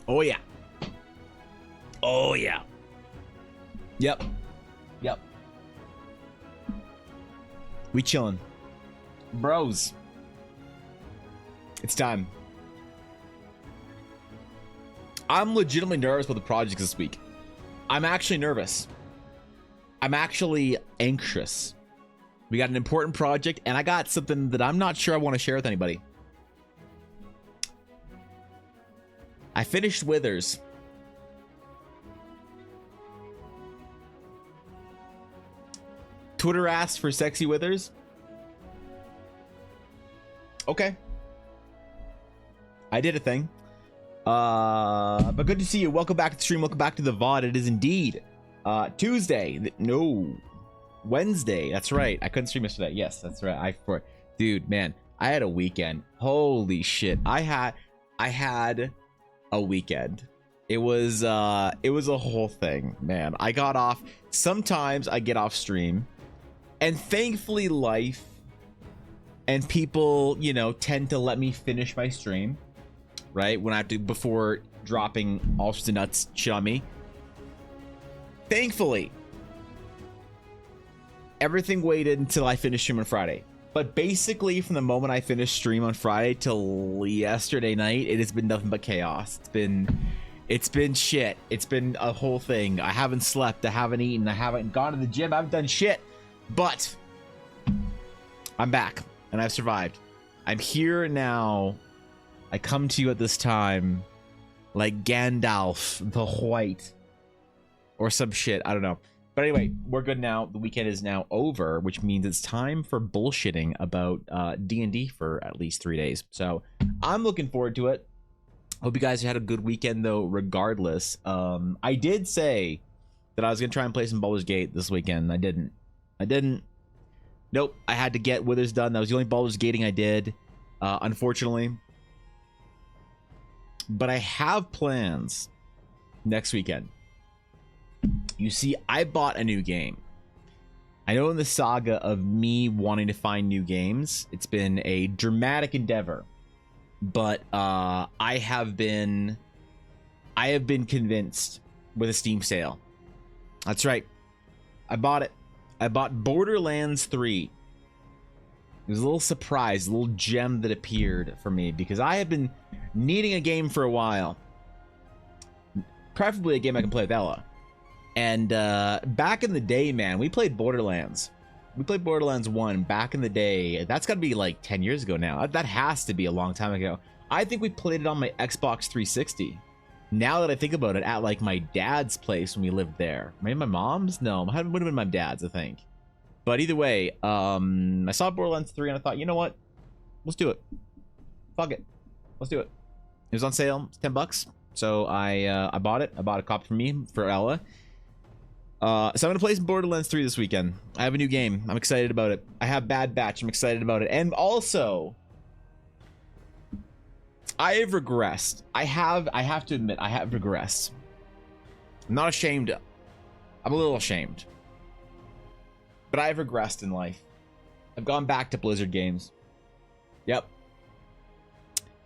Oh yeah. Oh yeah. Yep. Yep. We chillin'. Bros. It's time. I'm legitimately nervous about the projects this week. I'm actually nervous. I'm actually anxious. We got an important project, and I got something that I'm not sure I want to share with anybody. I finished Withers. Twitter asked for sexy Withers. Okay. I did a thing. But good to see you. Welcome back to the stream. Welcome back to the VOD. It is indeed Tuesday. No, Wednesday. That's right. I couldn't stream yesterday. Yes, that's right. Dude, man, I had a weekend. Holy shit. I had a weekend. It was a whole thing, man. I got off. Sometimes I get off stream, and thankfully life and people, you know, tend to let me finish my stream, right? When I have to, before dropping all sorts of nuts shit on me. Thankfully, everything waited until I finished stream on Friday. But basically, from the moment I finished stream on Friday till yesterday night, it has been nothing but chaos. It's been shit. It's been a whole thing. I haven't slept. I haven't eaten. I haven't gone to the gym. I haven't done shit. But I'm back, and I've survived. I'm here now. I come to you at this time like Gandalf the White or some shit. I don't know. But anyway, we're good now. The weekend is now over, which means it's time for bullshitting about D&D for at least 3 days. So I'm looking forward to it. Hope you guys had a good weekend, though, regardless. I did say that I was going to try and play some Baldur's Gate this weekend. I didn't. Nope. I had to get Withers done. That was the only Baldur's Gating I did, unfortunately. But I have plans next weekend. You see, I bought a new game. I know in the saga of me wanting to find new games, it's been a dramatic endeavor. But I have been convinced with a Steam sale. That's right. I bought it. I bought Borderlands 3. It was a little surprise, a little gem that appeared for me because I have been needing a game for a while. Preferably a game I can play with Ella. And back in the day, man, we played Borderlands. We played Borderlands 1 back in the day. That's got to be like 10 years ago now. That has to be a long time ago. I think we played it on my Xbox 360. Now that I think about it, at like my dad's place when we lived there. Maybe my mom's? No, it would have been my dad's, I think. But either way, I saw Borderlands 3 and I thought, you know what? Let's do it. Fuck it. Let's do it. It was on sale. It's $10. So I bought it. I bought a copy for me, for Ella. So I'm gonna play some Borderlands 3 this weekend. I have a new game. I'm excited about it. I have Bad Batch. I'm excited about it. And also, I have regressed. I have to admit, I have regressed. I'm not ashamed. I'm a little ashamed. But I have regressed in life. I've gone back to Blizzard games. Yep.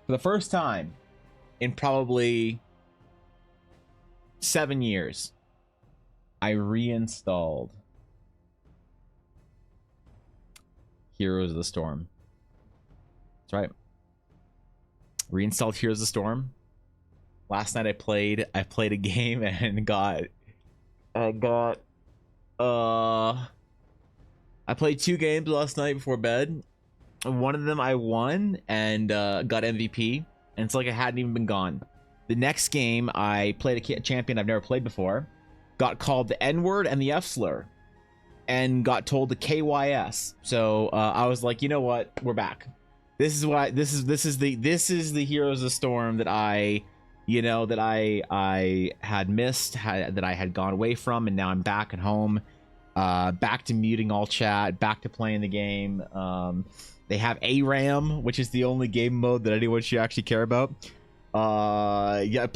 For the first time in probably 7 years, I reinstalled Heroes of the Storm. That's right. Reinstalled Heroes of the Storm. Last night I played a game and I played 2 games last night before bed. One of them I won and got MVP, and it's like I hadn't even been gone. The next game I played a champion I've never played before. Got called the N-word and the F-slur, and got told the KYS. So I was like, you know what? We're back. This is the Heroes of the Storm that I had missed, that I had gone away from, and now I'm back at home. Back to muting all chat, back to playing the game. They have ARAM, which is the only game mode that anyone should actually care about. Yeah,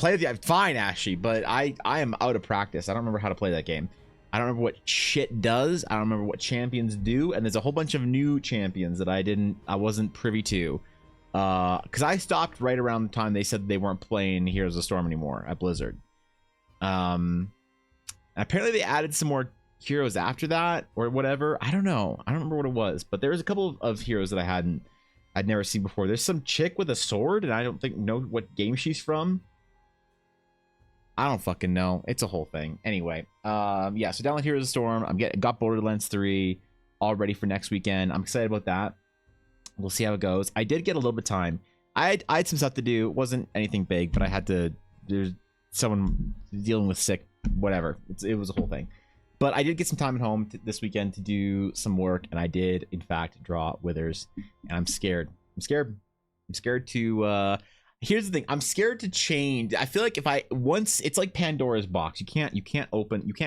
fine, actually, but I am out of practice. I don't remember how to play that game. I don't remember what shit does. I don't remember what champions do, and there's a whole bunch of new champions that I wasn't privy to. Because I stopped right around the time they said they weren't playing Heroes of the Storm anymore at Blizzard. Apparently they added some more heroes after that or whatever. I don't know. I don't remember what it was, but there was a couple of heroes that I'd never seen before. There's some chick with a sword, and I don't know what game she's from. I don't fucking know. It's a whole thing. Anyway, yeah. So download Heroes of the Storm. Got Borderlands 3 all ready for next weekend. I'm excited about that. We'll see how it goes. I did get a little bit of time. I had some stuff to do. It wasn't anything big, but I had to. There's someone dealing with sick. Whatever. It was a whole thing. But I did get some time at home this weekend to do some work, and I did, in fact, draw Withers. And I'm scared. I'm scared to. Here's the thing. I'm scared to change. I feel like once it's like Pandora's box. You can't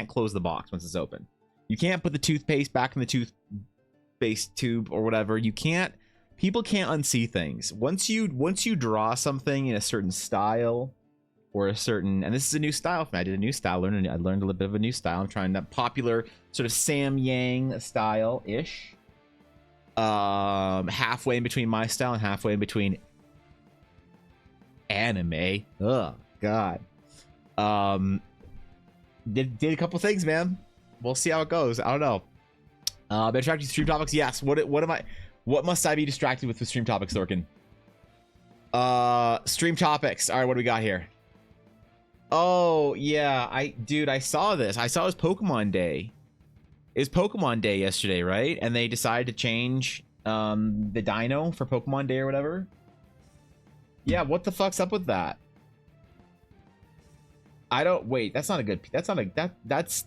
close the box once it's open. You can't put the toothpaste back in the toothpaste tube or whatever. You can't. People can't unsee things. Once you draw something in a certain style. Or a certain, and this is a new style for me. I did a new style. I learned a little bit of a new style. I'm trying that popular sort of Sam Yang style ish. Halfway in between my style and halfway in between anime. Oh God. Did a couple things, man. We'll see how it goes. I don't know. Been distracted with stream topics. Yes. What must I be distracted with stream topics, Thorkin? Stream topics. All right. What do we got here? Oh yeah, I saw this. I saw it was Pokemon Day. It was Pokemon Day yesterday, right? And they decided to change the dino for Pokemon Day or whatever. Yeah, what the fuck's up with that? I don't wait. That's not a good. That's not a that's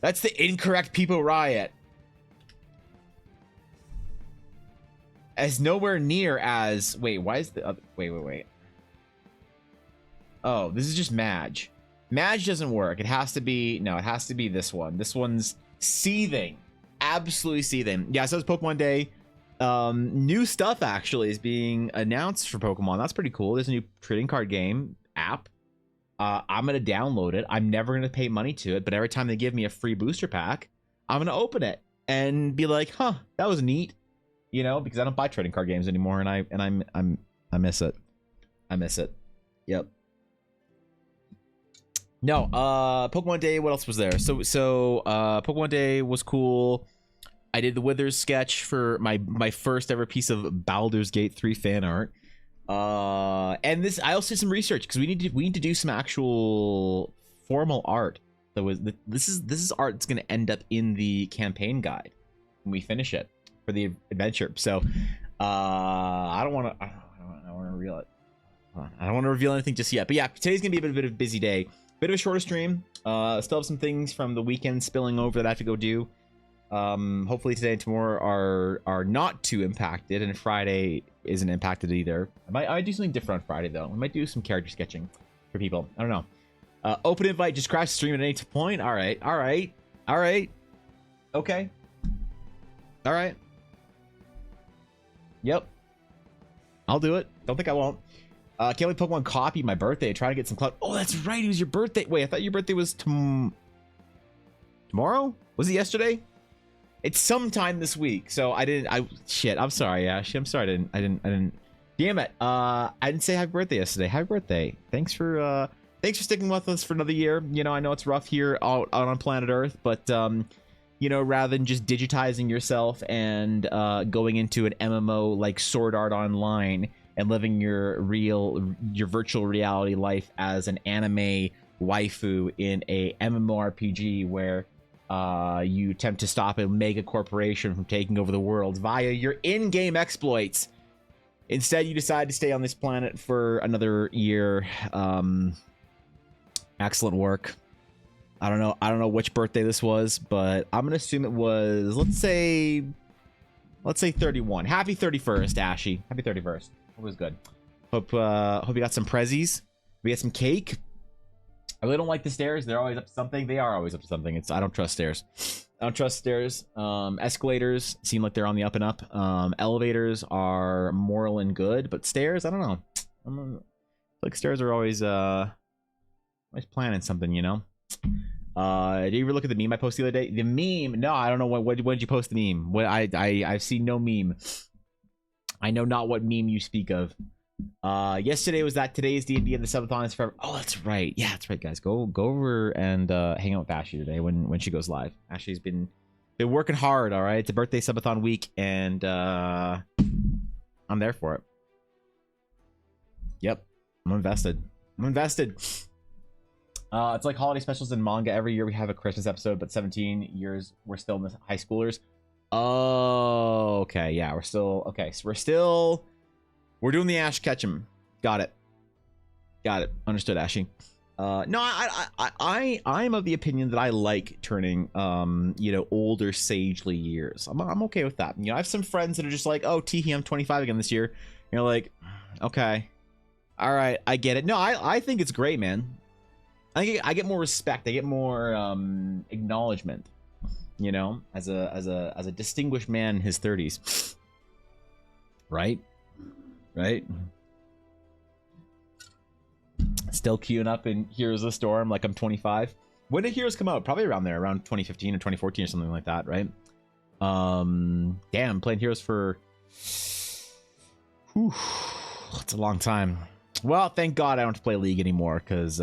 the incorrect People Riot. As nowhere near as why is the other wait. Oh, this is just Madge. Madge doesn't work. It has to be this one. This one's seething. Absolutely seething. Yeah, so it's Pokemon Day. New stuff actually is being announced for Pokemon. That's pretty cool. There's a new trading card game app. I'm gonna download it. I'm never gonna pay money to it, but every time they give me a free booster pack, I'm gonna open it and be like, huh, that was neat. You know, because I don't buy trading card games anymore, and I miss it. I miss it. Yep. No, Pokemon Day, what else was there? So Pokemon Day was cool. I did the Withers sketch for my first ever piece of Baldur's Gate 3 fan art. And this, I also did some research because we need to do some actual formal art. This is art that's going to end up in the campaign guide when we finish it for the adventure. So, I don't want to reveal anything just yet. But yeah, today's gonna be a bit of a busy day. Bit of a shorter stream. Still have some things from the weekend spilling over that I have to go do. Hopefully today and tomorrow are not too impacted, and Friday isn't impacted either. I might do something different on Friday though. I might do some character sketching for people. I don't know. Open invite, just crash the stream at any point. All right. Okay. All right. Yep. I'll do it. Don't think I won't. Can't wait Pokemon copy my birthday. Trying to get some clout. Oh, that's right. It was your birthday. Wait, I thought your birthday was tomorrow? Was it yesterday? It's sometime this week. So shit. I'm sorry, Ash. I'm sorry. I didn't. Damn it. I didn't say happy birthday yesterday. Happy birthday. Thanks for sticking with us for another year. You know, I know it's rough here out on planet Earth, but you know, rather than just digitizing yourself and going into an MMO like Sword Art Online and living your virtual reality life as an anime waifu in a MMORPG where you attempt to stop a mega corporation from taking over the world via your in-game exploits. Instead, you decide to stay on this planet for another year. Excellent work. I don't know which birthday this was, but I'm gonna assume it was, let's say 31. Happy 31st, Ashy. Happy 31st. It was good. Hope you got some prezzies. We got some cake. I really don't like the stairs. They're always up to something. They are always up to something. I don't trust stairs. Escalators seem like they're on the up and up. Elevators are moral and good, but stairs, I don't know. Like stairs are always planning something, you know. Did you ever look at the meme I posted the other day? The meme? No, I don't know. When did you post the meme? I've seen no meme. I know not what meme you speak of. Yesterday was that today's D&D and the subathon is forever. Oh, that's right. Yeah, that's right, guys. Go over and hang out with Ashley today when she goes live. Ashley's been working hard. All right, it's a birthday subathon week, and I'm there for it. Yep, I'm invested. It's like holiday specials in manga. Every year we have a Christmas episode, but 17 years we're still in the high schoolers. Oh, okay. Yeah, we're still okay. So we're doing the Ash Ketchum. Got it. Understood, Ashy. No, I'm of the opinion that I like turning older sagely years. I'm okay with that. You know, I have some friends that are just like, oh, teehee, I'm 25 again this year. You're like, okay, all right, I get it. No, I think it's great, man. I get more respect. I get more acknowledgement. You know, as a distinguished man in his 30s. Right. Still queuing up in Heroes of the Storm like I'm 25. When did Heroes come out? Probably around there, around 2015 or 2014 or something like that, right? Damn, playing Heroes for it's a long time. Well, thank God I don't have to play League anymore, because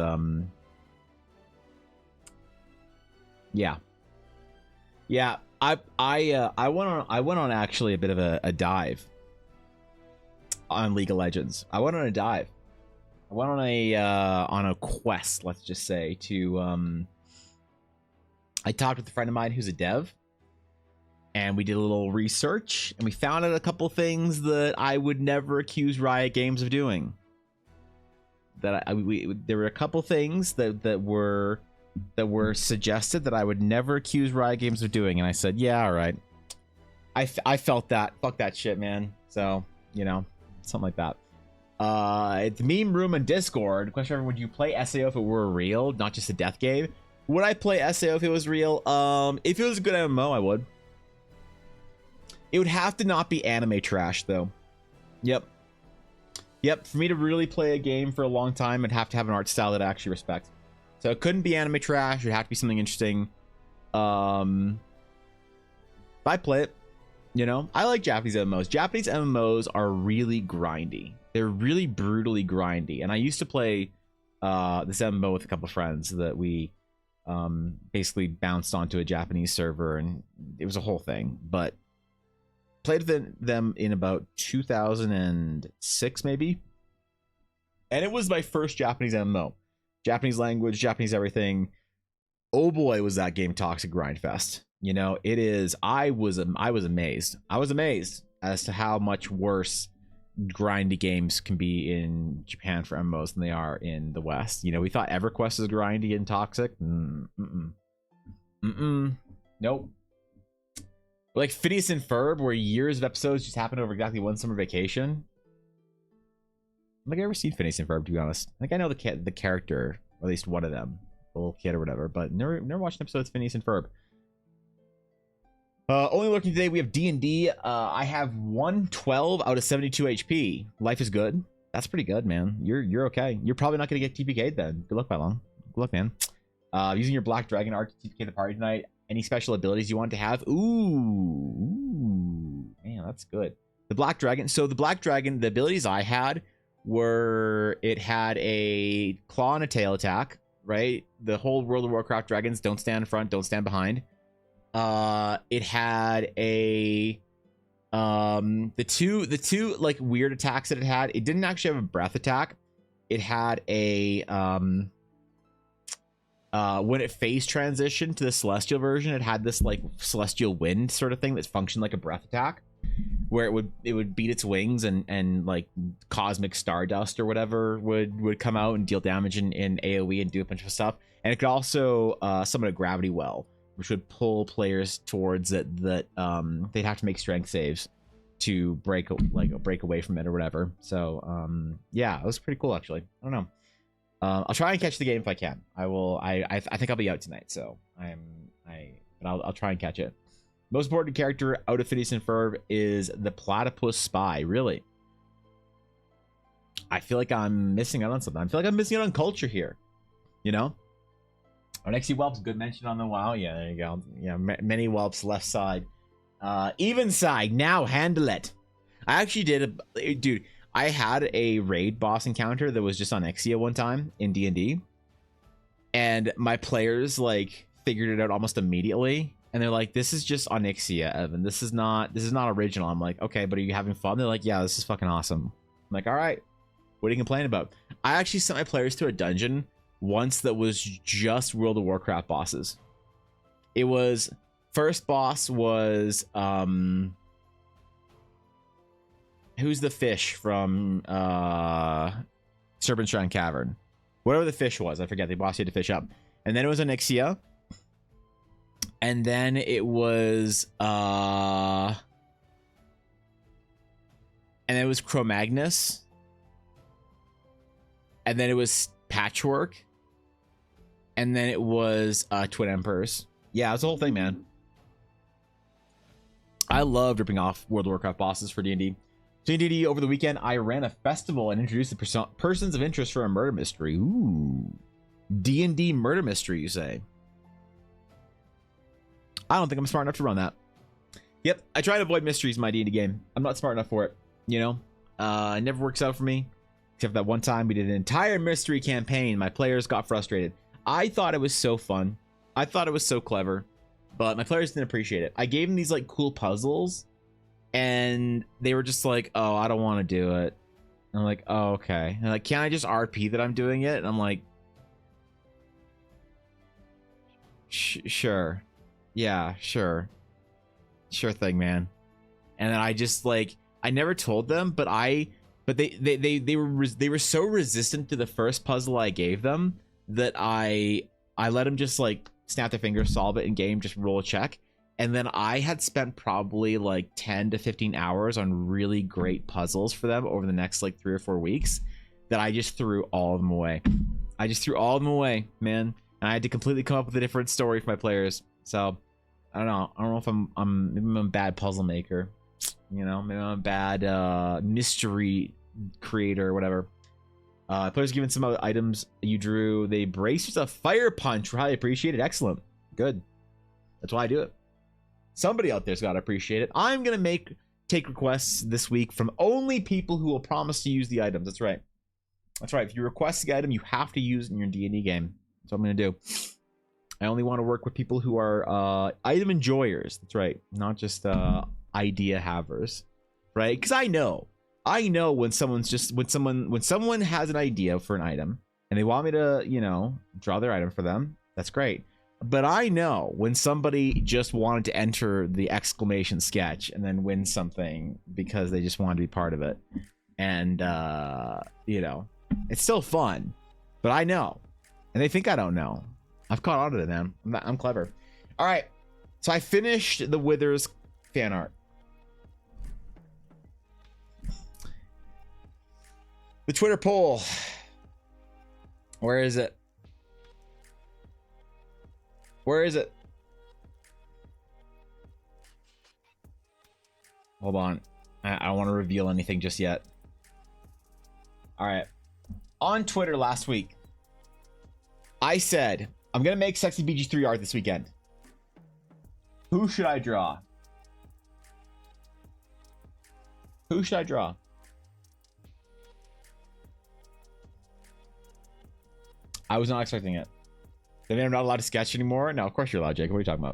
yeah, I went on actually a bit of a dive on League of Legends. I went on a quest, let's just say, to I talked with a friend of mine who's a dev, and we did a little research, and we found out a couple things that I would never accuse Riot Games of doing. There were a couple things that were suggested that I would never accuse Riot Games of doing, and I said, yeah, all right. I felt that. Fuck that shit, man. So, you know, something like that. It's meme room and Discord. Question: would you play SAO if it were real, not just a death game? Would I play SAO if it was real? If it was a good MMO, I would. It would have to not be anime trash, though. Yep. For me to really play a game for a long time, I'd have to have an art style that I actually respect. So it couldn't be anime trash. It'd have to be something interesting. If I play it, you know, I like Japanese MMOs. Japanese MMOs are really grindy. They're really brutally grindy. And I used to play this MMO with a couple of friends that we basically bounced onto a Japanese server, and it was a whole thing. But played them in about 2006, maybe. And it was my first Japanese MMO. Japanese language, Japanese everything. Oh boy, was that game toxic grindfest. You know, it is. I was amazed. I was amazed as to how much worse grindy games can be in Japan for MMOs than they are in the West. You know, we thought EverQuest was grindy and toxic. Nope. Like Phineas and Ferb, where years of episodes just happen over exactly one summer vacation. I don't think I've ever seen Phineas and Ferb, to be honest. I think I know the character, or at least one of them, the little kid or whatever, but never watched an episode of Phineas and Ferb. Only looking today, we have D&D. I have 112 out of 72 HP. Life is good. That's pretty good, man. You're okay. You're probably not going to get TPK'd then. Good luck, Bylong. Good luck, man. Using your Black Dragon art to TPK the party tonight. Any special abilities you want to have? Ooh, man, that's good. The Black Dragon. So the Black Dragon, the abilities I had were, it had a claw and a tail attack, right? The whole World of Warcraft dragons don't stand in front, don't stand behind. It had a the two like weird attacks that it had. It didn't actually have a breath attack. It had a when it phase transitioned to the celestial version, it had this like celestial wind sort of thing that functioned like a breath attack, where it would beat its wings and like cosmic stardust or whatever would come out and deal damage in AoE and do a bunch of stuff. And it could also summon a gravity well, which would pull players towards it that they'd have to make strength saves to break away from it or whatever. So yeah, it was pretty cool actually. I don't know. I'll try and catch the game if I can. I will. I think I'll be out tonight, so I'll try and catch it. Most important character out of Phineas and Ferb is the Platypus Spy. Really, I feel like I'm missing out on something. I feel like I'm missing out on culture here. You know. Oh, Nexy Whelps, good mention on the WoW. Yeah, there you go. Yeah, many Whelps left side. Even side, now handle it. I actually did dude, I had a raid boss encounter that was just on Exia one time in D&D, and my players like figured it out almost immediately, and they're like, this is just on Ixia, Evan, this is not original. I'm like, okay, but are you having fun? They're like, yeah, this is fucking awesome. I'm like, all right, what are you complaining about? I actually sent my players to a dungeon once that was just World of Warcraft bosses. It was, first boss was who's the fish from Serpent Shrine Cavern? Whatever the fish was, I forget. The boss you had to fish up. And then it was Onyxia. And then it was and then it was Cro-Magnus. And then it was Patchwork. And then it was Twin Emperors. Yeah, it was the whole thing, man. I love ripping off World of Warcraft bosses for D&D. D&D over the weekend, I ran a festival and introduced the persons of interest for a murder mystery. Ooh. D&D murder mystery, you say? I don't think I'm smart enough to run that. Yep, I try to avoid mysteries in my D&D game. I'm not smart enough for it, you know? It never works out for me. Except for that one time we did an entire mystery campaign. My players got frustrated. I thought it was so fun. I thought it was so clever. But my players didn't appreciate it. I gave them these like cool puzzles. And they were just like, oh, I don't want to do it. And I'm like, oh, okay. And like, can I just RP that I'm doing it? And I'm like, sure. Yeah, sure. Sure thing, man. And then I just like, I never told them, but they were so resistant to the first puzzle I gave them that I let them just like snap their fingers, solve it in game, just roll a check. And then I had spent probably like 10 to 15 hours on really great puzzles for them over the next like 3 or 4 weeks that I just threw all of them away. I just threw all of them away, man. And I had to completely come up with a different story for my players. So I don't know. I don't know if maybe I'm a bad puzzle maker. You know, maybe I'm a bad mystery creator or whatever. Players given some other items you drew. They braced with a fire punch. Highly appreciated. Excellent. Good. That's why I do it. Somebody out there's got to appreciate it. I'm going to take requests this week from only people who will promise to use the items. That's right. That's right. If you request the item, you have to use it in your D&D game. That's what I'm going to do. I only want to work with people who are item enjoyers. That's right. Not just idea havers. Right? Because I know when someone has an idea for an item and they want me to, you know, draw their item for them. That's great. But I know when somebody just wanted to enter the exclamation sketch and then win something because they just wanted to be part of it. And, you know, it's still fun. But I know. And they think I don't know. I've caught on to it, man. I'm clever. All right. So I finished the Withers fan art. The Twitter poll. Where is it? Where is it? Hold on. I don't want to reveal anything just yet. All right. On Twitter last week, I said, I'm going to make Sexy BG3 art this weekend. Who should I draw? Who should I draw? I was not expecting it. They mean I'm not allowed to sketch anymore? No, of course you're allowed, Jacob. What are you talking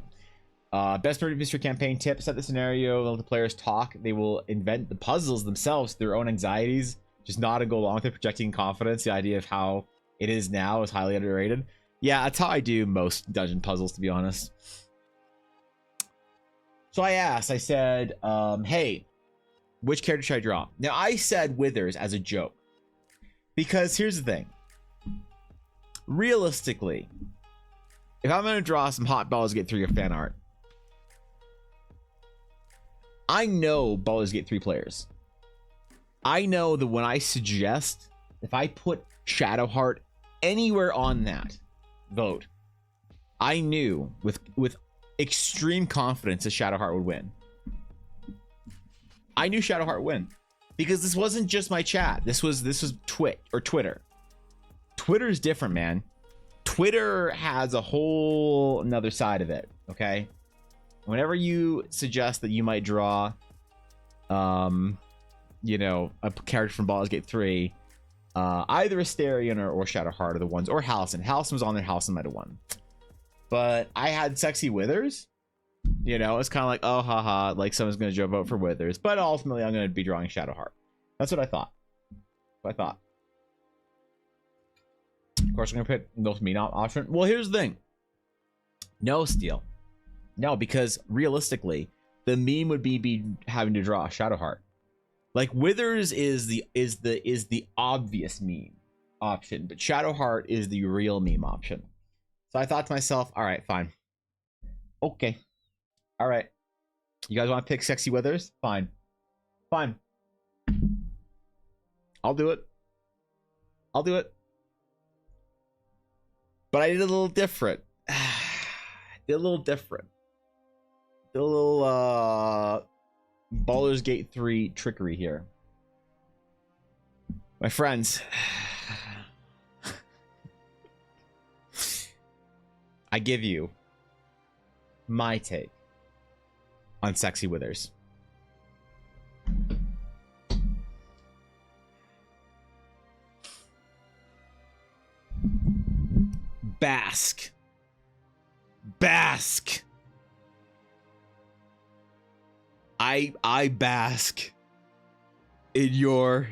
about? Best murder mystery campaign tip: set the scenario, let the players talk. They will invent the puzzles themselves, their own anxieties. Just nod and go along with it, projecting confidence. The idea of how it is now is highly underrated. Yeah, that's how I do most dungeon puzzles, to be honest. So I said, hey, which character should I draw? Now, I said Withers as a joke. Because here's the thing. Realistically, if I'm going to draw some hot Baldur's Gate 3 fan art, I know Baldur's Gate 3 players. I know that when I suggest, if I put Shadowheart anywhere on that vote, I knew with extreme confidence that Shadowheart would win. I knew Shadowheart would win because this wasn't just my chat. This was Twitter. Twitter's different, man. Twitter has a whole another side of it. Okay, whenever you suggest that you might draw you know, a character from Baldur's Gate 3. Either Asterion or Shadowheart are the ones, or Halcyon. Halcyon was on there, Halcyon might have won. But I had Sexy Withers. You know, it's kind of like, oh, haha, like someone's going to vote for Withers. But ultimately, I'm going to be drawing Shadowheart. That's what I thought. Of course, I'm going to pick the most mean option. Well, here's the thing. No, Steel. No, because realistically, the meme would be having to draw Shadowheart. Like, Withers is the obvious meme option, but Shadowheart is the real meme option. So I thought to myself, all right, fine. Okay. All right. You guys want to pick Sexy Withers? Fine. Fine. I'll do it. I'll do it. But I did a little different. Did a little different. Did a little Baldur's Gate 3 trickery here. My friends. I give you my take on Sexy Withers. Bask. Bask. I bask in your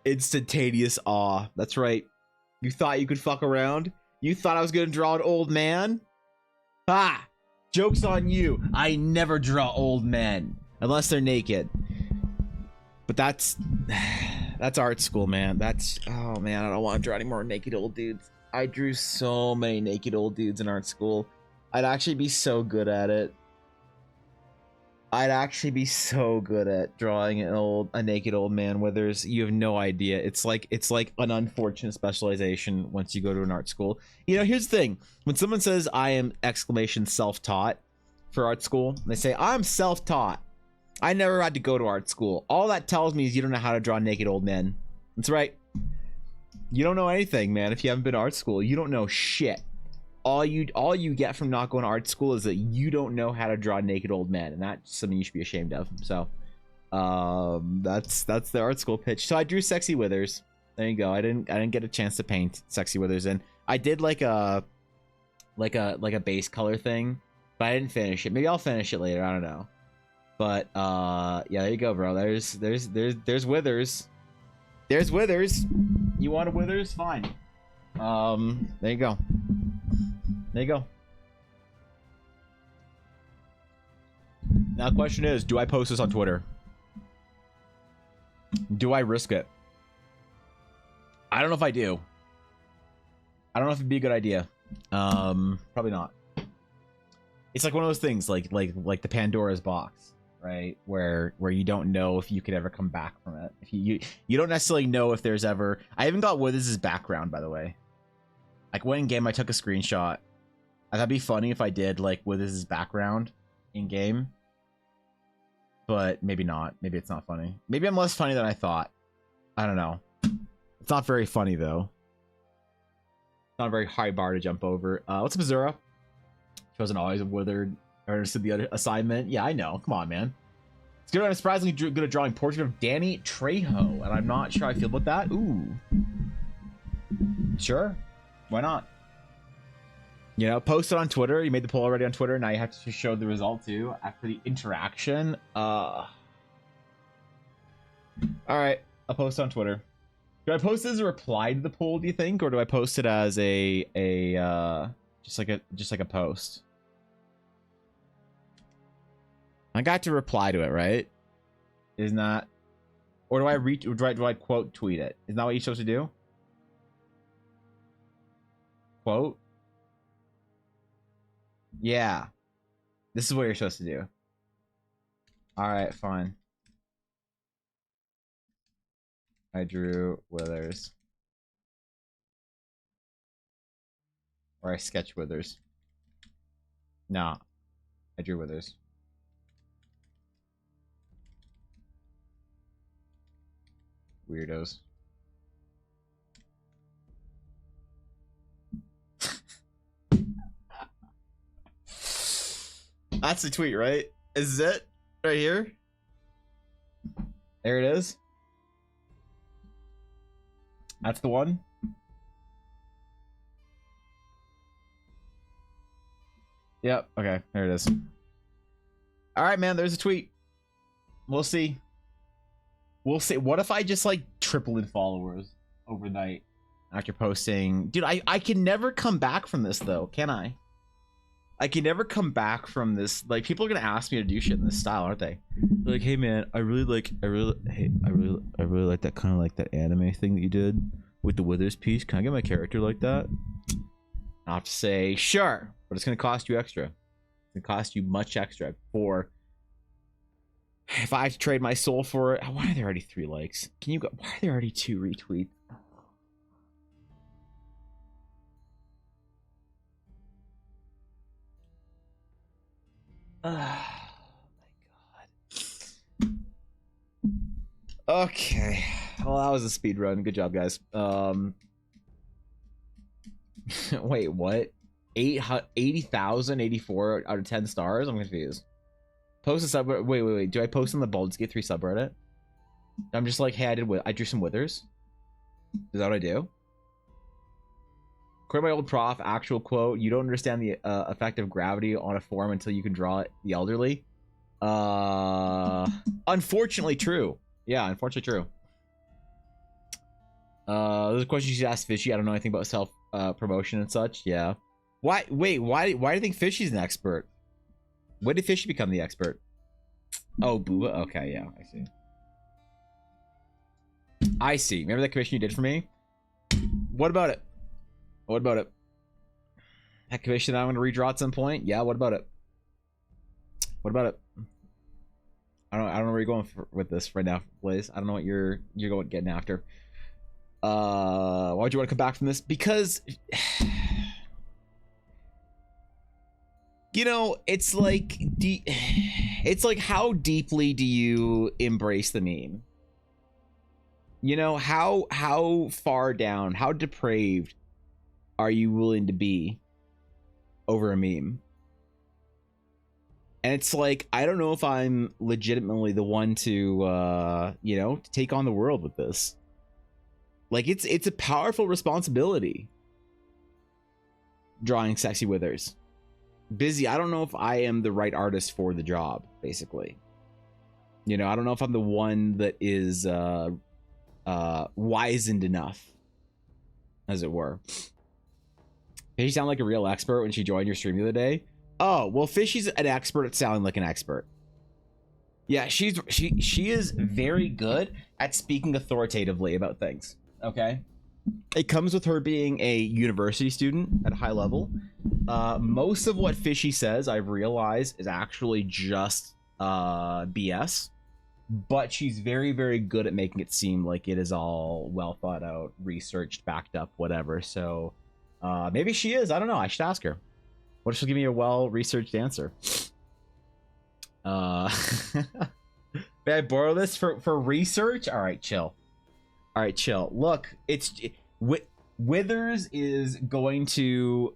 instantaneous awe. That's right. You thought you could fuck around? You thought I was gonna draw an old man? Ha! Joke's on you. I never draw old men unless they're naked. But that's art school, man. That's, oh man, I don't want to draw any more naked old dudes. I drew so many naked old dudes in art school. I'd actually be so good at it. I'd actually be so good at drawing a naked old man. Withers, you have no idea. It's like an unfortunate specialization once you go to an art school. You know, here's the thing: when someone says I am exclamation self-taught for art school, they say I'm self-taught. I never had to go to art school. All that tells me is you don't know how to draw naked old men. That's right. You don't know anything, man. If you haven't been to art school, you don't know shit. All you get from not going to art school is that you don't know how to draw naked old men, and that's something you should be ashamed of. So, that's the art school pitch. So I drew Sexy Withers. There you go. I didn't get a chance to paint Sexy Withers in. I did like a base color thing, but I didn't finish it. Maybe I'll finish it later. I don't know. But yeah, there you go, bro. There's Withers. There's Withers. You want a Withers? Fine. There you go. There you go. Now the question is, do I post this on Twitter? Do I risk it? I don't know if I do. I don't know if it'd be a good idea. Probably not. It's like one of those things, like the Pandora's box, right? Where you don't know if you could ever come back from it. If you don't necessarily know if there's ever. I haven't got Withers' background, by the way. Like, when in game I took a screenshot. That'd be funny if I did, like, Withers' background in game. But maybe not. Maybe it's not funny. Maybe I'm less funny than I thought. I don't know. It's not very funny, though. It's not a very high bar to jump over. What's up, Azura? She wasn't always a withered. Or understood the other assignment. Yeah, I know. Come on, man. It's good. I'm surprisingly good at drawing portrait of Danny Trejo, and I'm not sure how I feel about that. Ooh. Sure. Why not? You know, post it on Twitter. You made the poll already on Twitter. Now you have to show the result too after the interaction. All right, I'll post on Twitter. Do I post it as a reply to the poll, do you think, or do I post it as just like a post? I got to reply to it, right? Isn't that, or do I quote tweet it? Isn't that what you're supposed to do? Quote? Yeah. This is what you're supposed to do. Alright, fine. I drew Withers. Or I sketch Withers. Nah. I drew Withers. Weirdos. That's the tweet, right? Is it right here? There it is. That's the one. Yep. Okay. There it is. All right, man. There's a tweet. We'll see. We'll see. What if I just like triple in followers overnight after posting? Dude, I can never come back from this though, can I? I can never come back from this. Like, people are gonna ask me to do shit in this style, aren't they? They're like, hey man, I really like that kind of like that anime thing that you did with the Withers piece. Can I get my character like that? I'll have to say, sure, but it's gonna cost you extra. It's gonna cost you much extra for. If I have to trade my soul for it, why are there already 3 likes? Can you go? Why are there already 2 retweets? Oh my god. Okay. Well, that was a speed run. Good job, guys. Wait, what? 80,084 out of 10 stars? I'm confused. Post a sub. Wait. Do I post on the Baldur's Gate 3 subreddit? I'm just like, hey, I drew some withers. Is that what I do? According to my old prof, actual quote, you don't understand the effect of gravity on a form until you can draw it, the elderly. Unfortunately true. Yeah, unfortunately true. There's a question you should ask Fishy. I don't know anything about self promotion and such. Yeah. Why do you think Fishy's an expert? When did Fishy become the expert? Oh, Booba. Okay, yeah, I see. Remember that commission you did for me? What about it? What about it? That commission I'm gonna redraw at some point? Yeah, what about it? What about it? I don't know where you're going with this right now, Blaze. I don't know what you're getting after. Why'd you want to come back from this? Because you know, it's like how deeply do you embrace the meme? You know, how far down, how depraved are you willing to be over a meme? And it's like, I don't know if I'm legitimately the one to you know, to take on the world with this. Like, it's a powerful responsibility drawing sexy withers. Busy, I don't know if I am the right artist for the job, basically. You know, I don't know if I'm the one that is wizened enough, as it were. Fishy sound like a real expert when she joined your stream the other day. Oh, well, Fishy's an expert at sounding like an expert. Yeah, she is very good at speaking authoritatively about things. Okay, it comes with her being a university student at a high level. Most of what Fishy says, I've realized, is actually just BS. But she's very, very good at making it seem like it is all well thought out, researched, backed up, whatever. So maybe she is. I don't know. I should ask her. What if she'll give me a well-researched answer? May I borrow this for research? All right, chill. All right, chill. Look, Withers is going to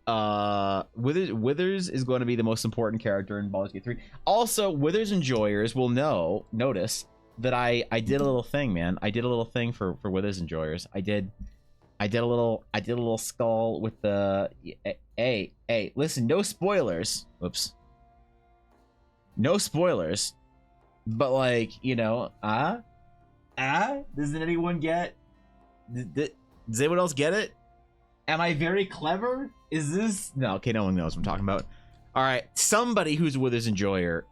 Withers is going to be the most important character in Baldur's Gate 3. Also, Withers enjoyers will notice that I did a little thing, man. I did a little thing for Withers enjoyers. I did a little skull with the hey, listen, no spoilers. Whoops. No spoilers. But like, you know, doesn't anyone get does anyone else get it? Am I very clever? Is this no? Okay, no one knows what I'm talking about. All right, somebody who's a Withers enjoyer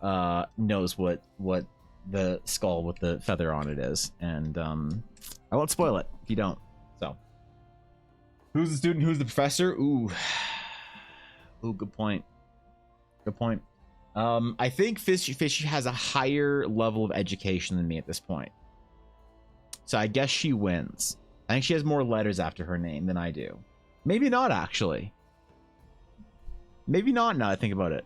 knows what the skull with the feather on it is, and I won't spoil it if you don't. So, who's the student? Who's the professor? Ooh, good point. Good point. I think Fishy has a higher level of education than me at this point, so I guess she wins. I think she has more letters after her name than I do. Maybe not, actually. Maybe not, now I think about it.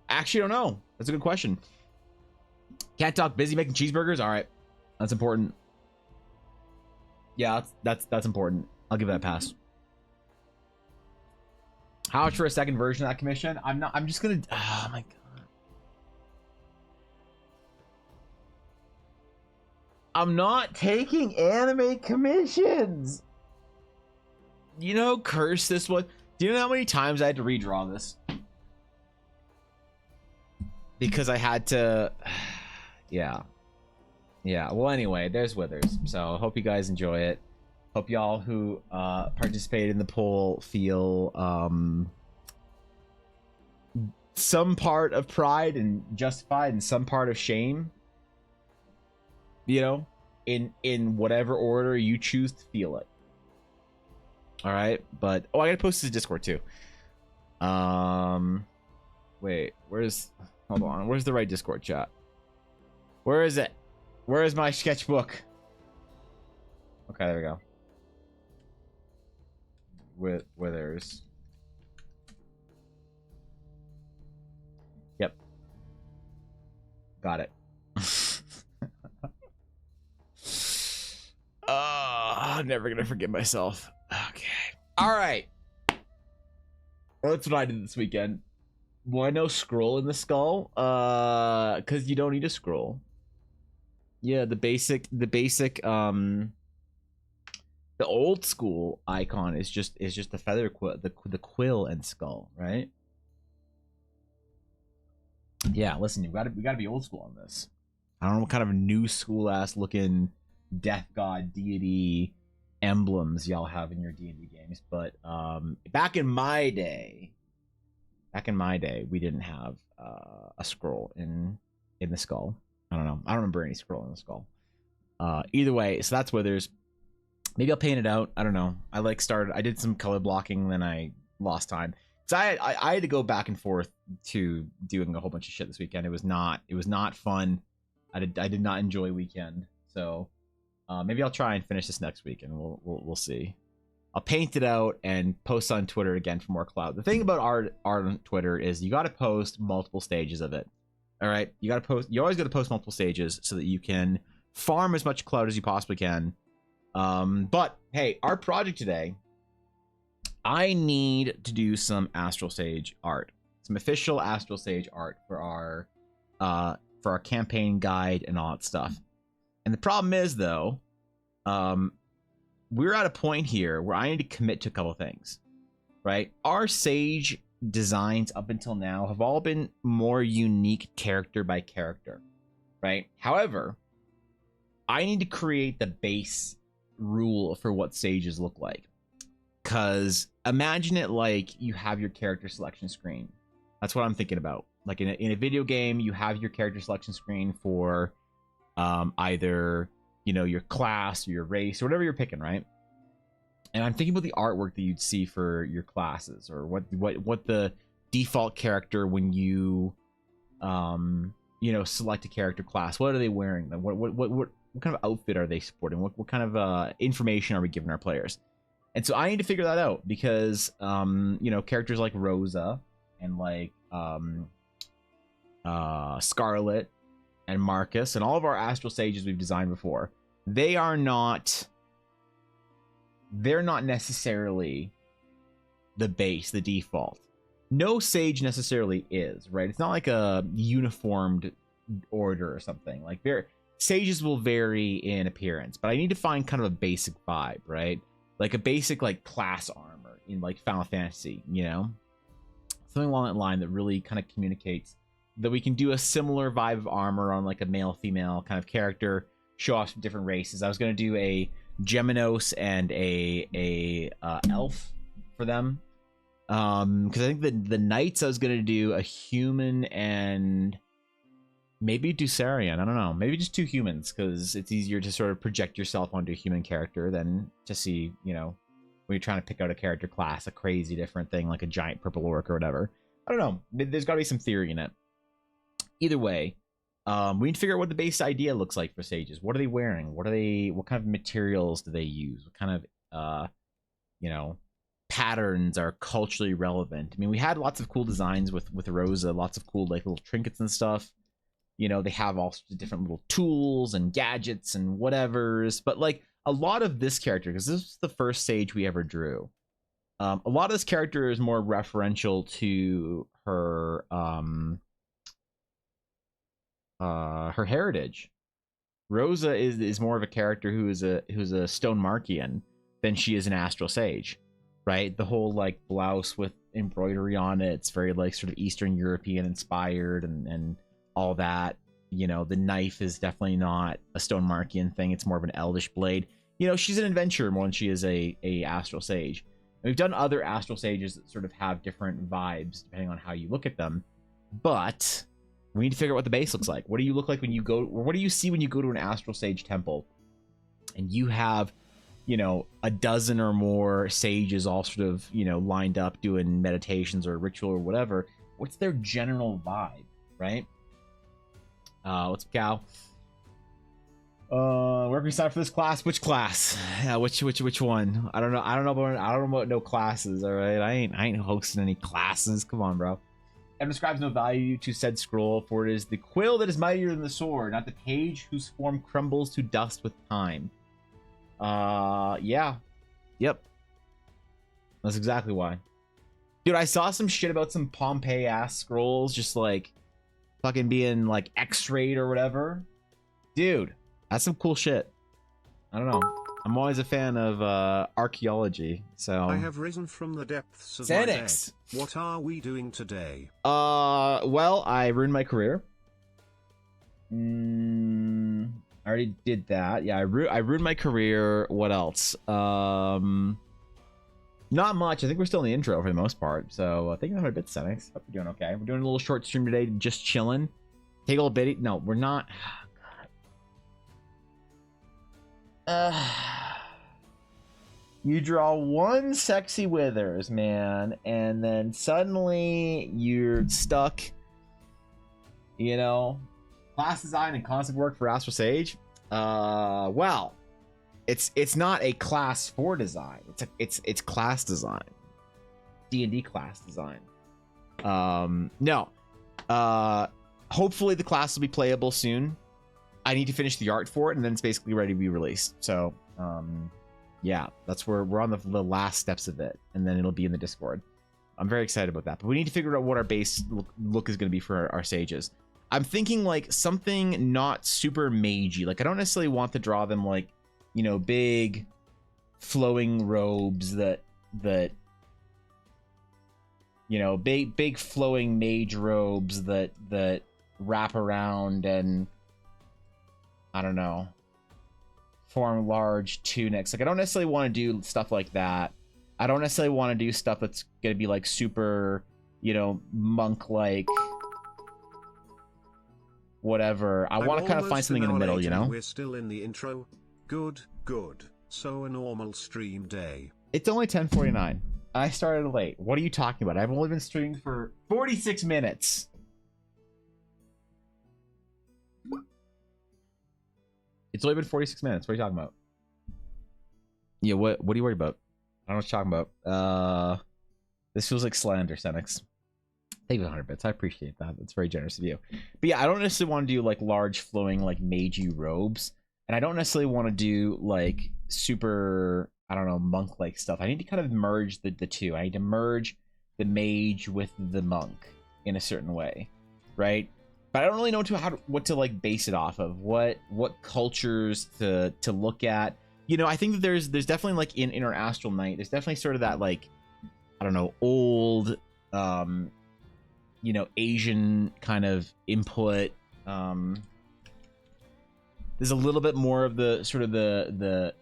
Actually, I don't know. That's a good question. Can't talk, busy making cheeseburgers? Alright. That's important. Yeah, that's important. I'll give that a pass. How much for a second version of that commission? I'm just gonna... Oh my god. I'm not taking anime commissions. You know, curse this one. Do you know how many times I had to redraw this? Because I had to. Yeah. Yeah. Well, anyway, there's Withers. So hope you guys enjoy it. Hope y'all who participated in the poll feel some part of pride and justified and some part of shame. You know, in whatever order you choose to feel it. All right, but I gotta post this to Discord too. Wait, hold on, where's the right Discord chat? Where is it? Where is my sketchbook? Okay, there we go. Withers. Yep. Got it. I'm never gonna forgive myself. Okay. All right. That's what I did this weekend. Why no scroll in the skull? Because you don't need a scroll. Yeah, the basic, the old school icon is just the feather quill, the quill and skull, right? Yeah, listen, we gotta be old school on this. I don't know what kind of new school ass looking death god deity emblems y'all have in your D&D games, but back in my day, we didn't have a scroll in the skull. I don't know. I don't remember any scroll in the skull. Either way, so that's Withers. Maybe I'll paint it out. I don't know. I did some color blocking, then I lost time. So I had to go back and forth to doing a whole bunch of shit this weekend. It was not fun. I did not enjoy weekend. So maybe I'll try and finish this next week, and we'll see. I'll paint it out and post on Twitter again for more clout. The thing about art on Twitter is you got to post multiple stages of it. All right, you always got to post multiple stages so that you can farm as much clout as you possibly can. But hey, our project today, I need to do some Astral Sage art, some official Astral Sage art for our campaign guide and all that stuff. And the problem is, though, we're at a point here where I need to commit to a couple things, right? Our Sage designs up until now have all been more unique character by character, right? However, I need to create the base rule for what Sages look like. Because imagine it like you have your character selection screen. That's what I'm thinking about. Like in a video game, you have your character selection screen for either, you know, your class or your race or whatever you're picking, right? And I'm thinking about the artwork that you'd see for your classes, or what the default character when you you know, select a character class. What are they wearing? What kind of outfit are they sporting? What kind of information are we giving our players? And so I need to figure that out, because you know, characters like Rosa and like Scarlet and Marcus and all of our Astral Sages we've designed before, they're not necessarily the base, the default. No Sage necessarily is, right? It's not like a uniformed order or something. Like Sages will vary in appearance, but I need to find kind of a basic vibe, right? Like a basic like class armor in like Final Fantasy, you know? Something along that line that really kind of communicates that we can do a similar vibe of armor on like a male-female kind of character, show off some different races. I was going to do a Geminos and a elf for them. Because I think the knights I was going to do a human and maybe Dusarian. I don't know. Maybe just 2 humans, because it's easier to sort of project yourself onto a human character than to see, you know, when you're trying to pick out a character class, a crazy different thing like a giant purple orc or whatever. I don't know. There's got to be some theory in it. Either way, we need to figure out what the base idea looks like for Sages. What are they wearing? What kind of materials do they use? What kind of, you know, patterns are culturally relevant? I mean, we had lots of cool designs with Rosa, lots of cool like little trinkets and stuff. You know, they have all sorts of different little tools and gadgets and whatevers. But like a lot of this character, because this was the first Sage we ever drew, a lot of this character is more referential to her heritage, Rosa is more of a character who's a Stone Markian than she is an Astral Sage, right? The whole like blouse with embroidery on it, it's very like sort of Eastern European inspired and all that. You know, the knife is definitely not a Stone Markian thing. It's more of an Elvish blade. You know, she's an adventurer more than she is a Astral Sage. And we've done other Astral Sages that sort of have different vibes depending on how you look at them. But we need to figure out what the base looks like. What do you look like when you go, or what do you see when you go to an Astral Sage temple and you have, you know, a dozen or more sages all sort of, you know, lined up doing meditations or ritual or whatever? What's their general vibe, right? What's up, Cal? Where can we sign up for this class? Which class? Yeah, which one? I don't know. I don't know about no classes. All right, I ain't hosting any classes. Come on, bro. And describes no value to said scroll, for it is the quill that is mightier than the sword, not the page whose form crumbles to dust with time. Yeah. Yep. That's exactly why. Dude, I saw some shit about some Pompeii ass scrolls just like fucking being like X-rayed or whatever. Dude, that's some cool shit. I don't know. I'm always a fan of archaeology, so I have risen from the depths of my bed. What are we doing today? Well, I ruined my career. I already did that. Yeah, I ruined my career. What else? Not much. I think we're still in the intro for the most part. So I think I'm a bit settings. Hope we're doing okay. We're doing a little short stream today, just chilling. Take a little bit. No, we're not. You draw one sexy withers, man, and then suddenly you're stuck. You know, class design and concept work for Astral Sage. Well, it's not a class 4 design. It's class design. D&D class design. No. Hopefully the class will be playable soon. I need to finish the art for it, and then it's basically ready to be released. So, yeah, that's where we're on the last steps of it, and then it'll be in the Discord. I'm very excited about that, but we need to figure out what our base look is going to be for our sages. I'm thinking like something not super magey. Like I don't necessarily want to draw them like, you know, big flowing robes that you know, big flowing mage robes that wrap around and I don't know, form large tunics. Like I don't necessarily want to do stuff like that. I don't necessarily want to do stuff that's gonna be like super, you know, monk like whatever. I want to kind of find something in the middle, you know. We're still in the intro. Good. So a normal stream day. It's only 10:49. I started late. What are you talking about? I've only been streaming for 46 minutes. It's only been 46 minutes. What are you talking about? Yeah, what are you worried about? I don't know what you're talking about. This feels like slander, Senix. Thank you for 100 bits. I appreciate that. That's very generous of you. But yeah, I don't necessarily want to do like large flowing like magey robes. And I don't necessarily want to do like super, I don't know, monk-like stuff. I need to kind of merge the two. I need to merge the mage with the monk in a certain way, right? But I don't really know what to like base it off of. What cultures to look at. You know, I think that there's definitely like in our Astral Night, there's definitely sort of that like, I don't know, old you know, Asian kind of input. There's a little bit more of the sort of the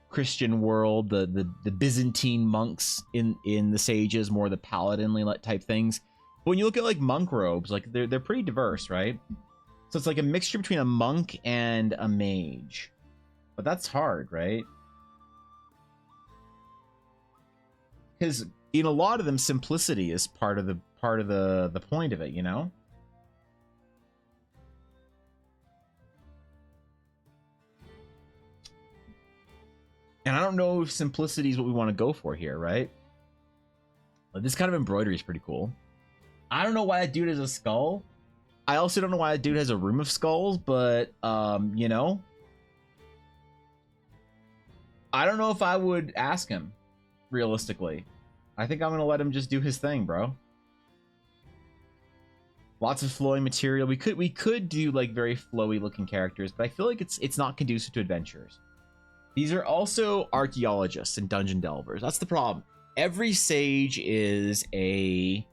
Christian world, the Byzantine monks in the sages, more the paladinly type things. But when you look at like monk robes, like they're pretty diverse, right? So it's like a mixture between a monk and a mage. But that's hard, right? Because in a lot of them, simplicity is part of the point of it, you know? And I don't know if simplicity is what we want to go for here, right? But this kind of embroidery is pretty cool. I don't know why that dude has a skull. I also don't know why that dude has a room of skulls, but you know, I don't know if I would ask him realistically. I think I'm gonna let him just do his thing, bro. Lots of flowing material. We could do like very flowy looking characters, but I feel like it's not conducive to adventures. These are also archaeologists and dungeon delvers. That's the problem. Every sage is an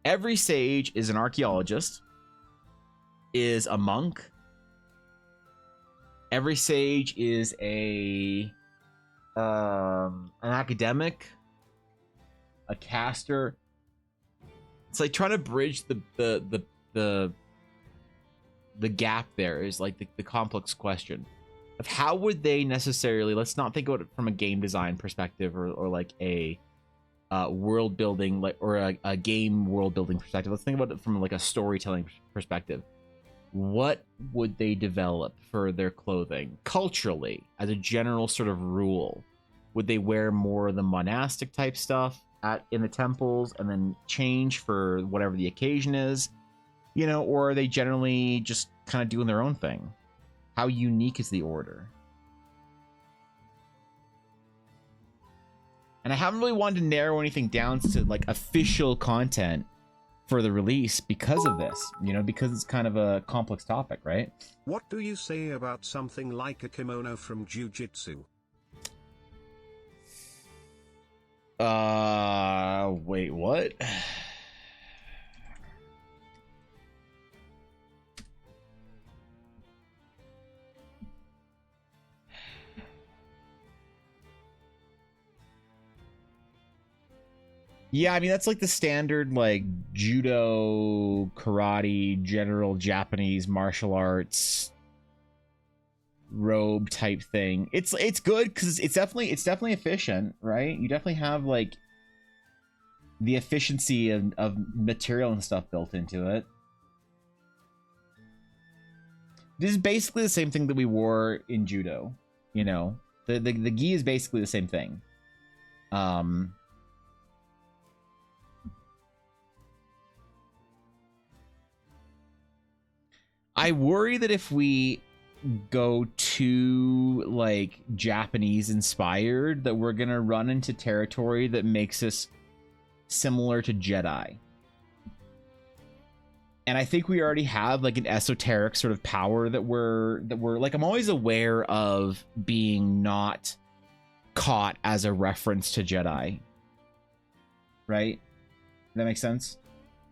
archaeologist, is a monk. Every sage is an academic, a caster. It's like trying to bridge the gap there is like the complex question of how would they necessarily, let's not think about it from a game design perspective or like a world building, like, or a game world building perspective. Let's think about it from like a storytelling perspective. What would they develop for their clothing culturally as a general sort of rule? Would they wear more of the monastic type stuff in the temples and then change for whatever the occasion is, you know, or are they generally just kind of doing their own thing? How unique is the order? And I haven't really wanted to narrow anything down to like official content for the release because of this, you know, because it's kind of a complex topic, right? What do you say about something like a kimono from Jiu-Jitsu? Wait, what? Yeah, I mean, that's like the standard, like, judo, karate, general Japanese martial arts robe type thing. It's good because it's definitely efficient, right? You definitely have like the efficiency of material and stuff built into it. This is basically the same thing that we wore in judo, you know. The gi is basically the same thing. I worry that if we go too like Japanese inspired, that we're gonna run into territory that makes us similar to Jedi. And I think we already have like an esoteric sort of power that we're like, I'm always aware of being not caught as a reference to Jedi. Right? Does that make sense?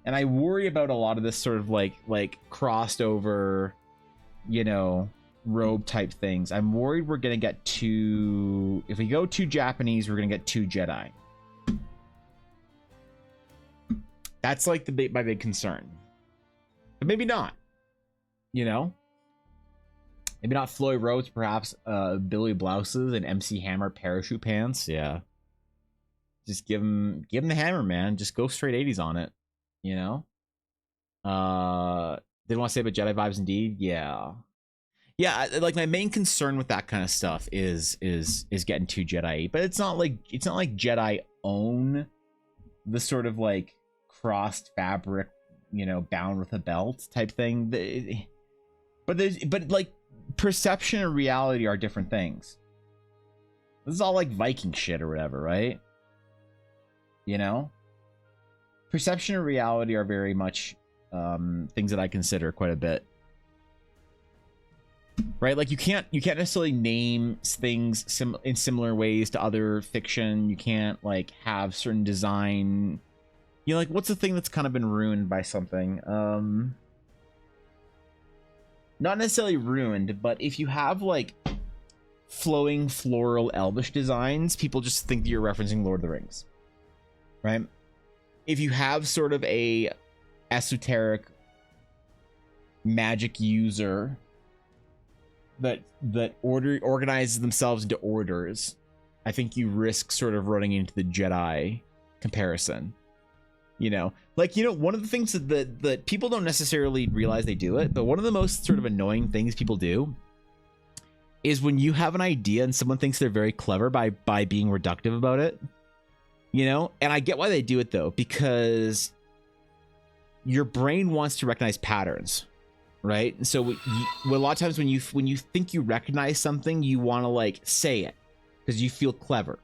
And I worry about a lot of this sort of like crossed over, you know, robe type things. I'm worried we're gonna get too, if we go too Japanese, we're gonna get too Jedi. That's like my big concern. But maybe not, you know? Maybe not flowy robes, perhaps billowy blouses and MC Hammer parachute pants. Yeah. Just give him the hammer, man. Just go straight 80s on it, you know? Didn't want to say about Jedi vibes indeed. Yeah. Yeah, like my main concern with that kind of stuff is getting too Jedi, but it's not like Jedi own the sort of like crossed fabric, you know, bound with a belt type thing. But like perception and reality are different things. This is all like Viking shit or whatever, right? You know, perception and reality are very much things that I consider quite a bit. Right, like you can't necessarily name things in similar ways to other fiction. You can't like have certain design. You know, like what's the thing that's kind of been ruined by something? Not necessarily ruined, but if you have like flowing floral elvish designs, people just think that you're referencing Lord of the Rings, right? If you have sort of a esoteric magic user that organizes themselves into orders, I think you risk sort of running into the Jedi comparison. You know, like, you know, one of the things that people don't necessarily realize they do it, but one of the most sort of annoying things people do is when you have an idea and someone thinks they're very clever by being reductive about it, you know. And I get why they do it though, because your brain wants to recognize patterns, right? And so a lot of times when you think you recognize something, you want to like say it because you feel clever.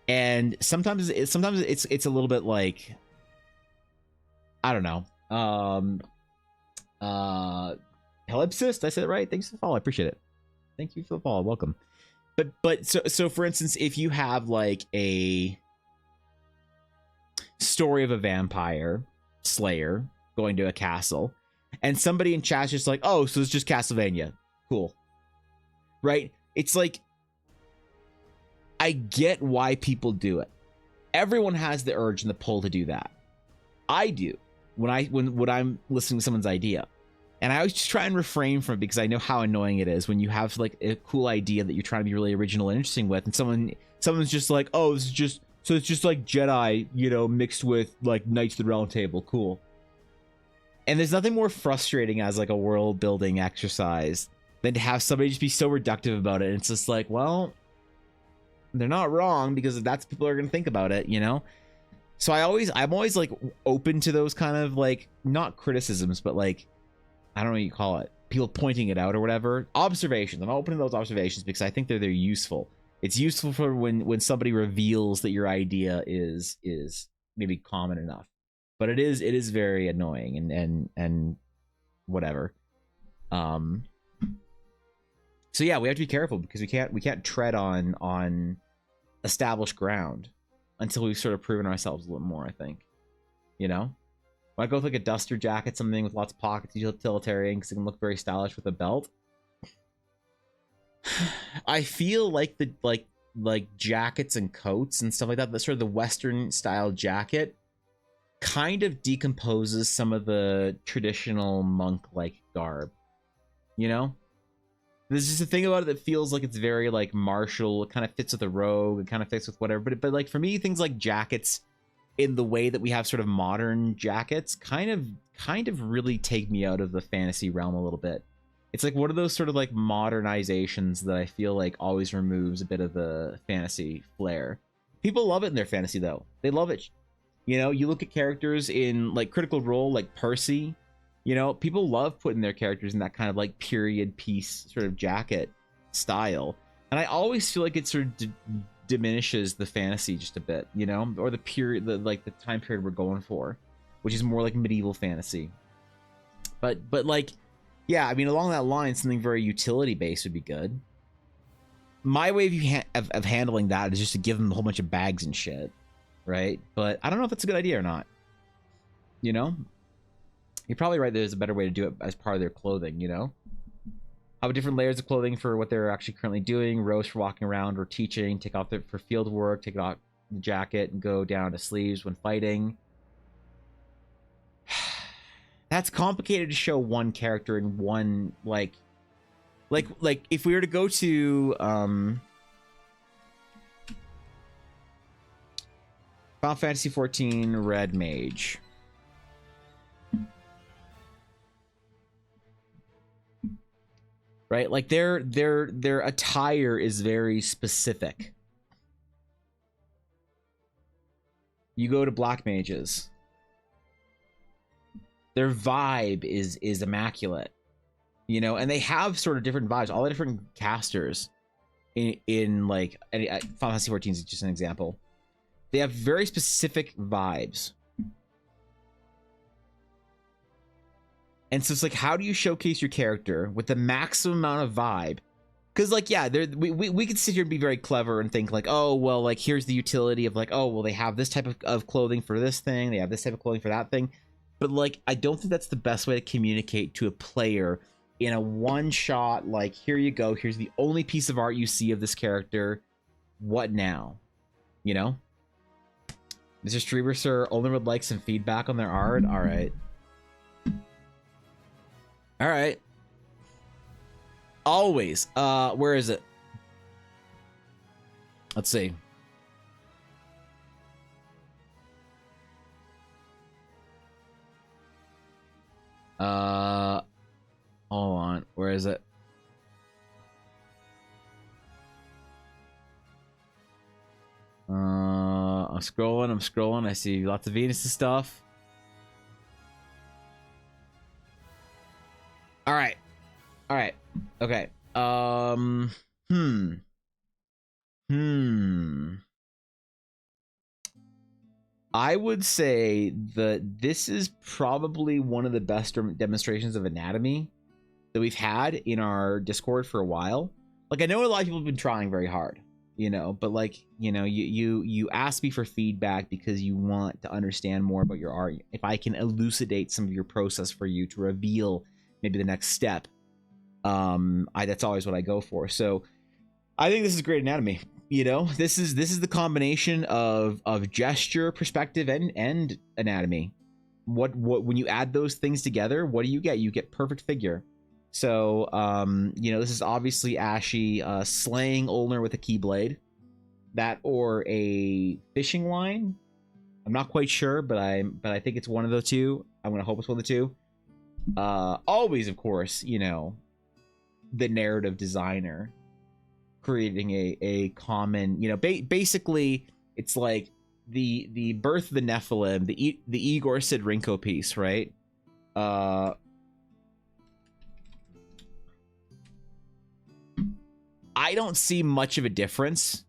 And sometimes it's a little bit like, I don't know. Helipsis, did I say it right? Thanks for the follow. I appreciate it. Thank you for the follow. Welcome. But so for instance, if you have like a story of a vampire slayer going to a castle, and somebody in chat's just like, oh, so it's just Castlevania. Cool. Right? It's like, I get why people do it. Everyone has the urge and the pull to do that. I do when I'm listening to someone's idea. And I always just try and refrain from it because I know how annoying it is when you have like a cool idea that you're trying to be really original and interesting with, and someone's just like, oh, it's just like Jedi, you know, mixed with like Knights of the Round Table. Cool. And there's nothing more frustrating as like a world building exercise than to have somebody just be so reductive about it. And it's just like, well, they're not wrong, because that's what people are going to think about it, you know? So I'm always like open to those kind of like, not criticisms, but like, I don't know what you call it, people pointing it out or whatever. Observations. I'm open to those observations because I think they're useful. It's useful for when somebody reveals that your idea is maybe common enough. But it is very annoying and whatever. So yeah, we have to be careful because we can't tread on established ground until we've sort of proven ourselves a little more, I think. You know? When I go with like a duster jacket, something with lots of pockets, utilitarian, because it can look very stylish with a belt. I feel like the like jackets and coats and stuff like that, the sort of the Western style jacket kind of decomposes some of the traditional monk like garb. You know? There's just a thing about it that feels like it's very like martial. It kind of fits with the rogue. It kind of fits with whatever. But like for me, things like jackets, in the way that we have sort of modern jackets, kind of really take me out of the fantasy realm a little bit. It's like one of those sort of like modernizations that I feel like always removes a bit of the fantasy flair. People love it in their fantasy though. They love it. You know, you look at characters in like Critical Role, like Percy. You know, people love putting their characters in that kind of like period piece sort of jacket style. And I always feel like it sort of diminishes the fantasy just a bit, you know, or the period, the time period we're going for, which is more like medieval fantasy. But like, yeah, I mean, along that line, something very utility based would be good. My way of handling that is just to give them a whole bunch of bags and shit, right? But I don't know if it's a good idea or not. You know? You're probably right, there's a better way to do it as part of their clothing, you know? Have different layers of clothing for what they're actually currently doing, robes for walking around or teaching, take off for field work, take off the jacket and go down to sleeves when fighting. That's complicated to show one character in one, like if we were to go to Final Fantasy 14 Red Mage. Right? Like their attire is very specific. You go to Black Mages. Their vibe is immaculate. You know, and they have sort of different vibes. All the different casters in like Final Fantasy 14 is just an example. They have very specific vibes. And so it's like, how do you showcase your character with the maximum amount of vibe? Because like, yeah, we could sit here and be very clever and think like, oh, well, like here's the utility of like, oh, well, they have this type of clothing for this thing. They have this type of clothing for that thing. But like, I don't think that's the best way to communicate to a player in a one shot, like, here you go. Here's the only piece of art you see of this character. What now? You know? Mr. Streamer, sir, only would like some feedback on their art. All right. All right. Always. Where is it? Let's see. Hold on. Where is it? I'm scrolling. I see lots of Venus stuff. All right. Okay. I would say that this is probably one of the best demonstrations of anatomy that we've had in our Discord for a while. Like, I know a lot of people have been trying very hard, you know, but like, you know, you ask me for feedback because you want to understand more about your art. If I can elucidate some of your process for you to reveal maybe the next step, that's always what I go for. So I think this is great anatomy. You know, this is the combination of gesture, perspective, and anatomy. What when you add those things together, what do you get? You get perfect figure. So you know, this is obviously Ashy slaying Ulner with a keyblade, that or a fishing line. I'm not quite sure, but I think it's one of the two. I'm gonna hope it's one of the two. Always, of course, you know, the narrative designer creating a common, you know, basically it's like the birth of the Nephilim, the Igor Sidrinko piece, right? I don't see much of a difference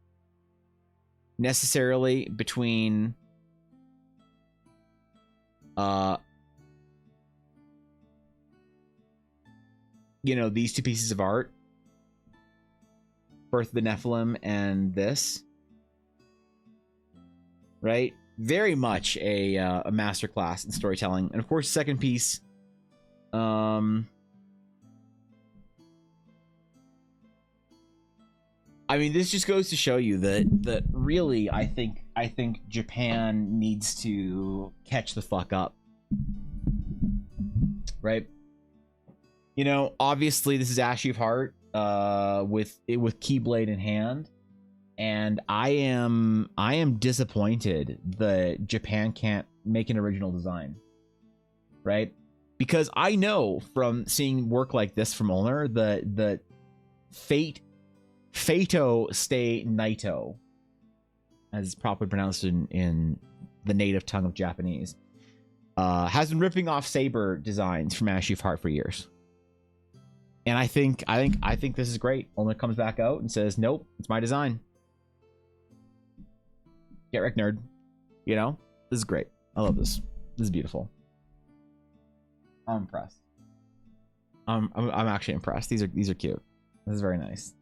necessarily between you know, these two pieces of art, Birth of the Nephilim and this, right? Very much a masterclass in storytelling. And of course, second piece, I mean, this just goes to show you that really, I think Japan needs to catch the fuck up, right? You know, obviously this is Ashy of Heart, with Keyblade in hand, and I am disappointed that Japan can't make an original design, right? Because I know from seeing work like this from Ulner that Fato Stay Naito, as it's properly pronounced in the native tongue of Japanese, has been ripping off Saber designs from Ashy of Heart for years. And I think this is great. Ulner comes back out and says, "Nope, it's my design. Get wrecked, nerd." You know, this is great. I love this. This is beautiful. I'm impressed. I'm actually impressed. These are cute. This is very nice.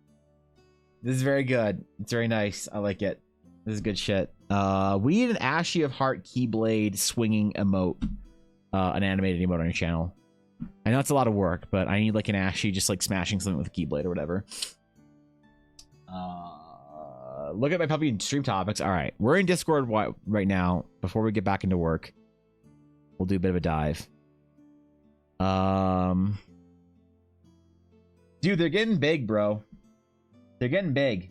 This is very good. It's very nice. I like it. This is good shit. We need an Ashy of Heart Keyblade swinging emote, an animated emote on your channel. I know it's a lot of work, but I need like an Ashy just like smashing something with a keyblade or whatever. Look at my puppy and stream topics. All right, we're in Discord right now. Before we get back into work, we'll do a bit of a dive. Dude, they're getting big, bro. They're getting big.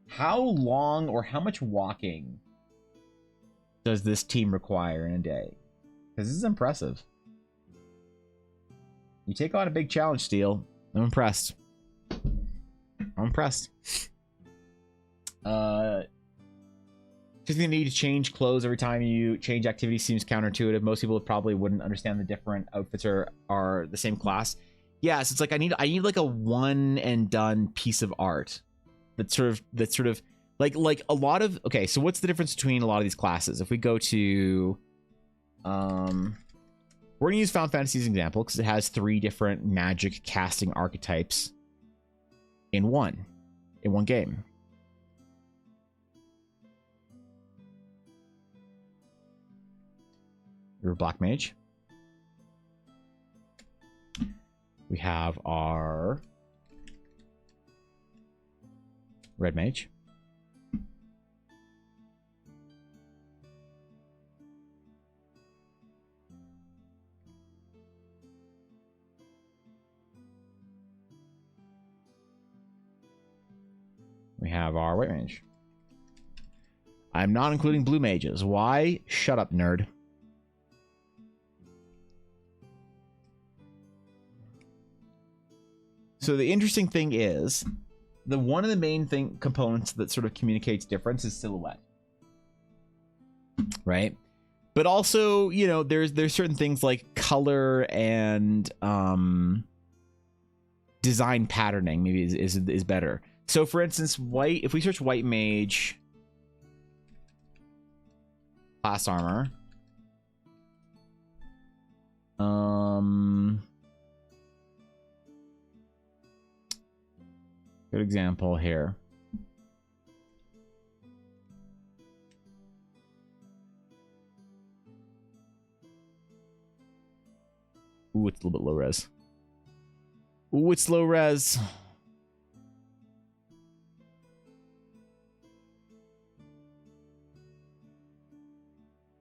How long or how much walking does this team require in a day? Because this is impressive. You take on a big challenge, Steel. I'm impressed. I'm impressed. Just the need to change clothes every time you change activity seems counterintuitive. Most people probably wouldn't understand the different outfits are the same class. Yeah, so it's like I need like a one and done piece of art that's sort of like a lot of, okay, so what's the difference between a lot of these classes? If we go to we're gonna use Final Fantasy as an example because it has 3 different magic casting archetypes in one game. You're a black mage. We have our red mage. We have our white mage. I'm not including blue mages. Why? Shut up, nerd. So the interesting thing is, one of the main components that sort of communicates difference is silhouette, right? But also, you know, there's certain things like color and design patterning maybe is better. So for instance, white, if we search white mage, class armor. Good example here. Ooh, it's a little bit low res. Ooh, it's low res.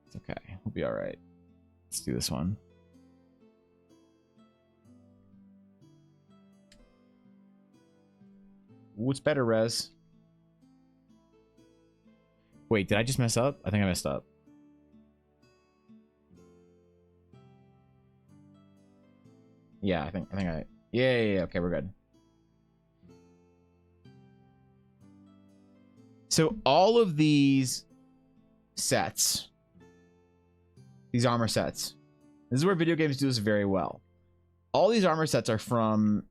It's okay. We'll be all right. Let's do this one. Ooh, it's better res. Wait, did I just mess up? I think I messed up. Yeah, I think yeah, okay, we're good. So all of these sets, these armor sets, this is where video games do this very well. All these armor sets are from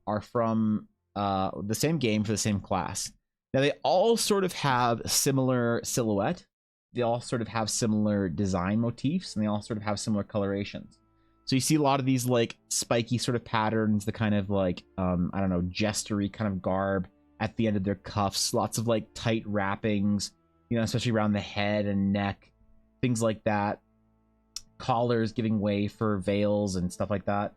the same game for the same class. Now they all sort of have similar silhouette. They all sort of have similar design motifs, and they all sort of have similar colorations. So you see a lot of these like spiky sort of patterns, the kind of like, I don't know, jestery kind of garb at the end of their cuffs, lots of like tight wrappings, you know, especially around the head and neck, things like that. Collars giving way for veils and stuff like that.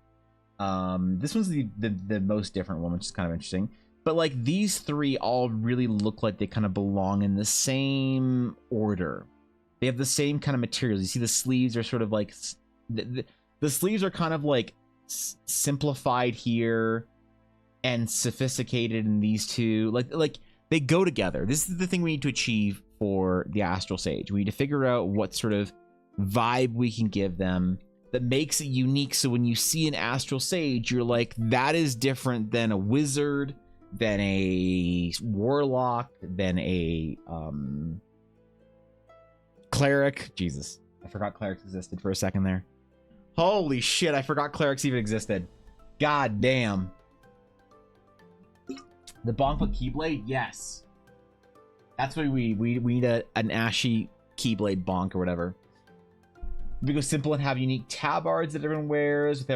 This one's the most different one, which is kind of interesting. But like these three all really look like they kind of belong in the same order. They have the same kind of materials. You see the sleeves are sort of like... The sleeves are kind of like simplified here and sophisticated in these two. Like they go together. This is the thing we need to achieve for the Astral Sage. We need to figure out what sort of vibe we can give them that makes it unique. So when you see an Astral Sage, you're like, that is different than a wizard, than a warlock, than a cleric. Jesus, I forgot clerics existed for a second there. Holy shit, I forgot clerics even existed. God damn. The Bonkfoot Keyblade? Yes. That's what we need an ashy Keyblade Bonk or whatever. We go simple and have unique tabards that everyone wears with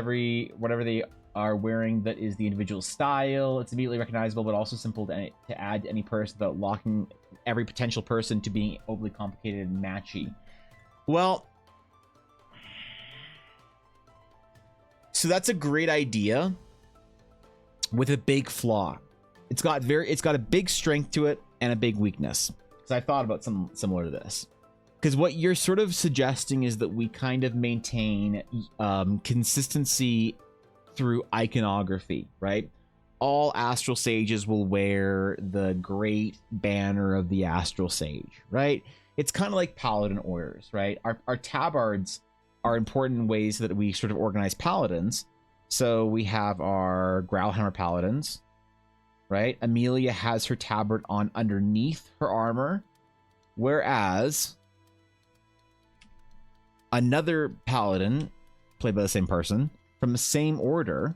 whatever they are wearing that is the individual style. It's immediately recognizable, but also simple to add to any person without locking every potential person to being overly complicated and matchy. Well... So that's a great idea with a big flaw. It's got a big strength to it and a big weakness. So I thought about something similar to this. Because what you're sort of suggesting is that we kind of maintain consistency through iconography, right? All Astral Sages will wear the great banner of the Astral Sage, right? It's kind of like Paladin orders, right? Our tabards are important in ways that we sort of organize paladins. So we have our Growlhammer paladins, right? Amelia has her tabard on underneath her armor, whereas another paladin, played by the same person, from the same order,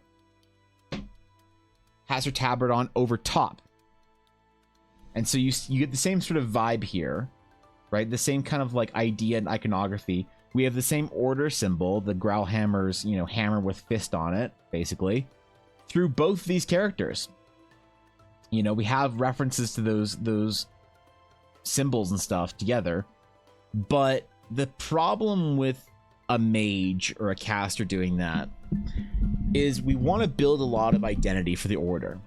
has her tabard on over top. And so you get the same sort of vibe here, right? The same kind of like idea and iconography. We have the same order symbol, the Growlhammer's, you know, hammer with fist on it, basically, through both these characters. You know, we have references to those symbols and stuff together. But the problem with a mage or a caster doing that is we want to build a lot of identity for the order,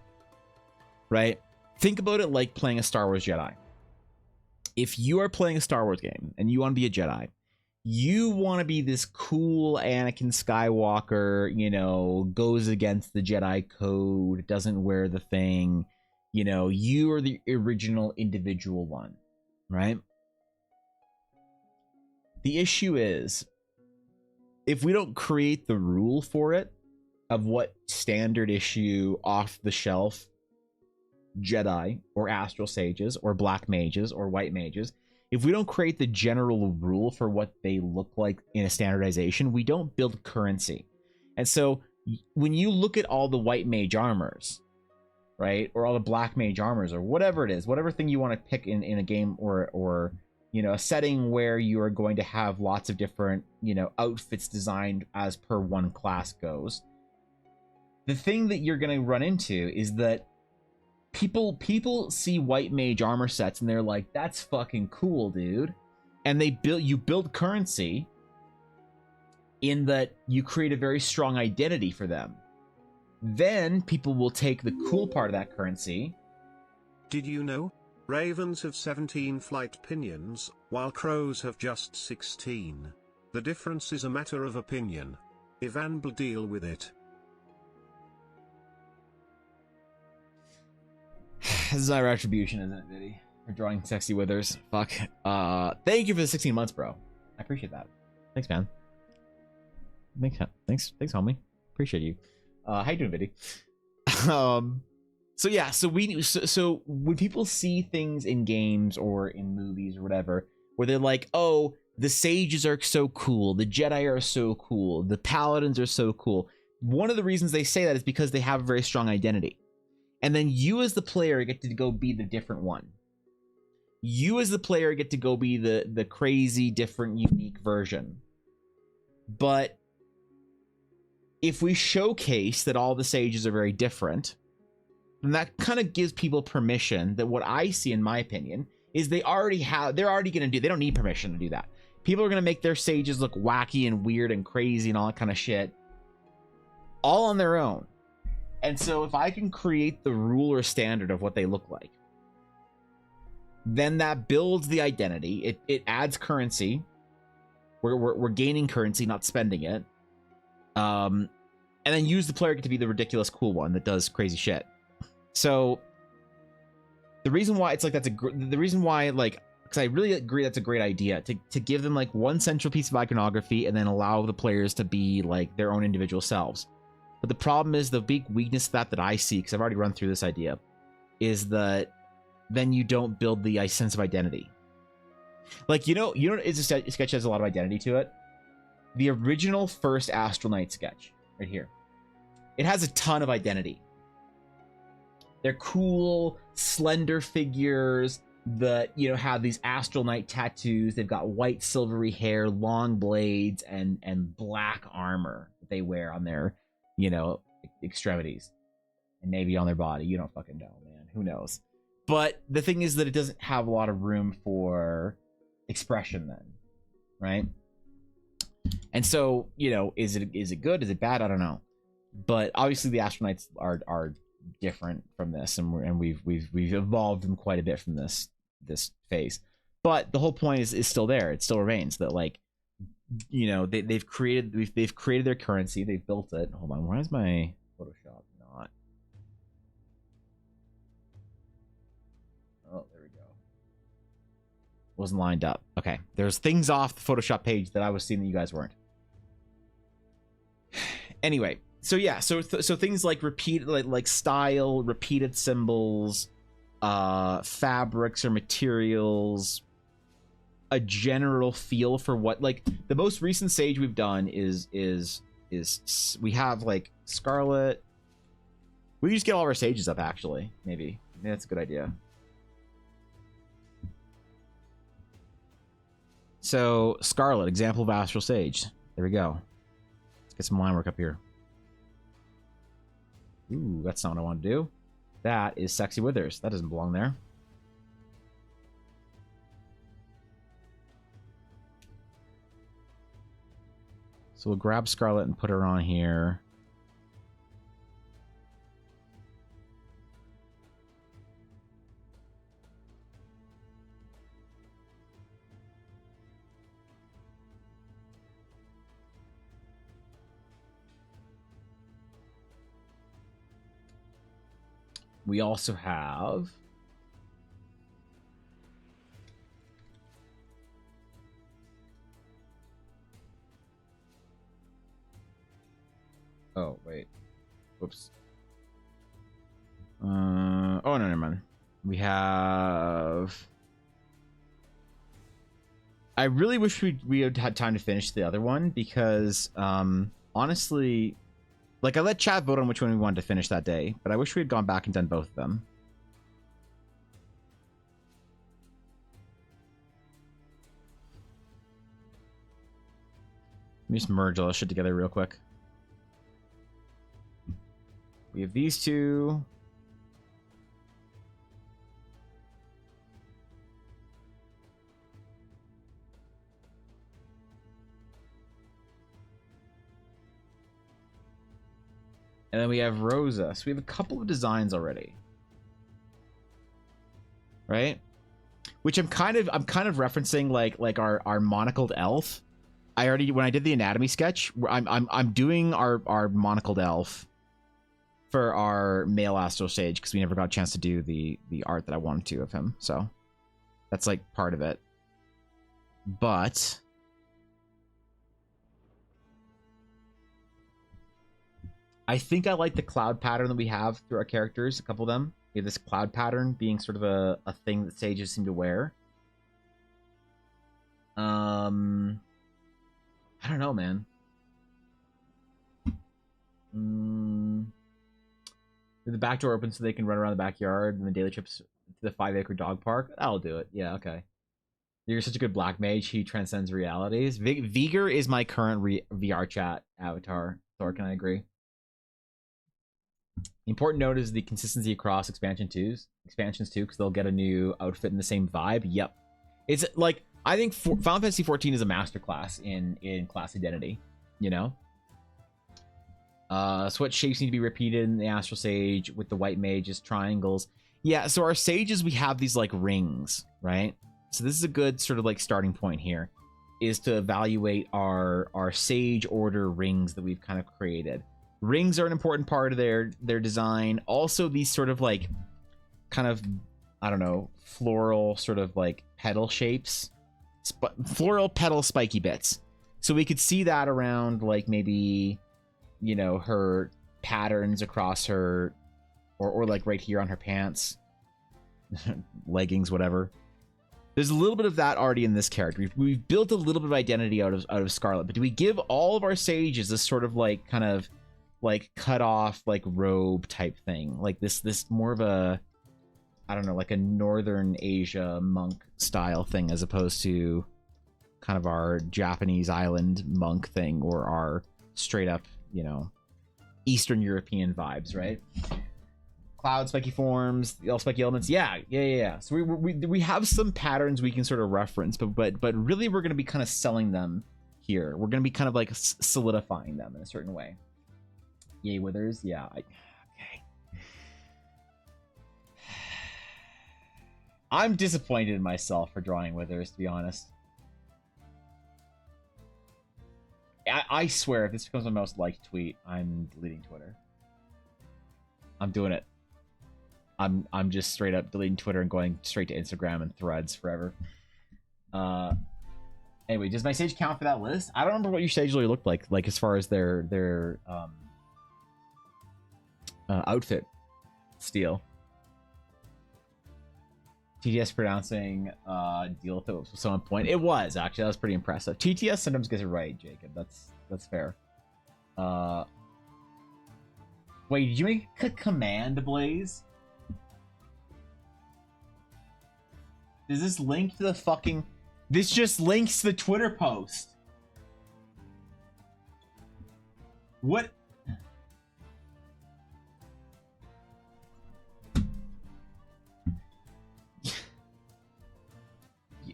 right? Think about it like playing a Star Wars Jedi. If you are playing a Star Wars game and you want to be a Jedi, you want to be this cool Anakin Skywalker, you know, goes against the Jedi code, doesn't wear the thing. You know, you are the original individual one, right? The issue is, if we don't create the rule for it, of what standard issue off-the-shelf Jedi or Astral Sages or Black Mages or White Mages, if we don't create the general rule for what they look like in a standardization, we don't build currency. And so when you look at all the White Mage armors, right, or all the Black Mage armors, or whatever it is, whatever thing you want to pick in a game or you know, a setting where you are going to have lots of different, you know, outfits designed as per one class goes. The thing that you're going to run into is that people see white mage armor sets and they're like, that's fucking cool, dude. And you build currency in that you create a very strong identity for them. Then people will take the cool part of that currency. Did you know? Ravens have 17 flight pinions, while crows have just 16. The difference is a matter of opinion. Ivan will deal with it. This is our retribution, isn't it, Viddy? For drawing sexy withers. Fuck. Thank you for the 16 months, bro. I appreciate that. Thanks, man. Thanks, homie. Appreciate you. How you doing, Viddy? So yeah, so when people see things in games or in movies or whatever, where they're like, oh, the sages are so cool, the Jedi are so cool, the paladins are so cool. One of the reasons they say that is because they have a very strong identity. And then you as the player get to go be the different one. You as the player get to go be the crazy, different, unique version. But if we showcase that all the sages are very different, then that kind of gives people permission that what I see, in my opinion, is they're already going to do, they don't need permission to do that. People are going to make their sages look wacky and weird and crazy and all that kind of shit, all on their own. And so if I can create the rule or standard of what they look like, then that builds the identity. It adds currency. We're gaining currency, not spending it. And then use the player to be the ridiculous cool one that does crazy shit. So the reason why it's like the reason why, like, because I really agree that's a great idea to give them like one central piece of iconography and then allow the players to be like their own individual selves. But the problem is, the big weakness that I see, because I've already run through this idea, is that then you don't build the sense of identity. Like, it's a sketch that has a lot of identity to it. The original first Astral Knight sketch, right here, it has a ton of identity. They're cool, slender figures that, have these Astral Knight tattoos. They've got white, silvery hair, long blades, and black armor that they wear on their, extremities. And maybe on their body. You don't fucking know, man. Who knows? But the thing is that it doesn't have a lot of room for expression then, right? And so, is it good? Is it bad? I don't know. But obviously the Astral Knights are different from this, and we've evolved them quite a bit from this phase. But the whole point is still there. It still remains that, like, they've created their currency. They've built it. Hold on, why is my Photoshop not? Oh, there we go. Wasn't lined up. Okay, there's things off the Photoshop page that I was seeing that you guys weren't. Anyway, so yeah, so things like like style, repeated symbols, fabrics or materials, a general feel for what, like, the most recent sage we've done is we have like Scarlet. We can just get all of our sages up, actually. Maybe that's a good idea. So Scarlet, example of Astral Sage. There we go. Let's get some line work up here. Ooh, that's not what I want to do. That is Sexy Withers. That doesn't belong there. So we'll grab Scarlet and put her on here. We also have oh wait, whoops. Oh no, never mind. We have. I really wish we had had time to finish the other one, because honestly, like, I let chat vote on which one we wanted to finish that day, but I wish we had gone back and done both of them. me just merge all this shit together real quick. We have these two. And then we have Rosa. So we have a couple of designs already. Right? Which I'm kind of referencing like our monocled elf. I already, when I did the anatomy sketch, I'm doing our monocled elf for our male astral sage because we never got a chance to do the art that I wanted to of him. So that's like part of it. But I think I like the cloud pattern that we have through our characters, a couple of them. We have this cloud pattern being sort of a thing that sages seem to wear. I don't know, man. The back door open so they can run around the backyard and the daily trips to the 5-acre dog park. I'll do it. Yeah, okay. You're such a good black mage. He transcends realities. Vigor is my current VR chat avatar. Thor, can I agree? Important note is the consistency across expansions too, because they'll get a new outfit in the same vibe. Yep, it's like I think Final Fantasy 14 is a masterclass in class identity. You know, so what shapes need to be repeated in the Astral Sage with the white mages, triangles. Yeah, so our sages, we have these like rings, right? So this is a good sort of like starting point here, is to evaluate our sage order rings that we've kind of created. Rings are an important part of their design. Also, these sort of like kind of, I don't know, floral sort of like petal shapes, floral petal spiky bits. So we could see that around like maybe, you know, her patterns across her, or like right here on her pants, leggings, whatever. There's a little bit of that already in this character. We've built a little bit of identity out of Scarlet, but do we give all of our sages this sort of like kind of like cut off like robe type thing, like this more of a, I don't know, like a Northern Asia monk style thing, as opposed to kind of our Japanese island monk thing, or our straight up, you know, Eastern European vibes, right? Cloud spiky forms, all spiky elements. Yeah. So we have some patterns we can sort of reference, but really we're going to be kind of selling them here. We're going to be kind of like solidifying them in a certain way. Yay, Withers. Yeah. Okay. I'm disappointed in myself for drawing Withers, to be honest. I swear, if this becomes my most liked tweet, I'm deleting Twitter. I'm doing it. I'm just straight up deleting Twitter and going straight to Instagram and Threads forever. Anyway, does my sage count for that list? I don't remember what your sage really looked like as far as their outfit steel. TTS pronouncing deal with it was so on point. It was actually, that was pretty impressive. TTS sometimes gets it right, Jacob. That's fair. Wait, did you make a command, Blaze? Does this link to the fucking... This just links to the Twitter post. What?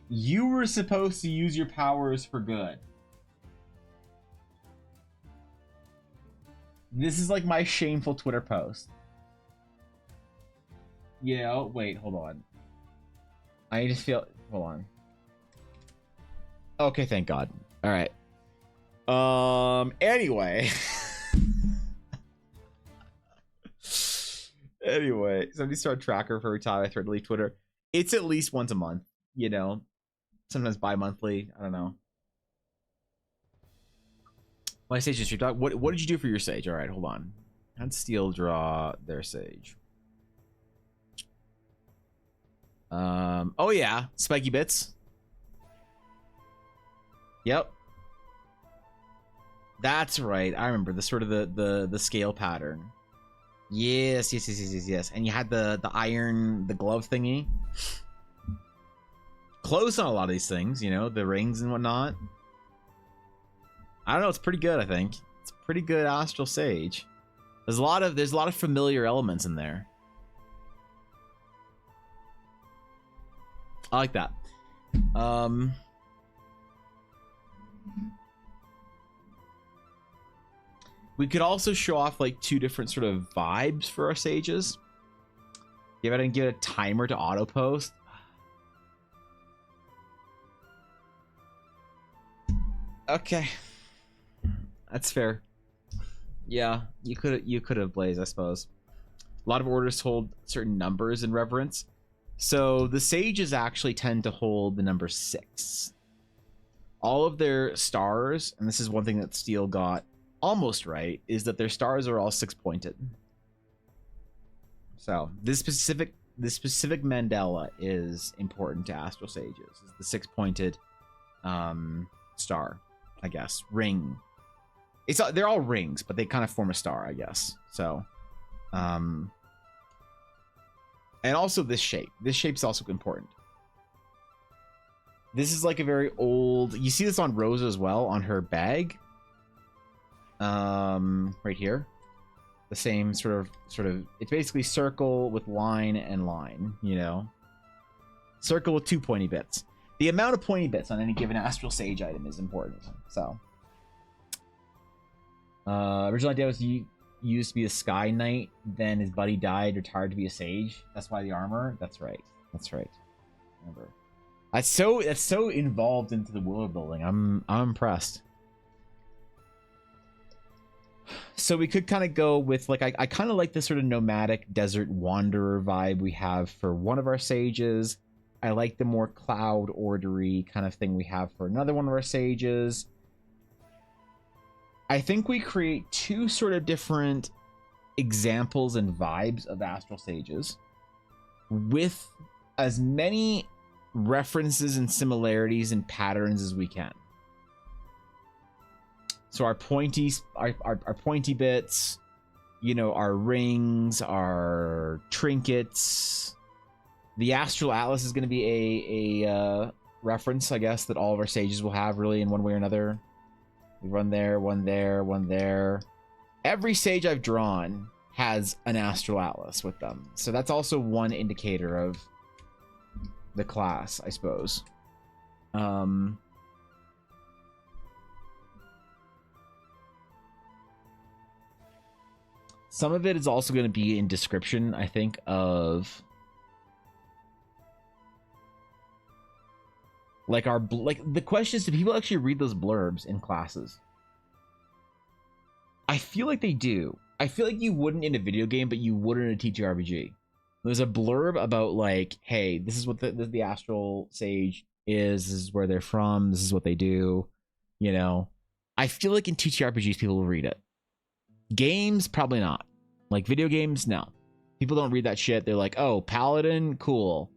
You were supposed to use your powers for good. This is like my shameful Twitter post. You know, wait, hold on. I just feel... Hold on. Okay, thank God. All right. Anyway. Anyway, somebody start a tracker for every time I threaten to leave Twitter. It's at least once a month, you know. Sometimes bi-monthly. I don't know. My sage history dog. What did you do for your sage? All right, hold on. How'd Steel draw their sage? Oh yeah, spiky bits. Yep. That's right. I remember the sort of the scale pattern. Yes. And you had the iron, the glove thingy. Close on a lot of these things, you know, the rings and whatnot. I don't know. It's pretty good. I think it's a pretty good Astral Sage. There's a lot of familiar elements in there. I like that. We could also show off like 2 different sort of vibes for our sages. Give it a timer to auto post. Okay, that's fair. Yeah, you could have Blaze, I suppose. A lot of orders hold certain numbers in reverence. So the sages actually tend to hold the number 6. All of their stars, and this is one thing that Steel got almost right, is that their stars are all 6-pointed. So this specific Mandela is important to Astral Sages. It's the 6-pointed star, I guess. Ring. They're all rings, but they kind of form a star, I guess. So and also this shape. This shape's also important. This is like a very old, you see this on Rosa as well, on her bag. Right here. The same sort of it's basically circle with line and line, you know. Circle with 2 pointy bits. The amount of pointy bits on any given Astral Sage item is important. So original idea was he used to be a Sky Knight, then his buddy died, retired to be a Sage. That's why the armor. That's right. That's right. Remember. That's so involved into the world building. I'm impressed. So we could kind of go with like I kind of like this sort of nomadic desert wanderer vibe we have for one of our sages. I like the more cloud ordery kind of thing we have for another one of our sages. I think we create 2 sort of different examples and vibes of Astral Sages with as many references and similarities and patterns as we can. So our pointy bits, you know, our rings, our trinkets. The Astral Atlas is going to be a reference, I guess, that all of our sages will have really in one way or another. We run there, one there, one there. Every sage I've drawn has an Astral Atlas with them. So that's also one indicator of the class, I suppose. Some of it is also going to be in description, I think, of like the question is, do people actually read those blurbs in classes? I feel like they do. I feel like you wouldn't in a video game, but you would in a TTRPG. There's a blurb about like, hey, this is what the Astral Sage is. This is where they're from. This is what they do. You know, I feel like in TTRPGs people will read it. Games, probably not. Like video games, no. People don't read that shit. They're like, oh, Paladin, cool.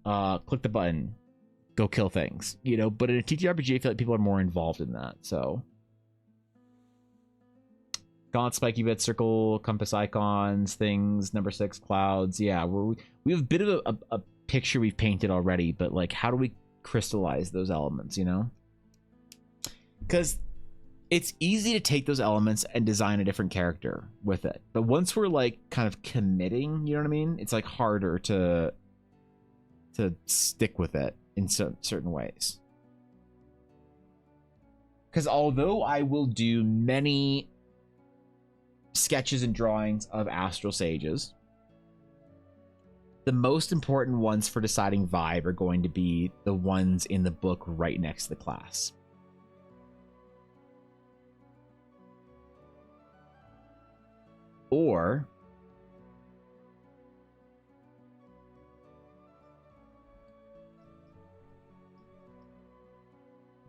Click the button. Go kill things. You know, but in a TTRPG, I feel like people are more involved in that. So Gaunt, spiky bits, circle, compass icons, things, number 6, clouds. Yeah, we have a bit of a picture we've painted already, but like, how do we crystallize those elements, you know? Because it's easy to take those elements and design a different character with it. But once we're like kind of committing, you know what I mean? It's like harder to stick with it in certain ways. Because although I will do many sketches and drawings of Astral Sages, the most important ones for deciding vibe are going to be the ones in the book right next to the class. Or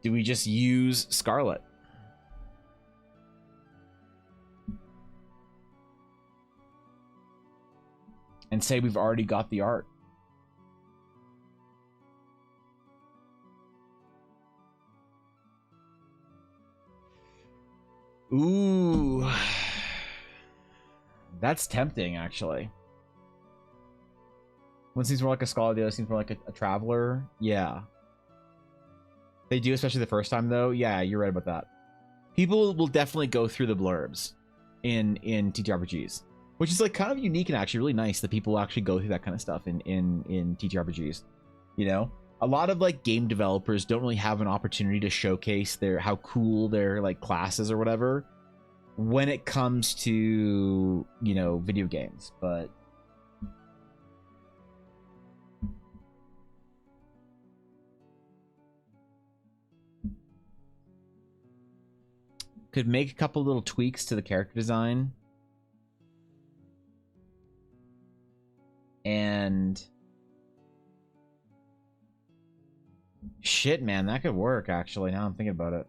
do we just use Scarlet? And say we've already got the art. Ooh. That's tempting, actually. One seems more like a scholar, the other seems more like a traveler. Yeah. They do, especially the first time, though. Yeah, you're right about that. People will definitely go through the blurbs in TTRPGs, which is like kind of unique and actually really nice that people actually go through that kind of stuff in TTRPGs. You know, a lot of like game developers don't really have an opportunity to showcase their how cool their like classes or whatever when it comes to, you know, video games, but could make a couple little tweaks to the character design. And shit, man, that could work actually. Now I'm thinking about it.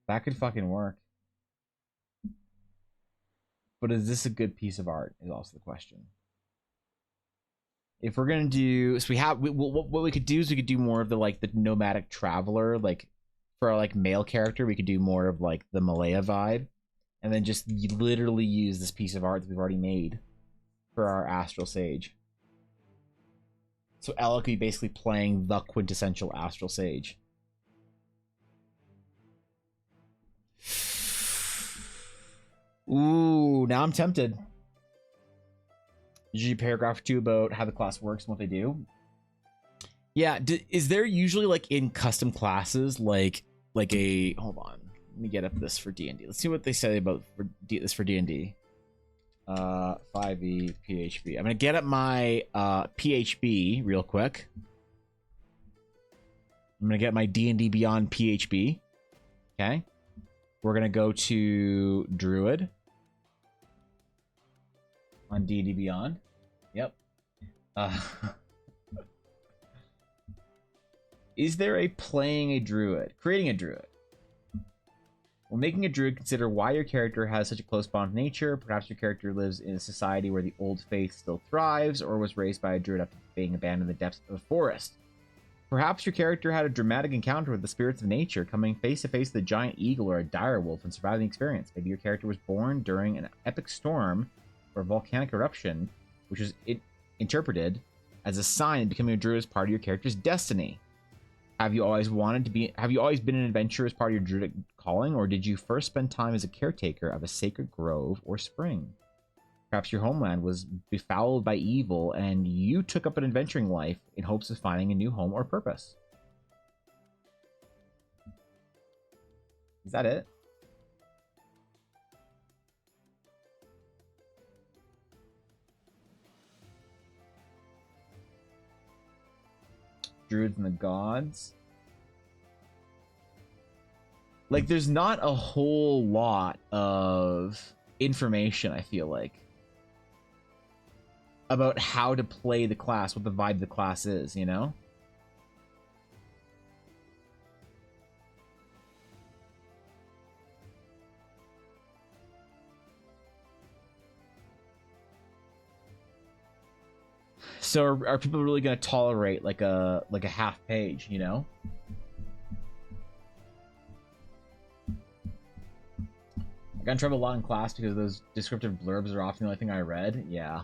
That could fucking work. But is this a good piece of art is also the question. If we're gonna do, so what we could do is we could do more of the like the nomadic traveler, like for our like male character, we could do more of like the Malaya vibe, and then just literally use this piece of art that we've already made for our Astral Sage. So Ella could be basically playing the quintessential Astral Sage. Ooh, now I'm tempted. Usually paragraph 2 about how the class works and what they do. Yeah, is there usually like in custom classes like a, hold on, let me get up this for D&D. Let's see what they say about this for D&D. 5e PHB. I'm gonna get up my PHB real quick. I'm gonna get my D&D Beyond PHB. Okay, we're gonna go to Druid on D&D Beyond. Yep. Is there a playing a druid? Creating a druid. When making a druid, consider why your character has such a close bond with nature. Perhaps your character lives in a society where the old faith still thrives, or was raised by a druid after being abandoned in the depths of a forest. Perhaps your character had a dramatic encounter with the spirits of nature, coming face to face with a giant eagle or a dire wolf and surviving the experience. Maybe your character was born during an epic storm or volcanic eruption, which was interpreted as a sign that becoming a druid is part of your character's destiny. Have you always been an adventurer as part of your druidic calling, or did you first spend time as a caretaker of a sacred grove or spring? Perhaps your homeland was befouled by evil and you took up an adventuring life in hopes of finding a new home or purpose. Is that it? Druids and the gods. Like, there's not a whole lot of information, I feel like, about how to play the class, what the vibe of the class is, you know? So are people really going to tolerate like a half page, you know? I got in trouble a lot in class because those descriptive blurbs are often the only thing I read. Yeah.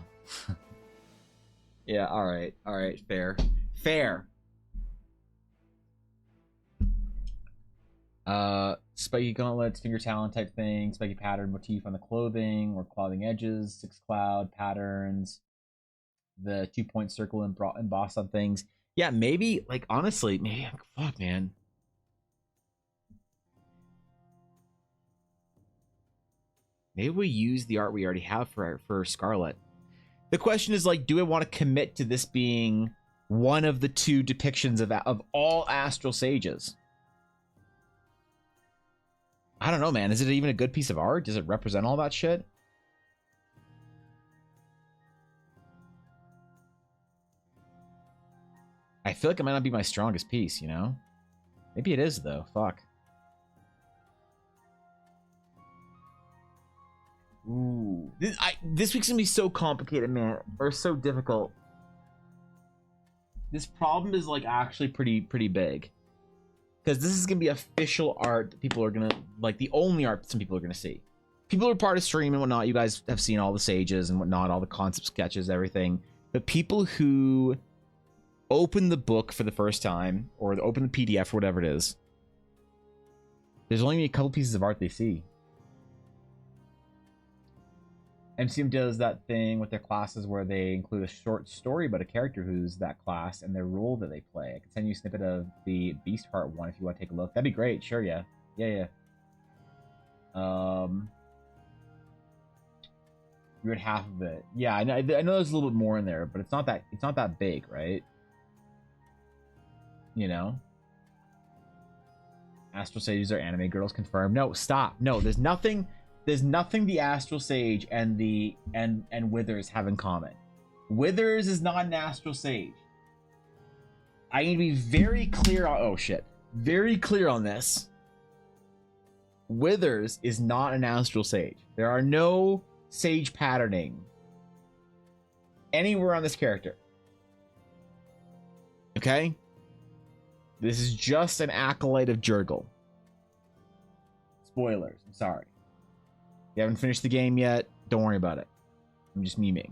Yeah, alright, fair. Spiky gauntlets, finger talent type thing, spiky pattern motif on the clothing or clothing edges, 6 cloud patterns, the 2-point circle embossed on things. Yeah, maybe, like, honestly, maybe, fuck, man. Maybe we use the art we already have for Scarlet. The question is, like, do I want to commit to this being one of the 2 depictions of all Astral Sages? I don't know, man. Is it even a good piece of art? Does it represent all that shit? I feel like it might not be my strongest piece, you know? Maybe it is, though. Fuck. Ooh. This week's gonna be so complicated, man. Or so difficult. This problem is, like, actually pretty big. Because this is gonna be official art that people are gonna, like, the only art that some people are gonna see. People who are part of stream and whatnot, you guys have seen all the sages and whatnot, all the concept sketches, everything. But people who open the book for the first time, or open the PDF or whatever it is, there's only a couple pieces of art they see. MCM does that thing with their classes where they include a short story about a character who's that class and their role that they play. I can send you a snippet of the Beast Part 1 if you want to take a look. That'd be great. Sure, yeah. Yeah. You read half of it. Yeah, I know there's a little bit more in there, but it's not that big, right? You know? Astral Sages are anime girls confirmed. No, stop. No, there's nothing the Astral Sage and Withers have in common. Withers is not an Astral Sage. I need to be very clear on very clear on this. Withers is not an Astral Sage. There are no sage patterning anywhere on this character. Okay? This is just an acolyte of Jurgle. Spoilers, I'm sorry. You haven't finished the game yet, don't worry about it. I'm just memeing.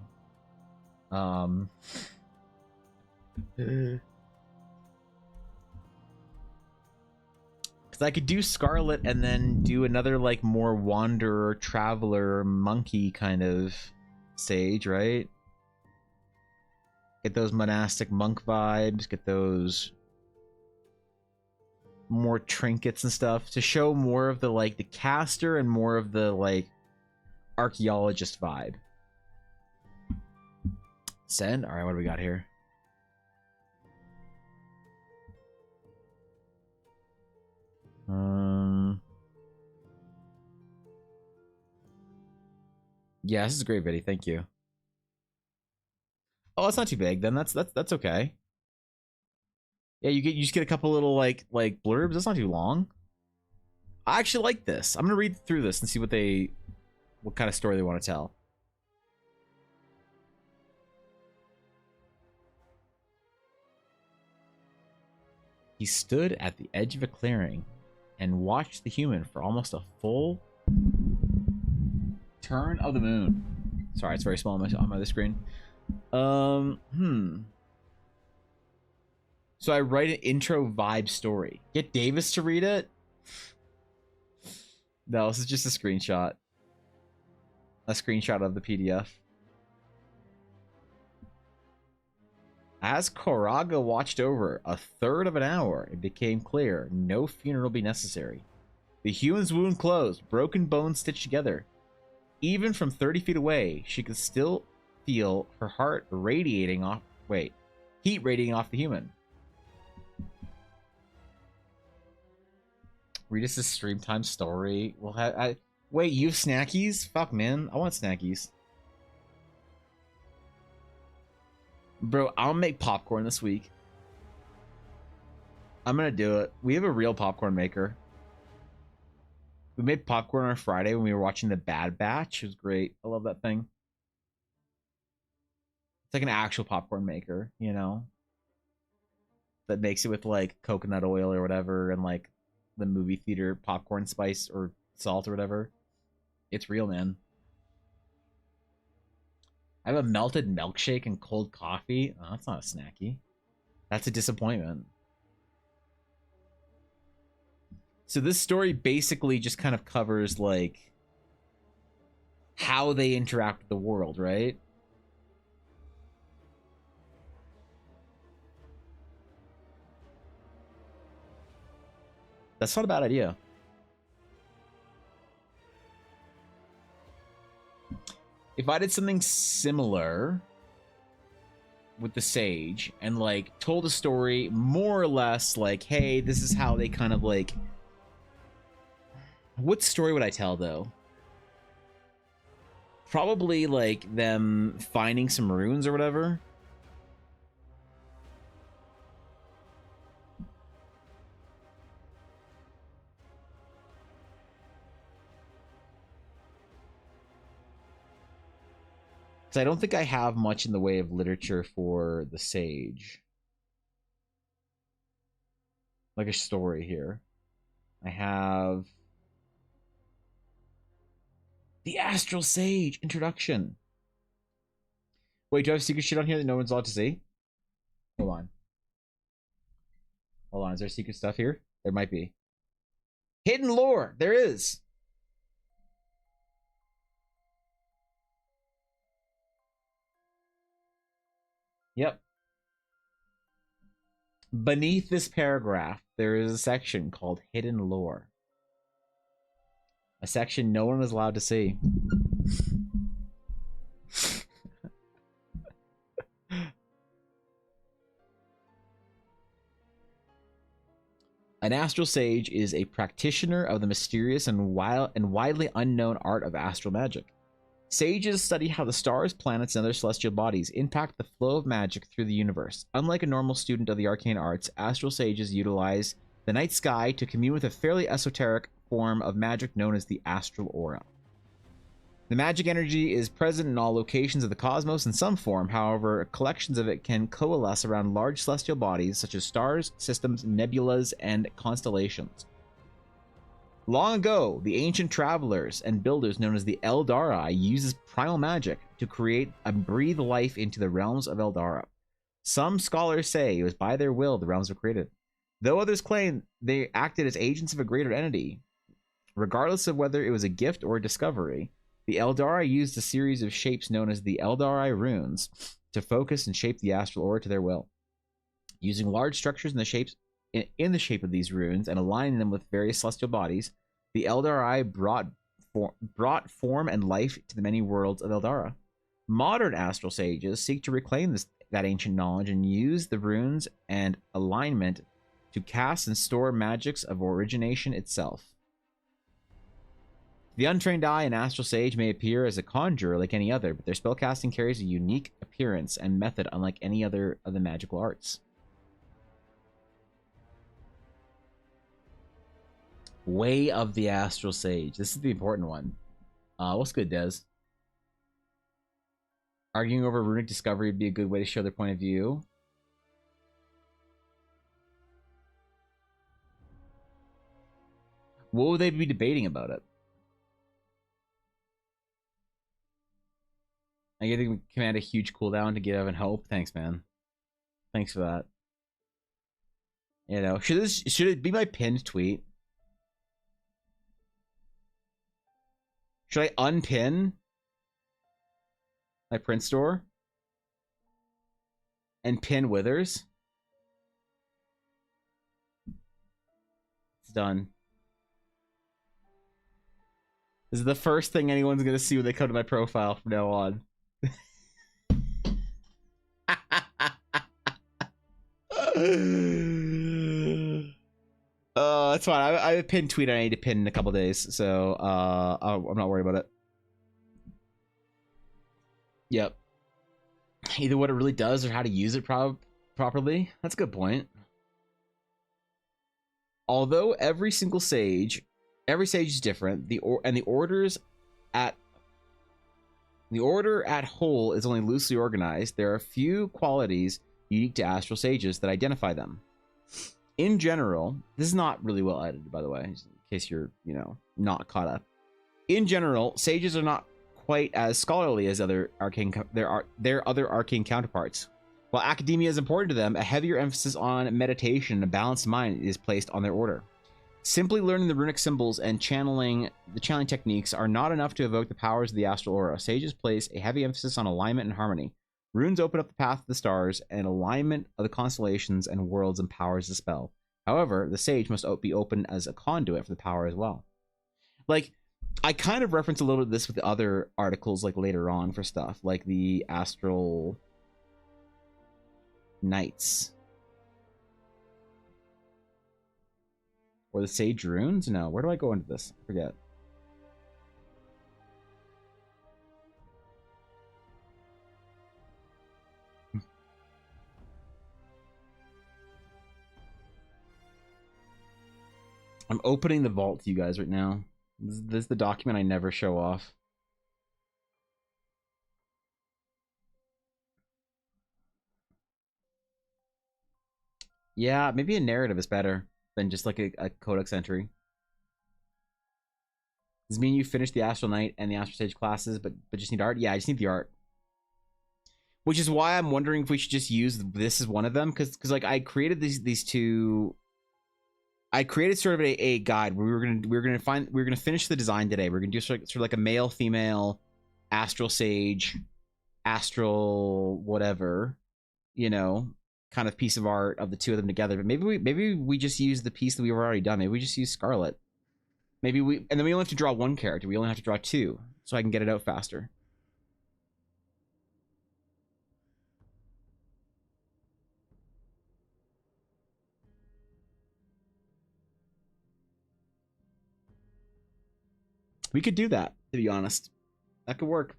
Because I could do Scarlet and then do another like more wanderer, traveler, monkey kind of sage, right? Get those monastic monk vibes, get those more trinkets and stuff to show more of the like the caster and more of the like archaeologist vibe. Send. All right, what do we got here? Yeah, this is a great video. Thank you. Oh, it's not too big. Then that's okay. Yeah, you just get a couple little like blurbs. That's not too long. I actually like this. I'm gonna read through this and see what kind of story they want to tell. He stood at the edge of a clearing and watched the human for almost a full turn of the moon. Sorry, it's very small on my other screen. So I write an intro vibe story. Get Davis to read it? No, this is just a screenshot. A screenshot of the PDF. As Koraga watched over a third of an hour, it became clear no funeral will be necessary. The human's wound closed, broken bones stitched together. Even from 30 feet away, she could still feel her heart radiating off... Wait. Heat radiating off the human. Read us a stream time story. Well, wait, you have snackies? Fuck, man. I want snackies. Bro, I'll make popcorn this week. I'm gonna do it. We have a real popcorn maker. We made popcorn on Friday when we were watching The Bad Batch. It was great. I love that thing. It's like an actual popcorn maker, you know? That makes it with like coconut oil or whatever and like the movie theater popcorn spice or salt or whatever. It's real, man. I have a melted milkshake and cold coffee. Oh, that's not a snacky. That's a disappointment. So this story basically just kind of covers like how they interact with the world, right? That's not a bad idea. If I did something similar with the Sage and like told a story more or less like, hey, this is how they kind of like... What story would I tell though? Probably like them finding some runes or whatever. I don't think I have much in the way of literature for the Sage. Like a story here. I have the Astral Sage introduction. Wait, do I have secret shit on here that no one's allowed to see? Hold on. Hold on, is there secret stuff here? There might be. Hidden lore! There is! Yep. Beneath this paragraph, there is a section called Hidden Lore. A section no one was allowed to see. An astral sage is a practitioner of the mysterious and widely unknown art of astral magic. Sages study how the stars, planets, and other celestial bodies impact the flow of magic through the universe. Unlike a normal student of the arcane arts, astral sages utilize the night sky to commune with a fairly esoteric form of magic known as the astral aura. The magic energy is present in all locations of the cosmos in some form. However, collections of it can coalesce around large celestial bodies such as stars, systems, nebulas, and constellations. Long ago, the ancient travelers and builders known as the Eldari used primal magic to create and breathe life into the realms of Eldara. Some scholars say it was by their will the realms were created, though others claim they acted as agents of a greater entity. Regardless of whether it was a gift or a discovery, the Eldari used a series of shapes known as the Eldari runes to focus and shape the astral aura to their will. Using large structures in the shape of these runes and aligning them with various celestial bodies, the Eldari brought form and life to the many worlds of Eldara. Modern astral sages seek to reclaim that ancient knowledge and use the runes and alignment to cast and store magics of origination itself. The untrained eye, an astral sage may appear as a conjurer like any other, but their spellcasting carries a unique appearance and method unlike any other of the magical arts. Way of the Astral Sage. This is the important one. What's good, Des? Arguing over runic discovery would be a good way to show their point of view. What would they be debating about it? I get to command a huge cooldown to give Evan hope. Thanks, man. Thanks for that. You know, should it be my pinned tweet? Should I unpin my print store and pin Withers? It's done. This is the first thing anyone's gonna see when they come to my profile from now on. That's fine. I have a pinned tweet I need to pin in a couple days, so I'm not worried about it. Yep. Either what it really does or how to use it properly. That's a good point. Although every sage is different, the order at whole is only loosely organized. There are a few qualities unique to astral sages that identify them. In general, this is not really well edited, by the way, in case you're, not caught up. In general, sages are not quite as scholarly as their other arcane counterparts. While academia is important to them, a heavier emphasis on meditation and a balanced mind is placed on their order. Simply learning the runic symbols and channeling techniques are not enough to evoke the powers of the astral aura. Sages place a heavy emphasis on alignment and harmony. Runes open up the path of the stars, and alignment of the constellations and worlds empowers the spell. However, the sage must be open as a conduit for the power as well. Like, I kind of reference a little bit of this with the other articles, like later on for stuff, like the Astral Knights. Or the Sage Runes? No, where do I go into this? I forget. I'm opening the vault to you guys right now. This is the document I never show off. Yeah, maybe a narrative is better than just like a codex entry. Does this mean you finished the Astral Knight and the Astral Sage classes, but just need art? Yeah, I just need the art. which is why I'm wondering if we should just use this as one of them, because like I created these two. I created sort of a guide where we were gonna finish the design today. We're gonna do sort of like a male female astral sage, astral whatever, you know, kind of piece of art of the two of them together. But maybe we just use the piece that we've already done. Maybe we just use Scarlet. And then we only have to draw one character. We only have to draw two, so I can get it out faster. We could do that, to be honest. That could work.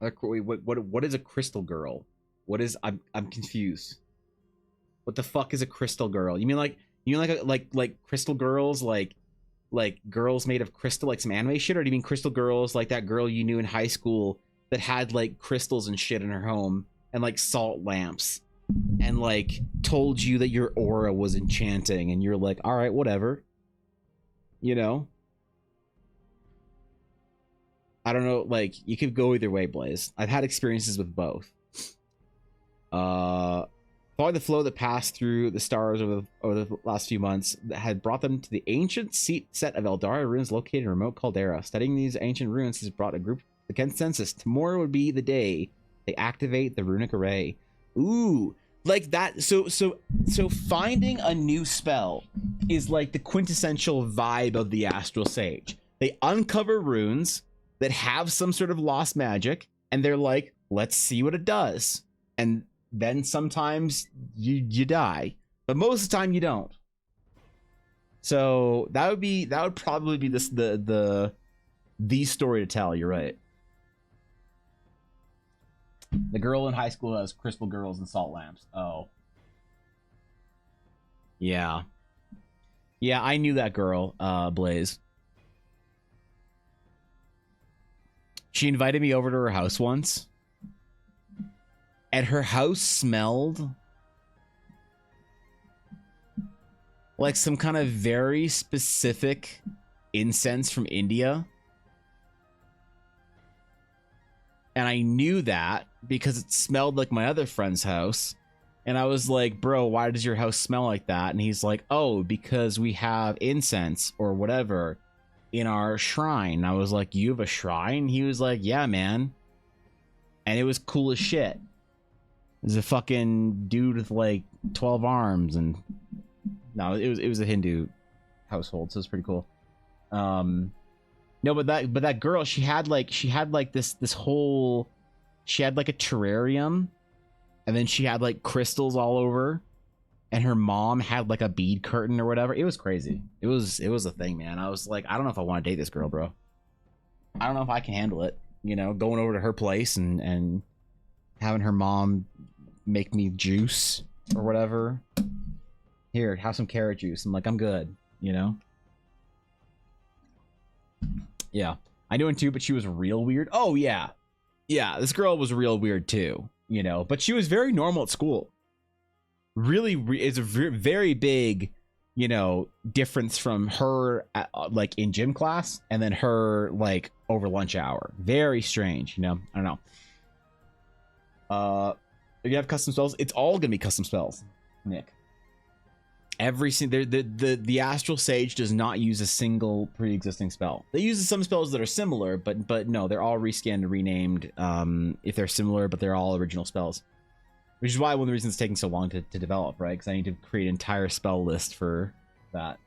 Wait, what is a crystal girl? What is I'm confused. What the fuck is a crystal girl? You mean like crystal girls, like girls made of crystal, like some anime shit, or do you mean crystal girls like that girl you knew in high school that had like crystals and shit in her home and like salt lamps and like told you that your aura was enchanting and you're like, all right, whatever, you know? I don't know, like, you could go either way, Blaze. I've had experiences with both. Following the flow that passed through the stars over the last few months that had brought them to the ancient set of Eldara ruins located in a remote caldera. Studying these ancient ruins has brought a group to the consensus. Tomorrow would be the day they activate the runic array. Ooh, like that. So finding a new spell is like the quintessential vibe of the Astral Sage. They uncover runes that have some sort of lost magic, and they're like, let's see what it does. And then sometimes you die, but most of the time you don't. So that would probably be the story to tell. You're right. The girl in high school has crystal girls and salt lamps. Oh, yeah, I knew that girl, Blaze. She invited me over to her house once, and her house smelled like some kind of very specific incense from India. And I knew that because it smelled like my other friend's house. And I was like, bro, why does your house smell like that? And he's like, oh, because we have incense or whatever in our shrine. I was like, you have a shrine? He was like, yeah, man. And it was cool as shit. There's a fucking dude with like 12 arms, and no, it was a Hindu household, so it's pretty cool. No, but that girl, she had like this whole, she had like a terrarium, and then she had like crystals all over, and her mom had like a bead curtain or whatever. It was crazy. It was a thing, man. I was like, I don't know if I want to date this girl, bro. I don't know if I can handle it. You know, going over to her place and having her mom make me juice or whatever. Here, have some carrot juice. I'm like, I'm good, you know? Yeah. I knew him too, but she was real weird. Oh, yeah. Yeah, this girl was real weird too, you know? But she was very normal at school. Really, it's a very big, you know, difference from her at, like in gym class and then her like over lunch hour. Very strange, you know? I don't know. If you have custom spells, it's all gonna be custom spells, Nick. Every single the Astral Sage does not use a single pre-existing spell. They use some spells that are similar, but no, they're all rescanned and renamed if they're similar, but they're all original spells. Which is why one of the reasons it's taking so long to develop, right? Because I need to create an entire spell list for that.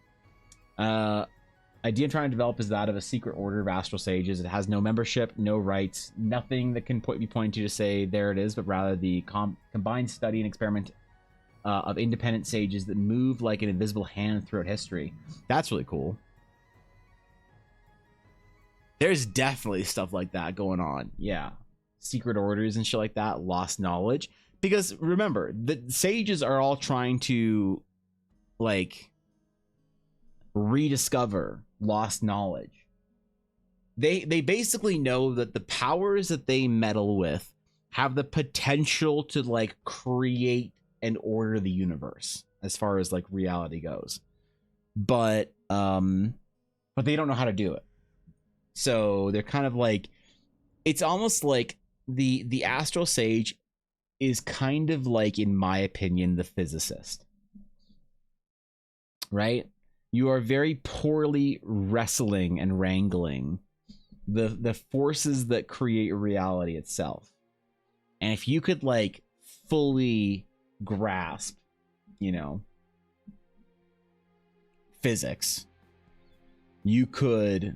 Idea I'm trying to develop is that of a secret order of Astral Sages. It has no membership, no rights, nothing that can be pointed to say there it is, but rather the combined study and experiment of independent sages that move like an invisible hand throughout history. That's really cool. There's definitely stuff like that going on. Yeah. Secret orders and shit like that. Lost knowledge. Because remember, the sages are all trying to like rediscover lost knowledge. They basically know that the powers that they meddle with have the potential to like create and order the universe as far as like reality goes, but they don't know how to do it. So they're kind of like it's almost like the astral sage is kind of like, in my opinion, the physicist, right? You are very poorly wrestling and wrangling the forces that create reality itself. And if you could like fully grasp, you know, physics, you could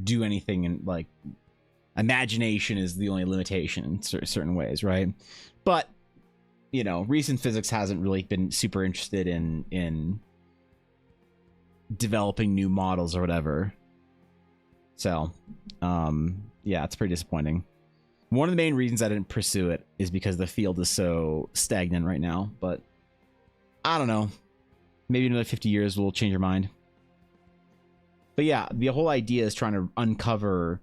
do anything. And like, imagination is the only limitation in certain ways, right? But you know, recent physics hasn't really been super interested in developing new models or whatever. So yeah, it's pretty disappointing. One of the main reasons I didn't pursue it is because the field is so stagnant right now. But I don't know, maybe another 50 years will change your mind. But yeah, the whole idea is trying to uncover.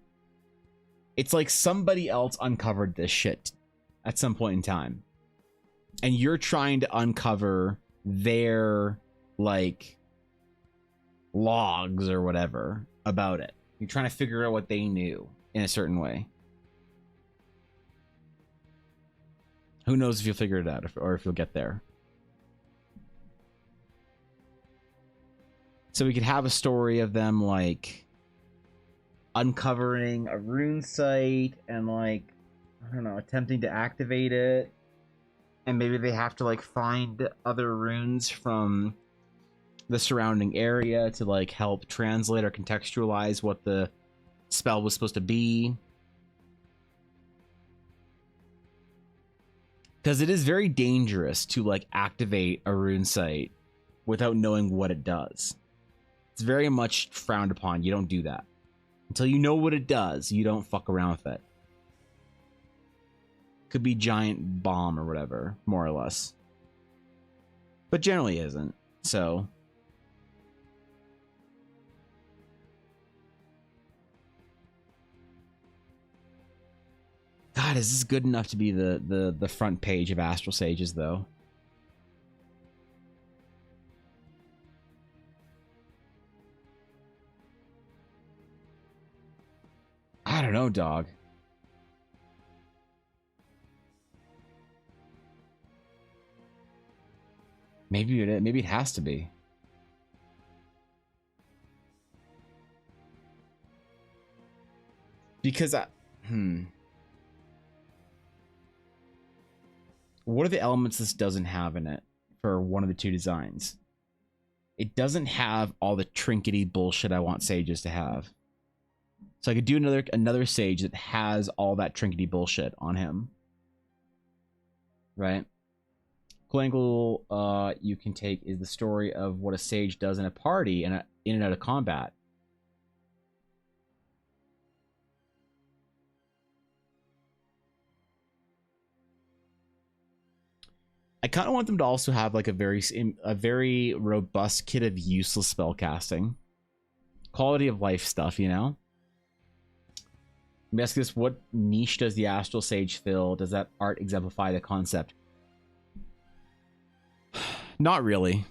It's like somebody else uncovered this shit at some point in time, and you're trying to uncover their like logs or whatever about it. You're trying to figure out what they knew in a certain way. Who knows if you'll figure it out or if you'll get there. So we could have a story of them like uncovering a rune site and like, I don't know, attempting to activate it. And maybe they have to like find other runes from the surrounding area to like help translate or contextualize what the spell was supposed to be. Because it is very dangerous to like activate a rune site without knowing what it does. It's very much frowned upon. You don't do that. Until you know what it does, you don't fuck around with it. Could be giant bomb or whatever, more or less. But generally isn't. So God, is this good enough to be the front page of Astral Sages, though? I don't know, dog. Maybe it has to be. Because what are the elements this doesn't have in it for one of the two designs? It doesn't have all the trinkety bullshit I want sages to have. So I could do another sage that has all that trinkety bullshit on him. Right? Cool angle you can take is the story of what a sage does in a party and in and out of combat. I kind of want them to also have like a very robust kit of useless spell casting, quality of life stuff, you know. Let me ask this: what niche does the Astral Sage fill? Does that art exemplify the concept? Not really.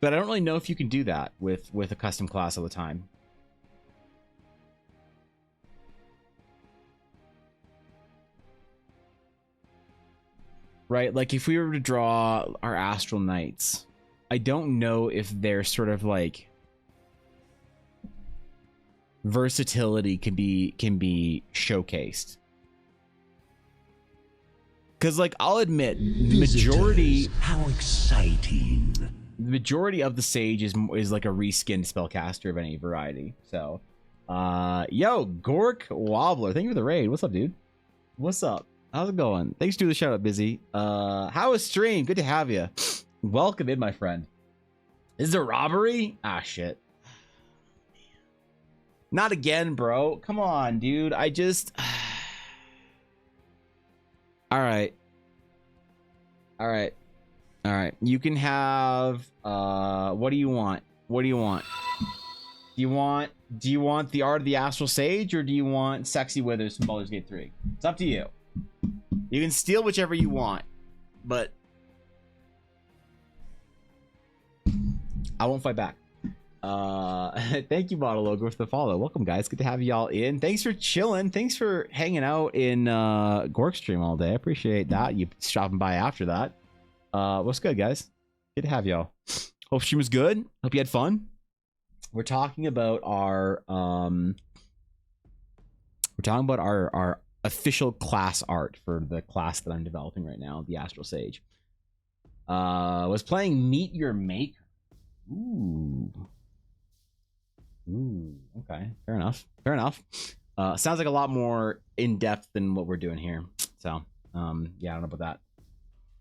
But I don't really know if you can do that with a custom class all the time. Right? Like if we were to draw our Astral Knights, I don't know if their sort of like versatility can be showcased. Because like I'll admit, the majority, how exciting. The majority of the sage is like a reskinned spellcaster of any variety. So yo, Gork Wobbler, thank you for the raid. What's up, dude? What's up? How's it going? Thanks to the shout out, Busy. How was stream? Good to have you. Welcome in, my friend. Is there robbery? Ah, shit. Not again, bro. Come on, dude. I just... All right. You can have... what do you want? What do you want? Do you want the Art of the Astral Sage, or do you want Sexy Withers from Baldur's Gate 3? It's up to you. You can steal whichever you want, but I won't fight back. Thank you, Monologo, for the follow. Welcome, guys. Good to have y'all in. Thanks for chilling. Thanks for hanging out in Gork stream all day. I appreciate that. You stopping by after that. What's good, guys? Good to have y'all. Hope stream was good. Hope you had fun. We're talking about our official class art for the class that I'm developing right now, the Astral Sage. Was playing Meet Your Maker. Ooh, okay, fair enough. Sounds like a lot more in depth than what we're doing here. So, yeah, I don't know about that.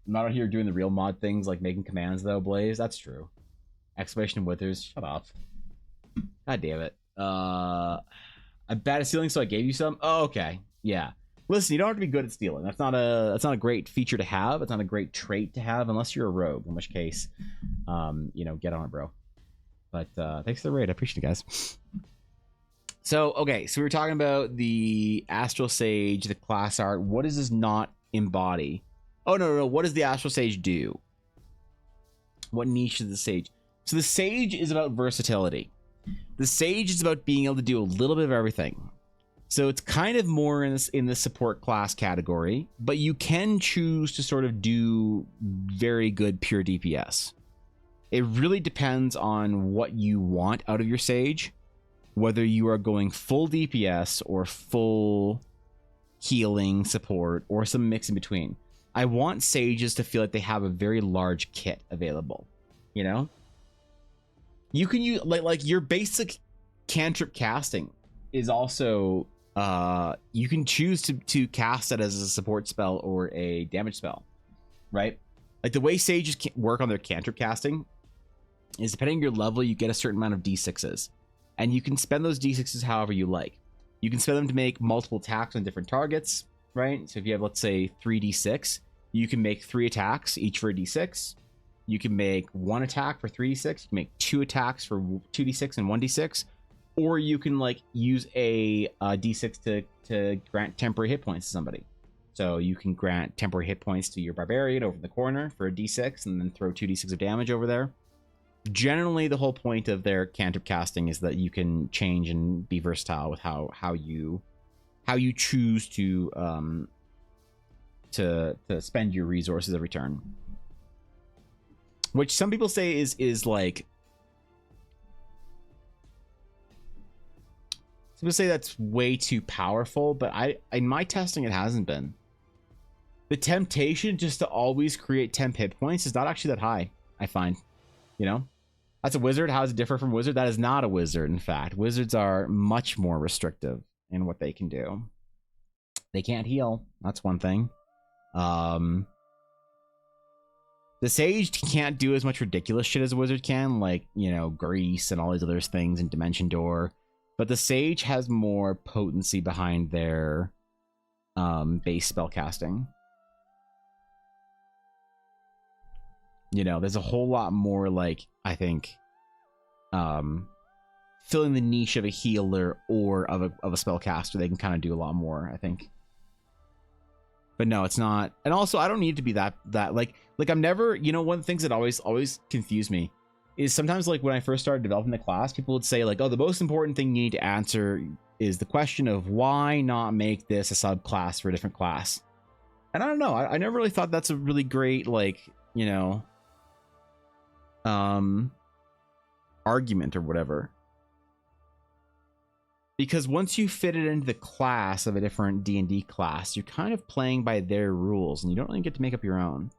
I'm not out here doing the real mod things like making commands though, Blaze. That's true. Exclamation Withers, shut up. God damn it. I'm bad at stealing, so I gave you some. Oh, okay. Yeah. Listen, you don't have to be good at stealing. That's not a great feature to have. It's not a great trait to have unless you're a rogue, in which case, you know, get on it, bro. But thanks for the raid. I appreciate it, guys. So, okay, so we were talking about the Astral Sage, the class art. What does this not embody? Oh, no. What does the Astral Sage do? What niche is the Sage? So the Sage is about versatility. The Sage is about being able to do a little bit of everything. So it's kind of more in the support class category, but you can choose to sort of do very good pure DPS. It really depends on what you want out of your Sage, whether you are going full DPS or full healing support or some mix in between. I want Sages to feel like they have a very large kit available, you know? You can use like your basic cantrip casting is also you can choose to cast it as a support spell or a damage spell, right? Like the way Sages work on their cantrip casting is depending on your level, you get a certain amount of D6s, and you can spend those D6s however you like. You can spend them to make multiple attacks on different targets, right? So if you have, let's say, 3d6, you can make 3 attacks, each for a d6. You can make 1 attack for 3d6. You can make 2 attacks for 2d6 and 1d6. Or you can like use a d6 to grant temporary hit points to somebody. So you can grant temporary hit points to your barbarian over in the corner for a d6 and then throw 2d6 of damage over there. Generally, the whole point of their cantrip casting is that you can change and be versatile with how you choose to spend your resources every turn. Which some people say is like, some people say that's way too powerful, but in my testing it hasn't been. The temptation just to always create 10 hit points is not actually that high, I find. You know? That's a wizard. How does it differ from wizard? That is not a wizard, in fact. Wizards are much more restrictive in what they can do. They can't heal. That's one thing. The Sage can't do as much ridiculous shit as a wizard can, like, you know, Grease and all these other things and Dimension Door. But the Sage has more potency behind their base spell casting. You know, there's a whole lot more, like, I think, filling the niche of a healer or of a spellcaster. They can kind of do a lot more, I think. But no, it's not. And also, I don't need to be that like I'm never, you know, one of the things that always confused me is sometimes, like, when I first started developing the class, people would say, like, oh, the most important thing you need to answer is the question of why not make this a subclass for a different class. And I don't know, I never really thought that's a really great, like, you know, argument or whatever. Because once you fit it into the class of a different D&D class, you're kind of playing by their rules, and you don't really get to make up your own.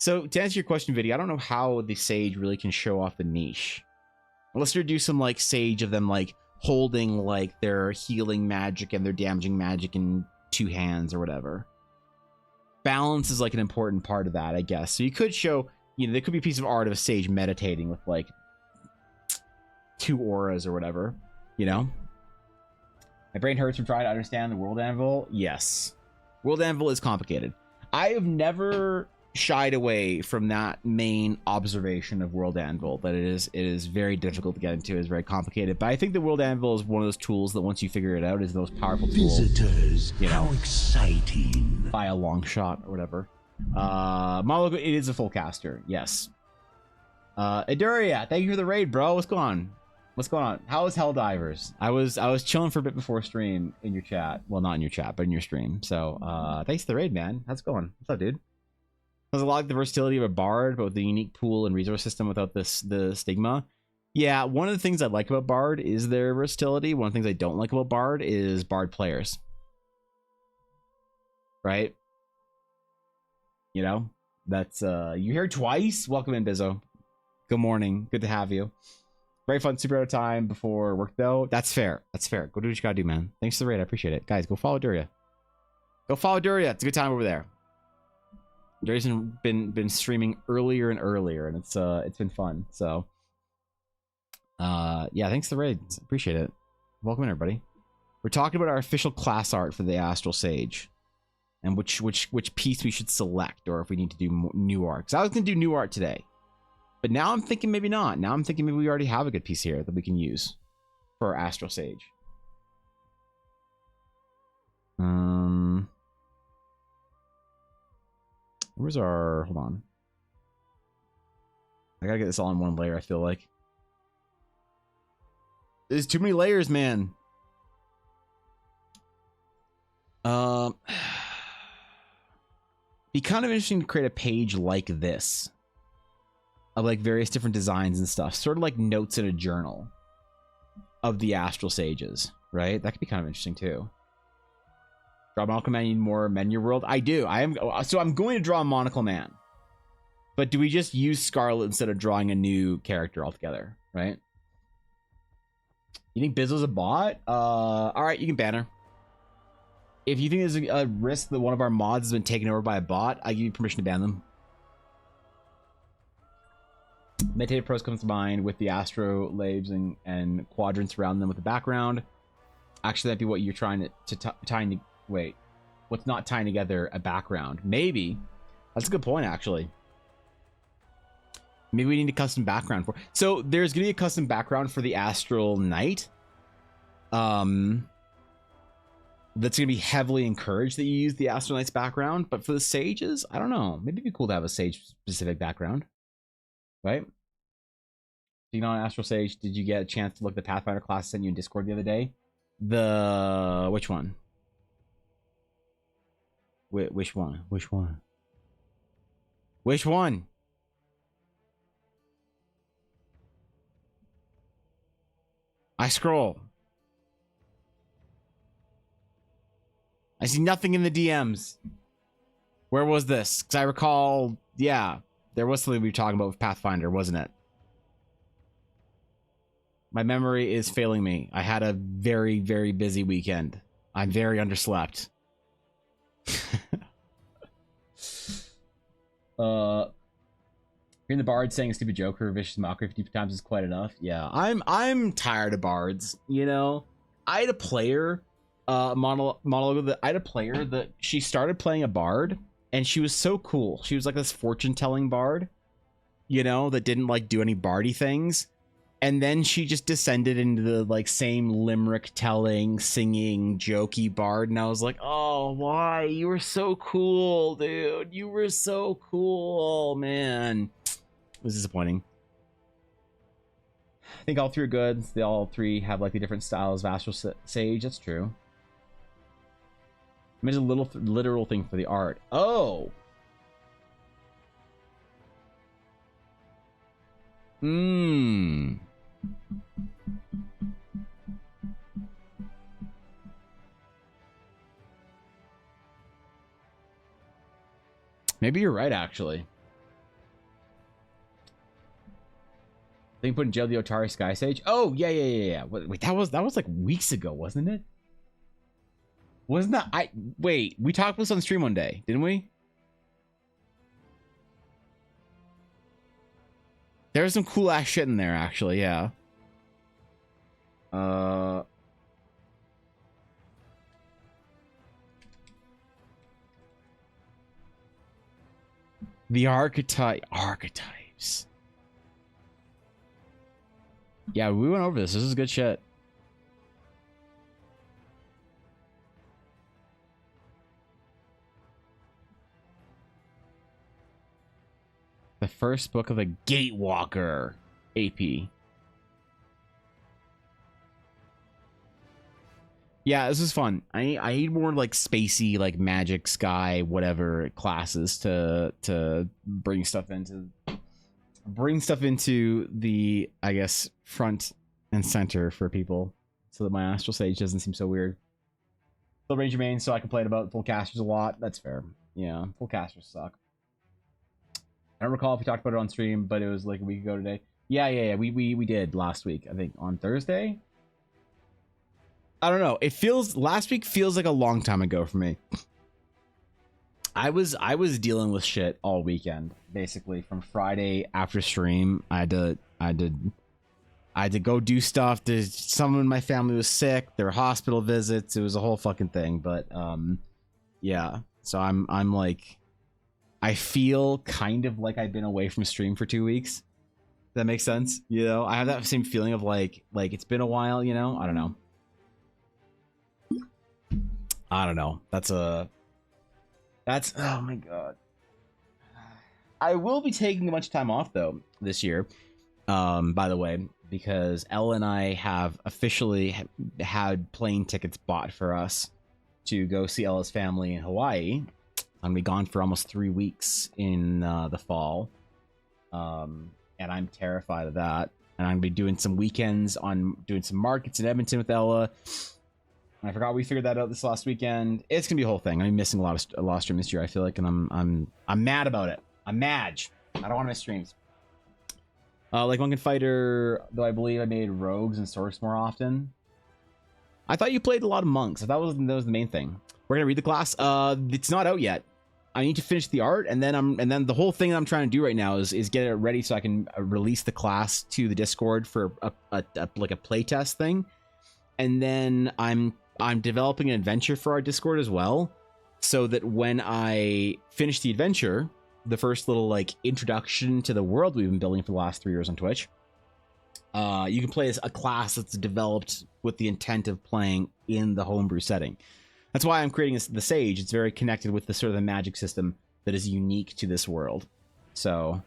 So, to answer your question, Viddy, I don't know how the Sage really can show off the niche. Unless you do some, like, Sage of them, like, holding, like, their healing magic and their damaging magic in 2 hands or whatever. Balance is, like, an important part of that, I guess. So you could show, you know, there could be a piece of art of a Sage meditating with, like, 2 auras or whatever, you know? My brain hurts from trying to understand the World Anvil. Yes. World Anvil is complicated. I have never shied away from that main observation of World Anvil, that it is very difficult to get into, it is very complicated. But I think the World Anvil is one of those tools that once you figure it out is the most powerful tool. Visitors, you know, how exciting. By a long shot or whatever. Monologue, it is a full caster, yes. Iduria, thank you for the raid, bro. What's going on? What's going on? How is Helldivers? I was chilling for a bit before stream in your chat. Well, not in your chat, but in your stream. So, thanks for the raid, man. How's it going? What's up, dude? There's a lot of the versatility of a bard, but with the unique pool and resource system without the stigma. Yeah, one of the things I like about bard is their versatility. One of the things I don't like about bard is bard players. Right? You know, that's you here twice. Welcome in, Bizzo. Good morning. Good to have you. Very fun, super out of time before work though. That's fair. That's fair. Go do what you gotta do, man. Thanks for the raid. I appreciate it. Guys, go follow Duria. Go follow Duria. It's a good time over there. Duria's been streaming earlier and earlier, and it's been fun. So yeah, thanks for the raid. Appreciate it. Welcome in, everybody. We're talking about our official class art for the Astral Sage. And which piece we should select, or if we need to do new art. Because I was going to do new art today. But now I'm thinking maybe not. Now I'm thinking maybe we already have a good piece here that we can use for our Astral Sage. Where's our... Hold on. I gotta get this all in one layer, I feel like. There's too many layers, man. Be kind of interesting to create a page like this of like various different designs and stuff, sort of like notes in a journal of the Astral Sages, right? That could be kind of interesting too. Draw a monocle man, you need more men in your world. I do. I'm going to draw a monocle man, but do we just use Scarlet instead of drawing a new character altogether, right? You think Bizzo's a bot? All right, you can ban her. If you think there's a risk that one of our mods has been taken over by a bot, I give you permission to ban them. Meditative prose comes to mind with the astrolabes and quadrants around them with the background. Actually, that'd be what you're trying to wait. What's not tying together a background? Maybe. That's a good point, actually. Maybe we need a custom background for. So there's gonna be a custom background for the Astral Knight. That's going to be heavily encouraged that you use the Astral Knight's background, but for the Sages, I don't know. Maybe it'd be cool to have a Sage-specific background, right? You know, Astral Sage, did you get a chance to look at the Pathfinder class I sent you in Discord the other day? Which one? Which one? Which one? Which one? I scroll. I see nothing in the DMs. Where was this? Because I recall, yeah, there was something we were talking about with Pathfinder, wasn't it? My memory is failing me. I had a very, very busy weekend. I'm very underslept. Hearing the bard saying a stupid joke or vicious mockery 50 times is quite enough. Yeah, I'm tired of bards. You know, I had a player. Monologue that I had a player that she started playing a bard and she was so cool. She was like this fortune telling bard, you know, that didn't like do any bardy things. And then she just descended into the like same limerick telling, singing, jokey bard. And I was like, oh, why? You were so cool, dude. You were so cool, man. It was disappointing. I think all three are good. They all three have like the different styles of Astral Sage. That's true. I made a little literal thing for the art. Oh. Maybe you're right, actually. I think put in jail the Otari Sky Sage. Oh, yeah. Wait, that was like weeks ago, wasn't it? Wasn't that wait, we talked about this on stream one day, didn't we? There's some cool ass shit in there, actually, yeah. The archetypes. Yeah, we went over this. This is good shit. The first book of the Gatewalker AP. Yeah, this is fun. I need more like spacey, like magic, sky, whatever classes to bring stuff into the, I guess, front and center for people, so that my Astral Sage doesn't seem so weird. Still Ranger main, so I complain about full casters a lot. That's fair. Yeah, full casters suck. I don't recall if we talked about it on stream, but it was like a week ago today. Yeah. We did last week, I think, on Thursday. I don't know. It feels, last week feels like a long time ago for me. I was dealing with shit all weekend, basically from Friday after stream. I had to go do stuff. Someone in my family was sick. There were hospital visits. It was a whole fucking thing. But yeah. So I'm like, I feel kind of like I've been away from stream for 2 weeks. Does that make sense? You know, I have that same feeling of like it's been a while. You know, I don't know. That's oh my god. I will be taking a bunch of time off though this year. By the way, because Ella and I have officially had plane tickets bought for us to go see Ella's family in Hawaii. I'm gonna be gone for almost 3 weeks in the fall. And I'm terrified of that. And I'm gonna be doing some weekends doing some markets in Edmonton with Ella. I forgot we figured that out this last weekend. It's gonna be a whole thing. I'm missing a lot of stream this year, I feel like, and I'm mad about it. I'm mad. I don't want to miss streams. Like Monk and Fighter, though I believe I made rogues and sorcs more often. I thought you played a lot of monks. I thought that was the main thing. We're gonna read the class. It's not out yet. I need to finish the art, and then the whole thing that I'm trying to do right now is get it ready so I can release the class to the Discord for a playtest thing, and then I'm developing an adventure for our Discord as well, so that when I finish the adventure, the first little like introduction to the world we've been building for the last 3 years on Twitch, you can play as a class that's developed with the intent of playing in the homebrew setting. That's why I'm creating the Sage. It's very connected with the sort of the magic system that is unique to this world. So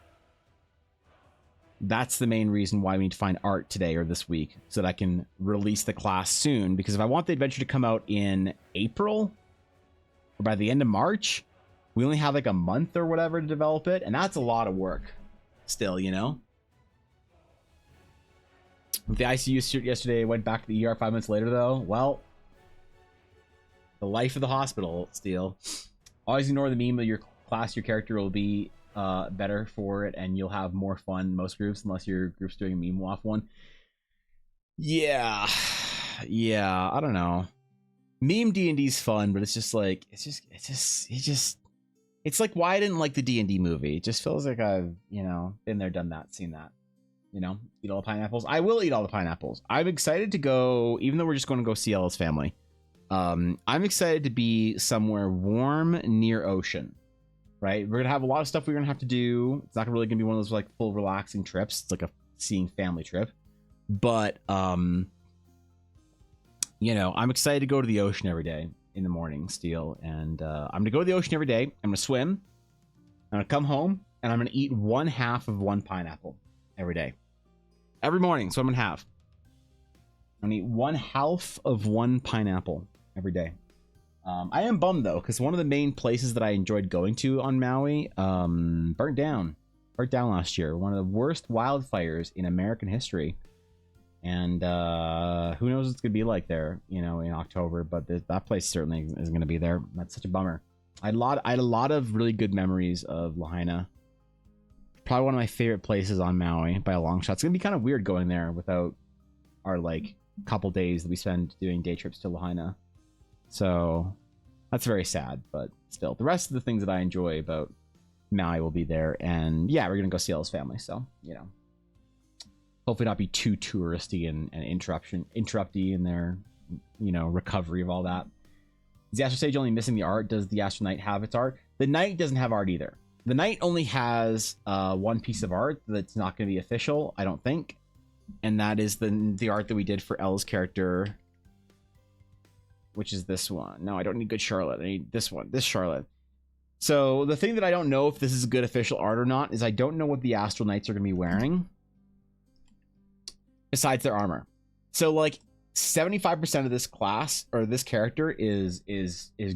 that's the main reason why we need to find art today or this week, so that I can release the class soon. Because if I want the adventure to come out in April or by the end of March, we only have like a month or whatever to develop it, and that's a lot of work still, you know. With the ICU yesterday, I went back to the ER 5 minutes later though. Well, the life of the hospital, Steel. Always ignore the meme of your class. Your character will be better for it, and you'll have more fun in most groups, unless your group's doing a meme off one. Yeah, I don't know. Meme D&D's fun, but it's just like it's like why I didn't like the D&D movie. It just feels like I've, you know, been there, done that, seen that. You know, eat all the pineapples. I will eat all the pineapples. I'm excited to go, even though we're just going to go see Ella's family. I'm excited to be somewhere warm near ocean. Right, we're gonna have a lot of stuff we're gonna have to do. It's not really gonna be one of those like full relaxing trips. It's like a seeing family trip, but you know, I'm excited to go to the ocean every day in the morning, Steel, and I'm gonna go to the ocean every day. I'm gonna swim. I'm gonna come home and I'm gonna eat 1/2 of one pineapple every day, every morning. So I'm gonna have. I'm gonna eat 1/2 of one pineapple every day. I am bummed though, because one of the main places that I enjoyed going to on Maui burnt down last year. One of the worst wildfires in American history, and who knows what it's gonna be like there, you know, in October. But that place certainly isn't gonna be there. That's such a bummer. I had a lot of really good memories of Lahaina. Probably one of my favorite places on Maui by a long shot. It's gonna be kind of weird going there without our like couple days that we spend doing day trips to Lahaina. So that's very sad, but still, the rest of the things that I enjoy about Maui will be there. And yeah, we're gonna go see Ella's family, so you know, hopefully not be too touristy and interrupty in their, you know, recovery of all that. Is the Astral Sage only missing the art? Does the Astral Knight have its art? The Knight doesn't have art either. The Knight only has one piece of art that's not going to be official, I don't think, and that is the art that we did for Ella's character, which is this one. No, I don't need good Charlotte. I need this one. This Charlotte. So the thing that I don't know if this is good official art or not is I don't know what the Astral Knights are going to be wearing besides their armor. So like 75% of this class or this character is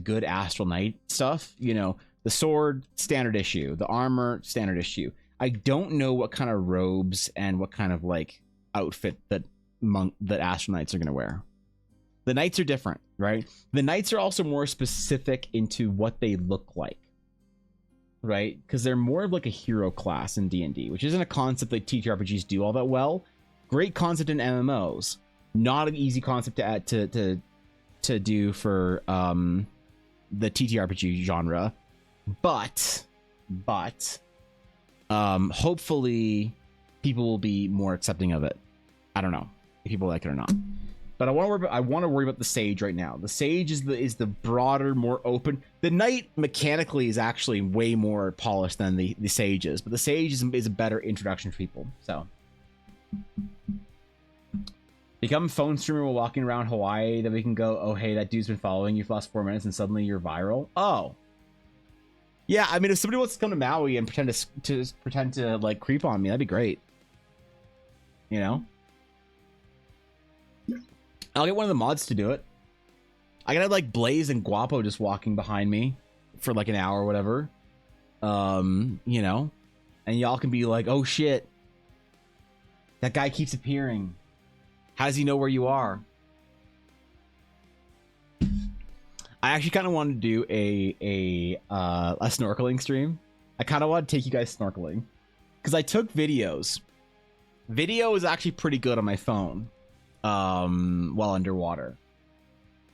good Astral Knight stuff. You know, the sword, standard issue, the armor, standard issue. I don't know what kind of robes and what kind of like outfit that Astral Knights are going to wear. The Knights are different, right? The Knights are also more specific into what they look like, right? Because they're more of like a hero class in D&D, which isn't a concept that TTRPGs do all that well. Great concept in MMOs, not an easy concept to add to do for the TTRPG genre, but hopefully people will be more accepting of it. I don't know if people like it or not. But I want to worry about the Sage right now. The Sage is the broader, more open. The Knight mechanically is actually way more polished than the Sage is, but the Sage is a better introduction for people. So, become a phone streamer while walking around Hawaii. Then we can go, oh hey, that dude's been following you for the last 4 minutes, and suddenly you're viral. Oh, yeah. I mean, if somebody wants to come to Maui and pretend to like creep on me, that'd be great. You know. I'll get one of the mods to do it. I gotta have like Blaze and Guapo just walking behind me for like an hour or whatever. You know, and y'all can be like, oh shit, that guy keeps appearing. How does he know where you are? I actually kind of wanted to do a snorkeling stream. I kind of want to take you guys snorkeling because I took videos. Video is actually pretty good on my phone. While underwater.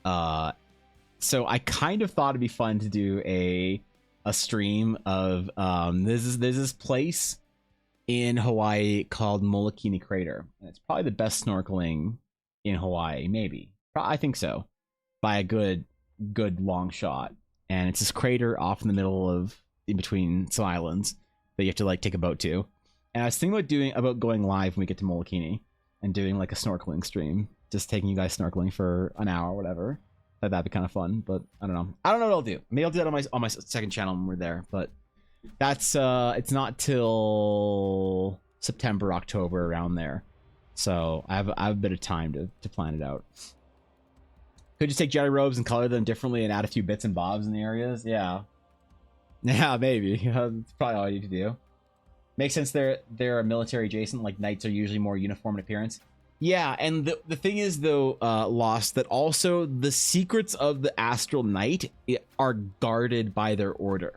So I kind of thought it'd be fun to do a stream of there's this place in Hawaii called Molokini Crater, and it's probably the best snorkeling in Hawaii, maybe. I think so, by a good long shot. And it's this crater off in the middle of in between some islands that you have to like take a boat to. And I was thinking about going live when we get to Molokini and doing like a snorkeling stream, just taking you guys snorkeling for an hour or whatever. That'd be kind of fun, but I don't know. I don't know what I'll do. Maybe I'll do that on my second channel when we're there, but that's it's not till September, October, around there. So I have a bit of time to plan it out. Could just take Jedi robes and color them differently and add a few bits and bobs in the areas. Yeah, maybe. That's probably all you need to do. Makes sense. They're a military adjacent. Like Knights are usually more uniform in appearance. Yeah, and the thing is though, Lost, that also the secrets of the Astral Knight are guarded by their order.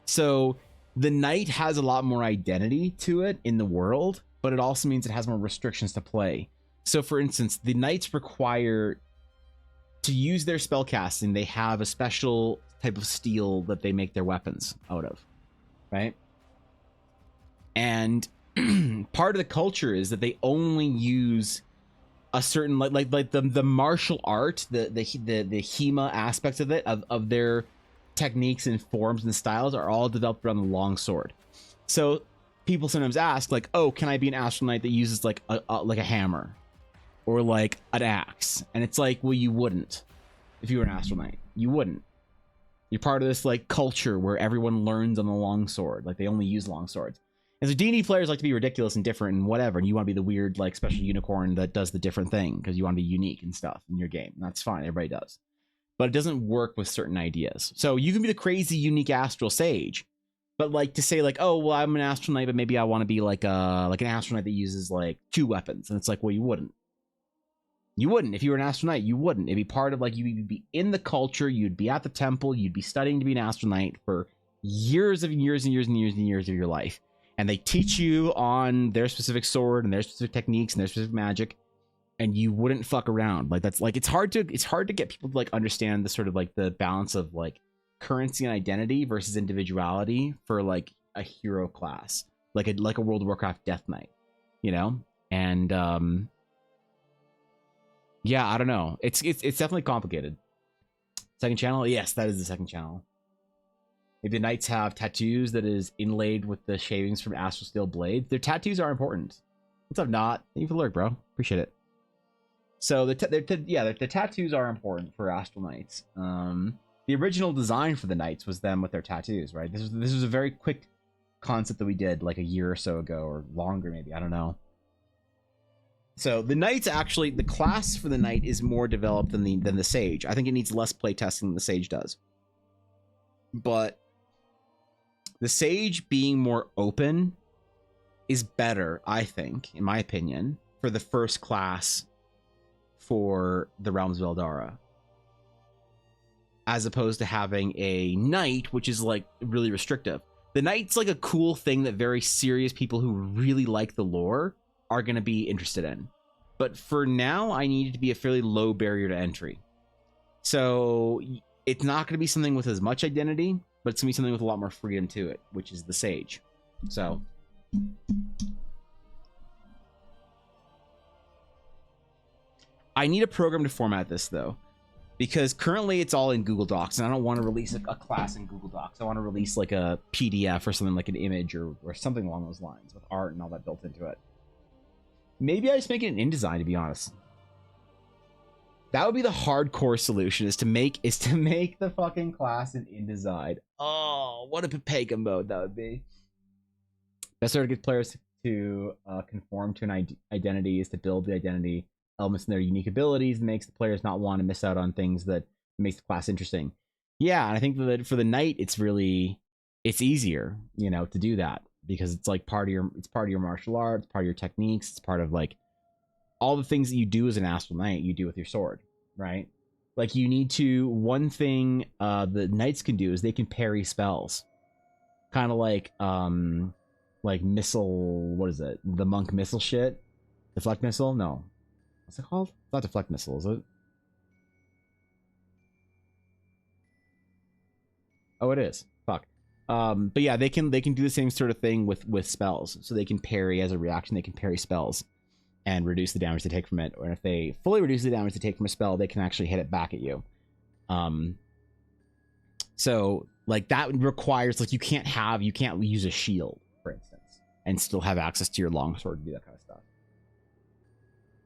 So the Knight has a lot more identity to it in the world, but it also means it has more restrictions to play. So for instance, the Knights require to use their spellcasting, they have a special type of steel that they make their weapons out of, right? And part of the culture is that they only use a certain like the martial art, the HEMA aspects of it, of their techniques and forms and styles are all developed around the long sword. So people sometimes ask like, oh, can I be an Astral Knight that uses like a hammer or like an axe? And it's like, well, you wouldn't if you were an Astral Knight. You wouldn't. You're part of this like culture where everyone learns on the long sword. Like they only use long swords. And so D&D players like to be ridiculous and different and whatever, and you want to be the weird, like, special unicorn that does the different thing because you want to be unique and stuff in your game. And that's fine, everybody does. But it doesn't work with certain ideas. So you can be the crazy, unique Astral Sage, but like to say like, oh, well, I'm an Astral Knight, but maybe I want to be like an Astral Knight that uses like 2 weapons. And it's like, well, you wouldn't. You wouldn't. If you were an Astral Knight, you wouldn't. It'd be part of like, you'd be in the culture, you'd be at the temple, you'd be studying to be an Astral Knight for years of years and years and years and years of your life. And they teach you on their specific sword and their specific techniques and their specific magic, and you wouldn't fuck around. Like that's like it's hard to get people to like understand the sort of like the balance of like currency and identity versus individuality for like a hero class, like a World of Warcraft Death Knight, you know? And yeah, I don't know. It's definitely complicated. Second channel, yes, that is the second channel. If the Knights have tattoos that is inlaid with the shavings from Astral Steel blades, their tattoos are important. What's up, Not? Thank you for the lurk, bro. Appreciate it. So the tattoos are important for Astral Knights. The original design for the knights was them with their tattoos, right? This was a very quick concept that we did like a year or so ago, or longer maybe, I don't know. So the knights, actually, the class for the knight is more developed than the sage. I think it needs less playtesting than the sage does. But the sage being more open is better, I think, in my opinion, for the first class for the Realms of Eldara, as opposed to having a knight, which is like really restrictive. The knight's like a cool thing that very serious people who really like the lore are going to be interested in. But for now, I need it to be a fairly low barrier to entry. So it's not going to be something with as much identity, but it's going to be something with a lot more freedom to it, which is the sage. So I need a program to format this, though, because currently it's all in Google Docs, and I don't want to release a class in Google Docs. I want to release like a PDF or something, like an image or something along those lines with art and all that built into it. Maybe I just make it in InDesign, to be honest. That would be the hardcore solution, is to make the fucking class in InDesign. Oh, what a Pepega mode that would be. Best way to get players to conform to an identity is to build the identity elements in their unique abilities, and makes the players not want to miss out on things that makes the class interesting. Yeah, and I think that for the knight, it's easier, you know, to do that, because it's like part of your martial arts, part of your techniques, it's part of like all the things that you do as an astral knight, you do with your sword, right? Like you need to, one thing the knights can do is they can parry spells, kind of like missile, what is it, the monk missile shit, deflect missile? No, what's it called? It's not deflect missile, is it? Oh, it is. Fuck. But yeah, they can do the same sort of thing with spells. So they can parry as a reaction. They can parry spells and reduce the damage they take from it. Or if they fully reduce the damage they take from a spell, they can actually hit it back at you. So like that requires, like, you can't use a shield, for instance, and still have access to your longsword to do that kind of stuff.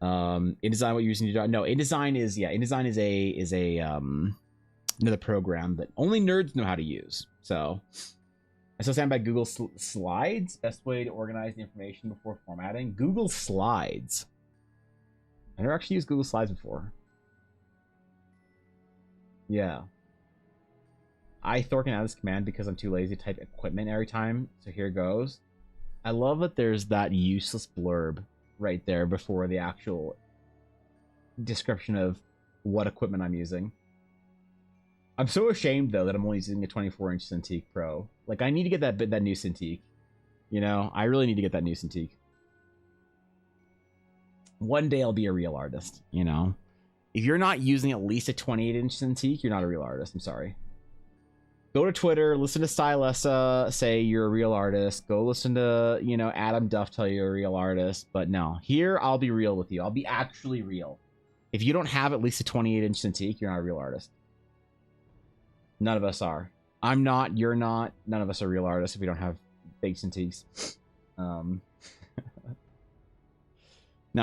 InDesign, what you're using to do? No, InDesign is another program that only nerds know how to use. So I still stand by Google Slides. Best way to organize the information before formatting. Google Slides. I never actually used Google Slides before. Yeah. I Thor can add this command because I'm too lazy to type equipment every time. So here goes. I love that there's that useless blurb right there before the actual description of what equipment I'm using. I'm so ashamed, though, that I'm only using a 24-inch Cintiq Pro. Like, I need to get that new Cintiq. You know, I really need to get that new Cintiq. One day I'll be a real artist, you know? If you're not using at least a 28-inch Cintiq, you're not a real artist. I'm sorry. Go to Twitter, listen to Stylessa say you're a real artist. Go listen to, you know, Adam Duff tell you're a real artist. But no, here I'll be real with you. I'll be actually real. If you don't have at least a 28-inch Cintiq, you're not a real artist. None of us are. I'm not, you're not. None of us are real artists if we don't have big Cintiqs. Now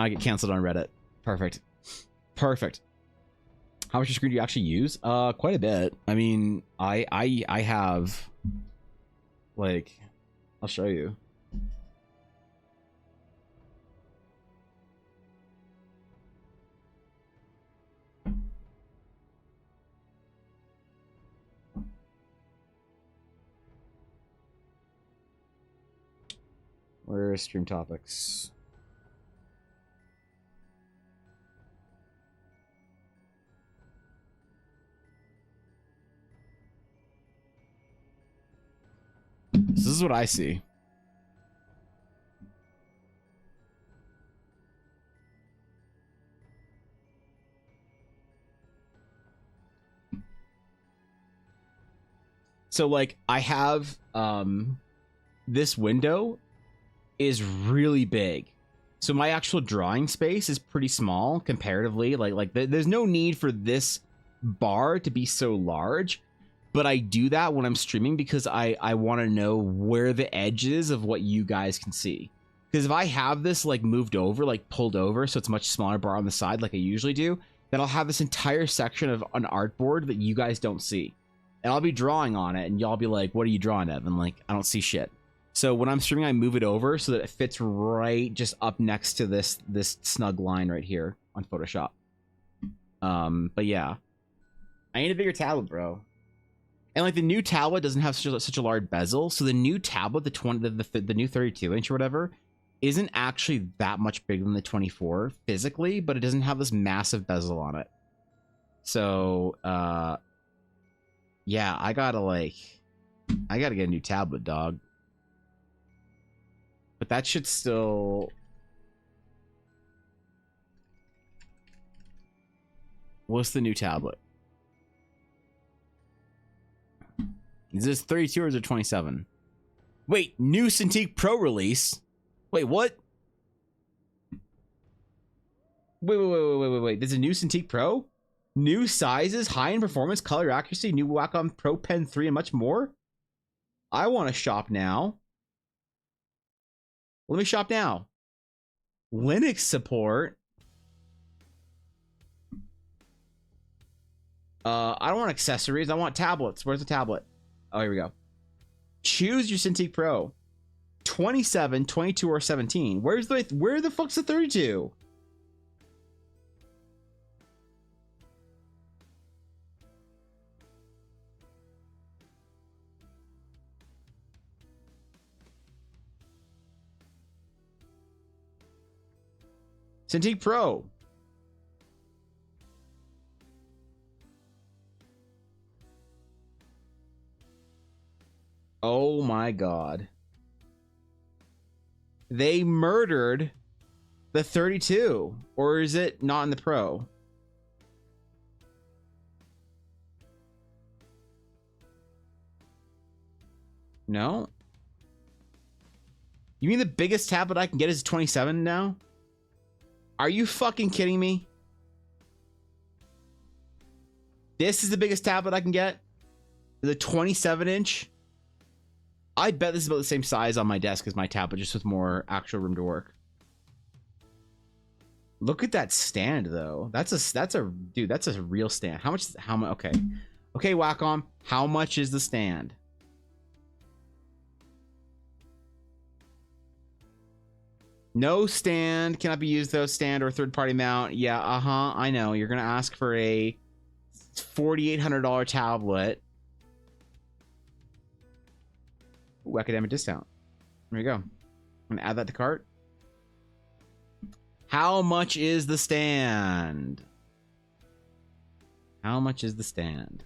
I get canceled on Reddit. Perfect. Perfect. How much screen do you actually use? Quite a bit. I mean, I have, like, I'll show you. Where are stream topics? This is what I see. So like I have this window is really big. So my actual drawing space is pretty small comparatively. Like there's no need for this bar to be so large. But I do that when I'm streaming because I want to know where the edge is of what you guys can see. Because if I have this like moved over, like pulled over, so it's a much smaller bar on the side like I usually do, then I'll have this entire section of an artboard that you guys don't see. and I'll be drawing on it, and y'all be like, "What are you drawing, Evan?" Like, I don't see shit. So when I'm streaming, I move it over so that it fits right just up next to this snug line right here on Photoshop. But yeah, I need a bigger tablet, bro. And like the new tablet doesn't have such a large bezel, so the new tablet, the new 32-inch or whatever, isn't actually that much bigger than the 24 physically, but it doesn't have this massive bezel on it. So yeah, I gotta get a new tablet, dog. But that should still... What's the new tablet? Is this 32 or is it 27? Wait, new Cintiq Pro release? Wait, what? Wait. There's a new Cintiq Pro? New sizes, high in performance, color accuracy, new Wacom Pro Pen 3, and much more? I want to shop now. Let me shop now. Linux support. I don't want accessories. I want tablets. Where's the tablet? Oh, here we go. Choose your Cintiq Pro. 27, 22, or 17. Where the fuck's the 32? Cintiq Pro. Oh my god. They murdered the 32. Or is it not in the Pro? No? You mean the biggest tablet I can get is 27 now? Are you fucking kidding me? This is the biggest tablet I can get? The 27-inch? I bet this is about the same size on my desk as my tablet, just with more actual room to work. Look at that stand, though. That's a real stand. How much? Okay, Wacom. How much is the stand? No stand cannot be used though. Stand or third-party mount. Yeah, I know. You're gonna ask for a $4,800 tablet. Ooh, academic discount. There you go. I'm gonna add that to cart. How much is the stand? How much is the stand?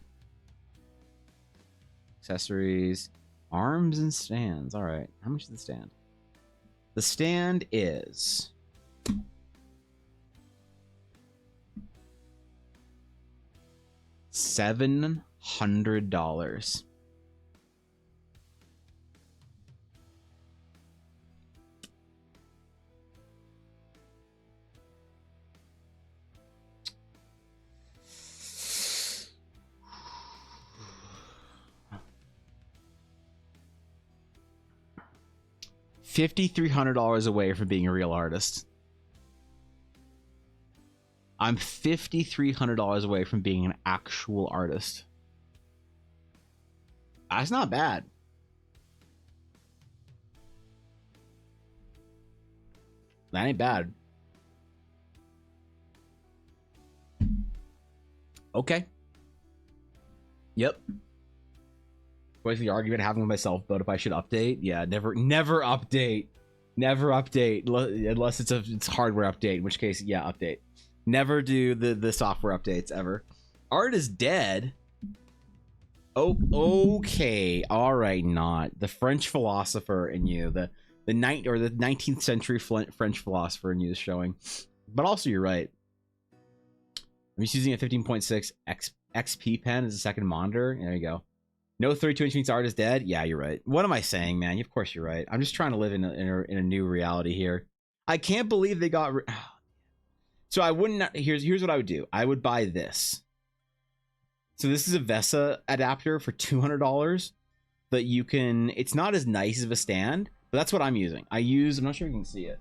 Accessories, arms, and stands. All right. How much is the stand? The stand is $700. $5,300 away from being a real artist. I'm $5,300 away from being an actual artist. That's not bad. That ain't bad. Okay. Yep. What's the argument having with myself about if I should update? Yeah, never update. Never update unless it's hardware update, in which case, yeah, update. Never do the software updates ever. Art is dead. Oh, okay. All right, not the French philosopher in you, the 19th century French philosopher in you is showing. But also, you're right. I'm just using a 15.6 XP pen as a second monitor. There you go. No 32-inch art is dead. Yeah, you're right. What am I saying, man? Of course you're right. I'm just trying to live in a new reality here. I can't believe they got. So I wouldn't. Here's what I would do. I would buy this. So this is a VESA adapter for $200. But you can. It's not as nice of a stand, but that's what I'm using. I'm not sure you can see it,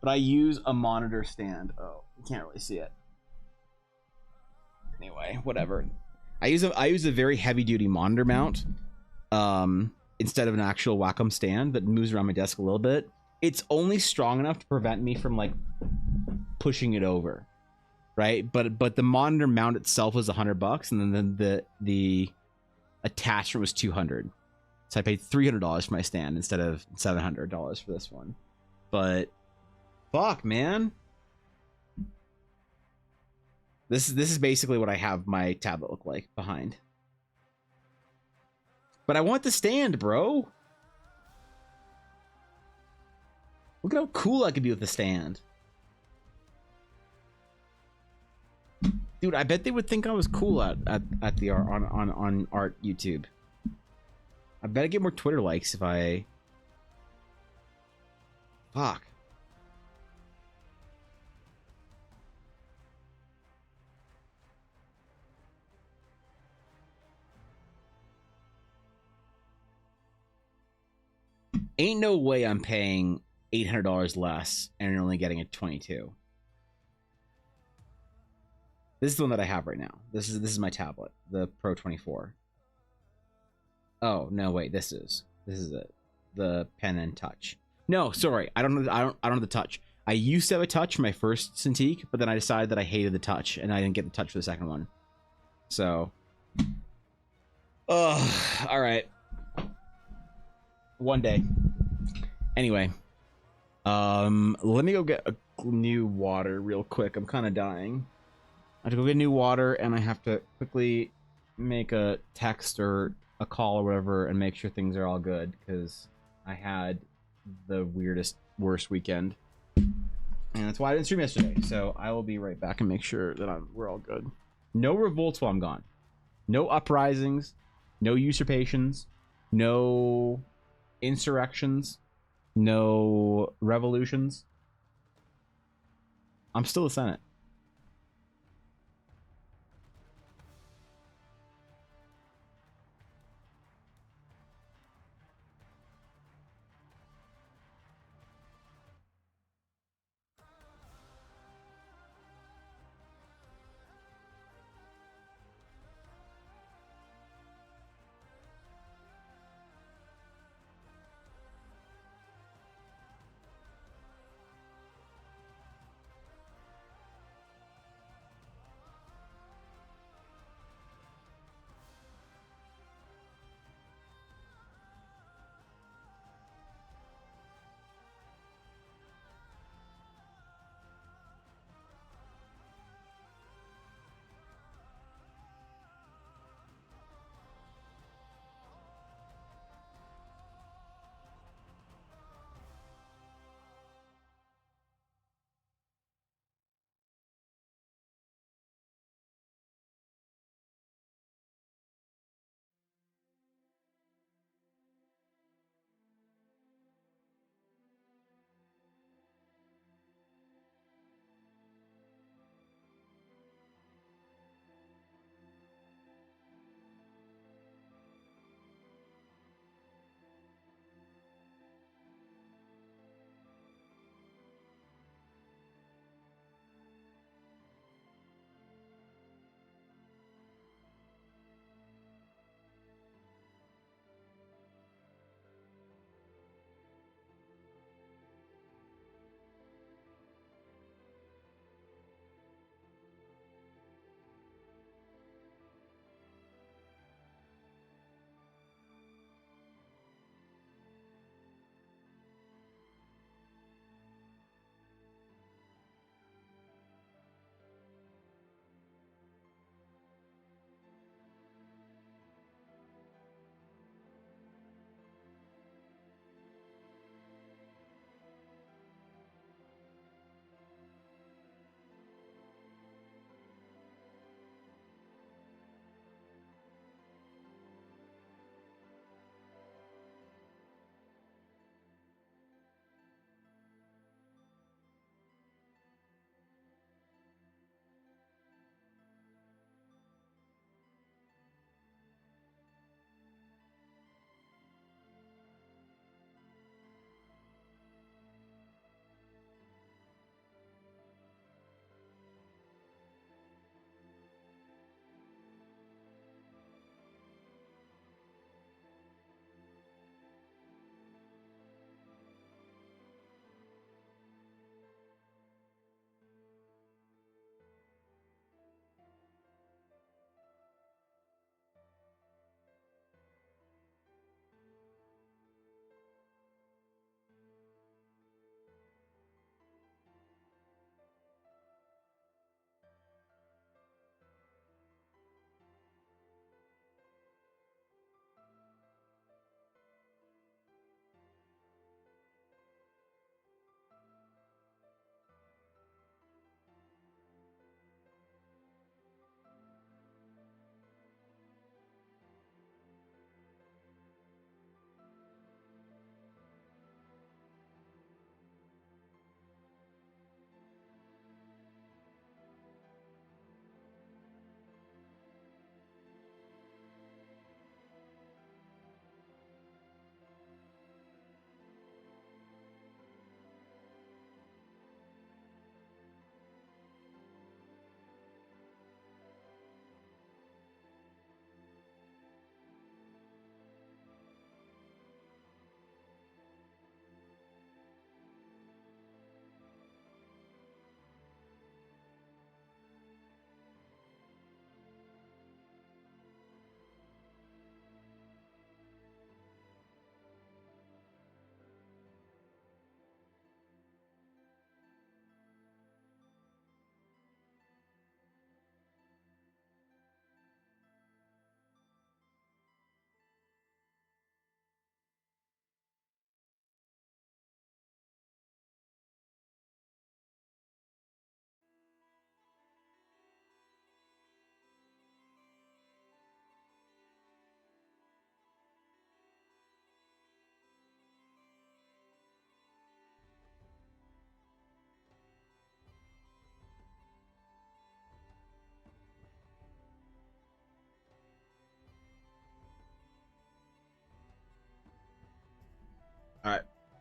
but I use a monitor stand. Oh, you can't really see it. Anyway, whatever. I use a very heavy duty monitor mount, instead of an actual Wacom stand that moves around my desk a little bit. It's only strong enough to prevent me from like pushing it over, right? But the monitor mount itself was $100, and then the attachment was $200. So I paid $300 for my stand instead of $700 for this one. But fuck, man. This is basically what I have my tablet look like behind. But I want the stand, bro. Look at how cool I could be with the stand. Dude, I bet they would think I was cool at the art on art YouTube. I bet I get more Twitter likes if I... Fuck. Ain't no way I'm paying $800 less and only getting a 22. This is the one that I have right now. This is my tablet, the Pro 24. Oh no, wait, this is it, the Pen and Touch. No, sorry, I don't have the Touch. I used to have a Touch for my first Cintiq, but then I decided that I hated the Touch, and I didn't get the Touch for the second one. So, all right. One day. Anyway, let me go get a new water real quick. I'm kind of dying. I have to go get new water, and I have to quickly make a text or a call or whatever and make sure things are all good, because I had the worst weekend. And that's why I didn't stream yesterday. So I will be right back and make sure that we're all good. No revolts while I'm gone. No uprisings. No usurpations. No insurrections. No revolutions. I'm still the Senate.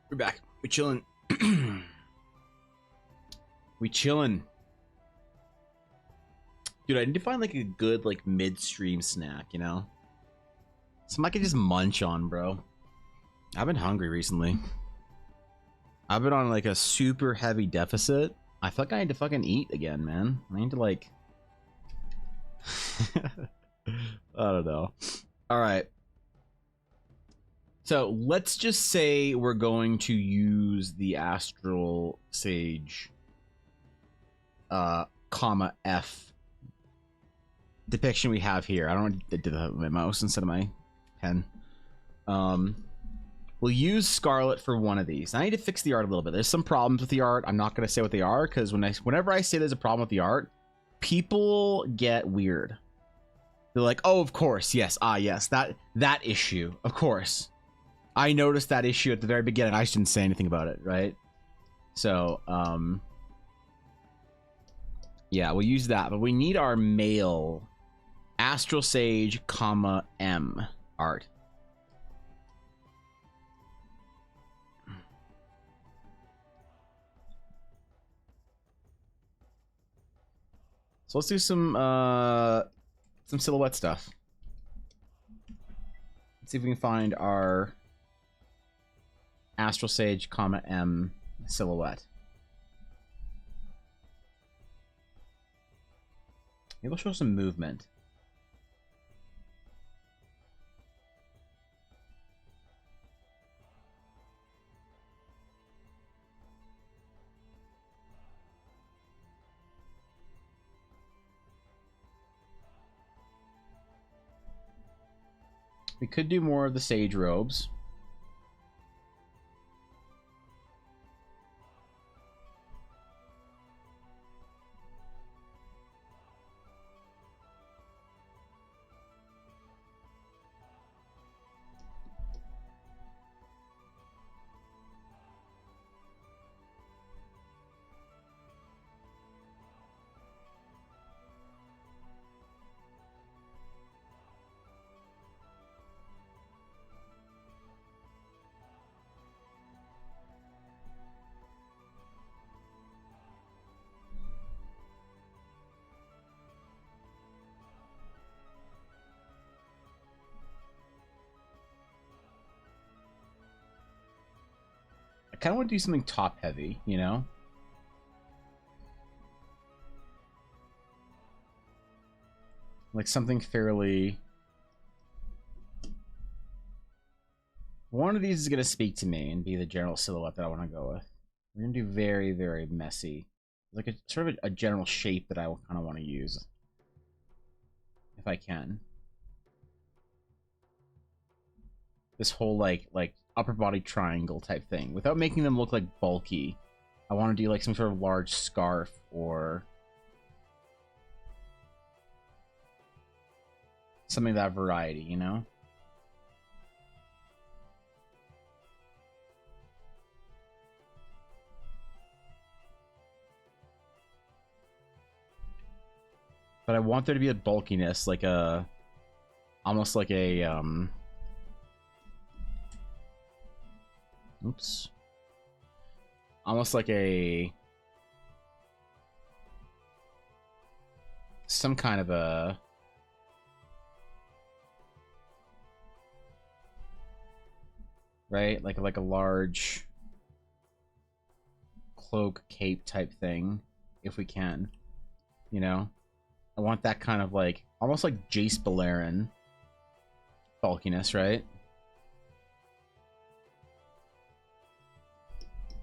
We're back. We chilling. We chilling. Dude, I need to find like a good like midstream snack, you know? Something I can just munch on, bro. I've been hungry recently. I've been on like a super heavy deficit. I feel like I need to fucking eat again, man. I need to like... I don't know. All right. So let's just say we're going to use the Astral Sage, comma F depiction we have here. I don't want to do my mouse instead of my pen. We'll use Scarlet for one of these. I need to fix the art a little bit. There's some problems with the art. I'm not going to say what they are because whenever I say there's a problem with the art, people get weird. They're like, "Oh, of course, yes, yes, that issue, of course. I noticed that issue at the very beginning. I just didn't say anything about it, right?" So, yeah, we'll use that, but we need our male Astral Sage, comma M art. So let's do some silhouette stuff. Let's see if we can find our Astral Sage, comma M silhouette. Maybe we'll show some movement. We could do more of the sage robes. I kind of want to do something top heavy, you know? Like something fairly... One of these is going to speak to me and be the general silhouette that I want to go with. We're going to do very, very messy. Like a sort of a general shape that I kind of want to use. If I can. This whole like upper body triangle type thing without making them look like bulky. I want to do like some sort of large scarf or something of that variety, you know? But I want there to be a bulkiness, like a almost like a oops. Almost like some kind of a right? Like a large cloak cape type thing, if we can. You know? I want that kind of like almost like Jace Beleren bulkiness, right?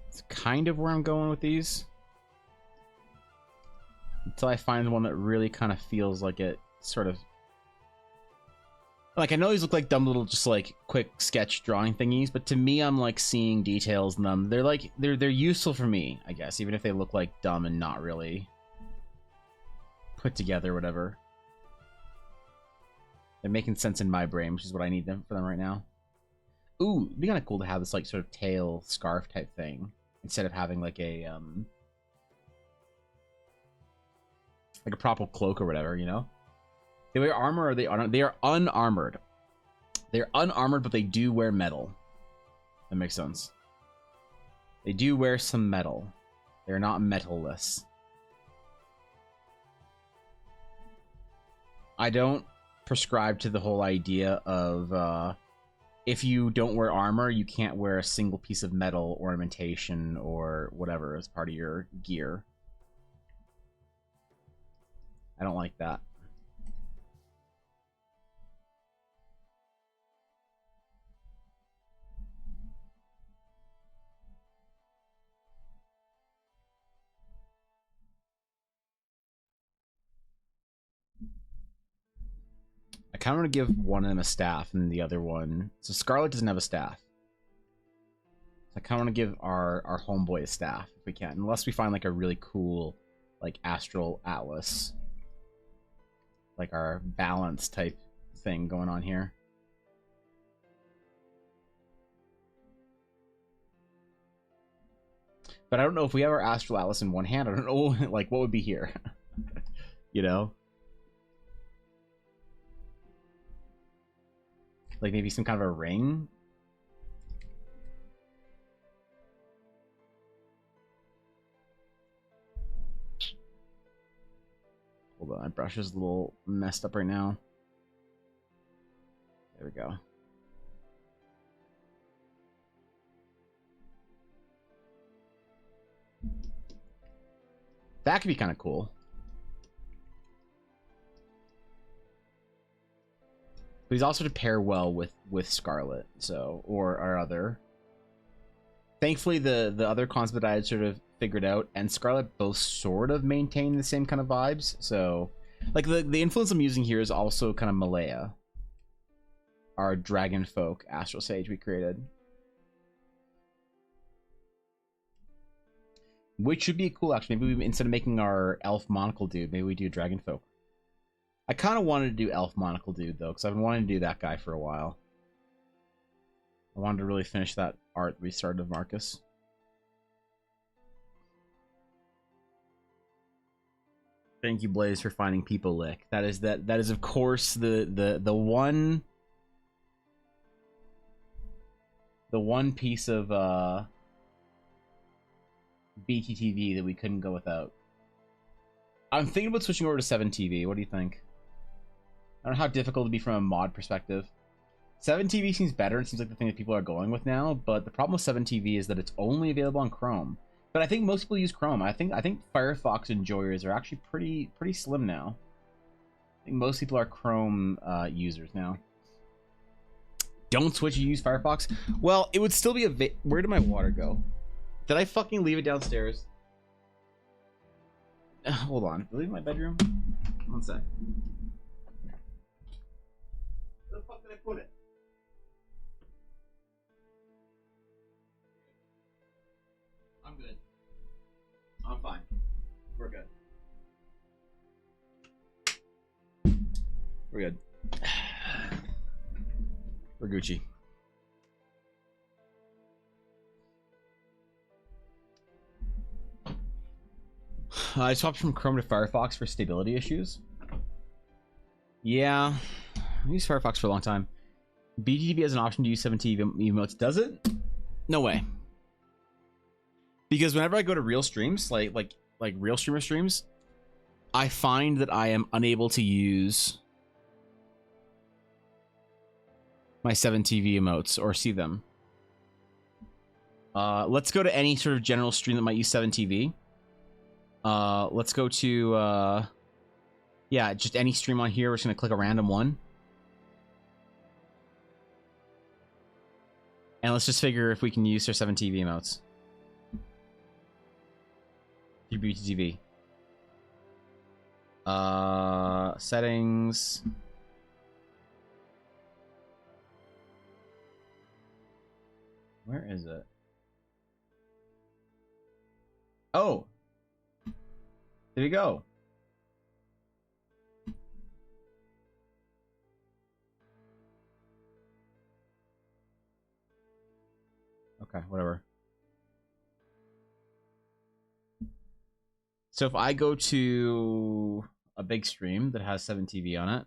It's kind of where I'm going with these. Until I find one that really kind of feels like it sort of... Like, I know these look like dumb little just like quick sketch drawing thingies, but to me I'm like seeing details in them. They're like, they're useful for me, I guess, even if they look like dumb and not really put together or whatever. They're making sense in my brain, which is what I need them for them right now. Ooh, it'd be kind of cool to have this like sort of tail scarf type thing instead of having like a proper cloak or whatever, you know? They wear armor or they are unarmored. They're unarmored, but they do wear metal. That makes sense. They do wear some metal. They're not metalless. I don't prescribe to the whole idea of if you don't wear armor, you can't wear a single piece of metal ornamentation or whatever as part of your gear. I don't like that. I kind of want to give one of them a staff and the other one... So Scarlet doesn't have a staff. So I kind of want to give our homeboy a staff if we can. Unless we find like a really cool like Astral Atlas. Like our balance type thing going on here. But I don't know if we have our Astral Atlas in one hand. I don't know like what would be here. You know? Like maybe some kind of a ring? Hold on, my brush is a little messed up right now. There we go. That could be kind of cool. But he's also to pair well with Scarlet, so or other. Thankfully, the other cons that I had sort of figured out and Scarlet both sort of maintain the same kind of vibes. So, like the influence I'm using here is also kind of Malaya, our dragon folk astral sage we created, which should be cool actually. Maybe we, instead of making our elf monocle dude, maybe we do dragon folk. I kind of wanted to do elf monocle dude though, because I've been wanting to do that guy for a while. I wanted to really finish that art we started of Marcus. Thank you, Blaze, for finding People Lick. That is of course the one piece of BTTV that we couldn't go without. I'm thinking about switching over to 7TV. What do you think? I don't know how difficult it'd be from a mod perspective. 7TV seems better. It seems like the thing that people are going with now. But the problem with 7TV is that it's only available on Chrome. But I think most people use Chrome. I think Firefox enjoyers are actually pretty slim now. I think most people are Chrome users now. Don't switch to use Firefox. Well, it would still be a. Where did my water go? Did I fucking leave it downstairs? Hold on. Did I leave it in my bedroom? One sec. Where the fuck did I put it? I'm good. I'm fine. We're good. We're good. We're Gucci. I swapped from Chrome to Firefox for stability issues. Yeah, I used Firefox for a long time. BGTV has an option to use 7TV emotes. Does it? No way. Because whenever I go to real streams, like real streamer streams, I find that I am unable to use my 7TV emotes or see them. Let's go to any sort of general stream that might use 7TV. Let's go to yeah, just any stream on here. We're just gonna click a random one, and let's just figure if we can use our 7TV emotes. BTTV. Settings. Where is it? Oh, there we go. Okay, whatever. So if I go to a big stream that has 7TV on it,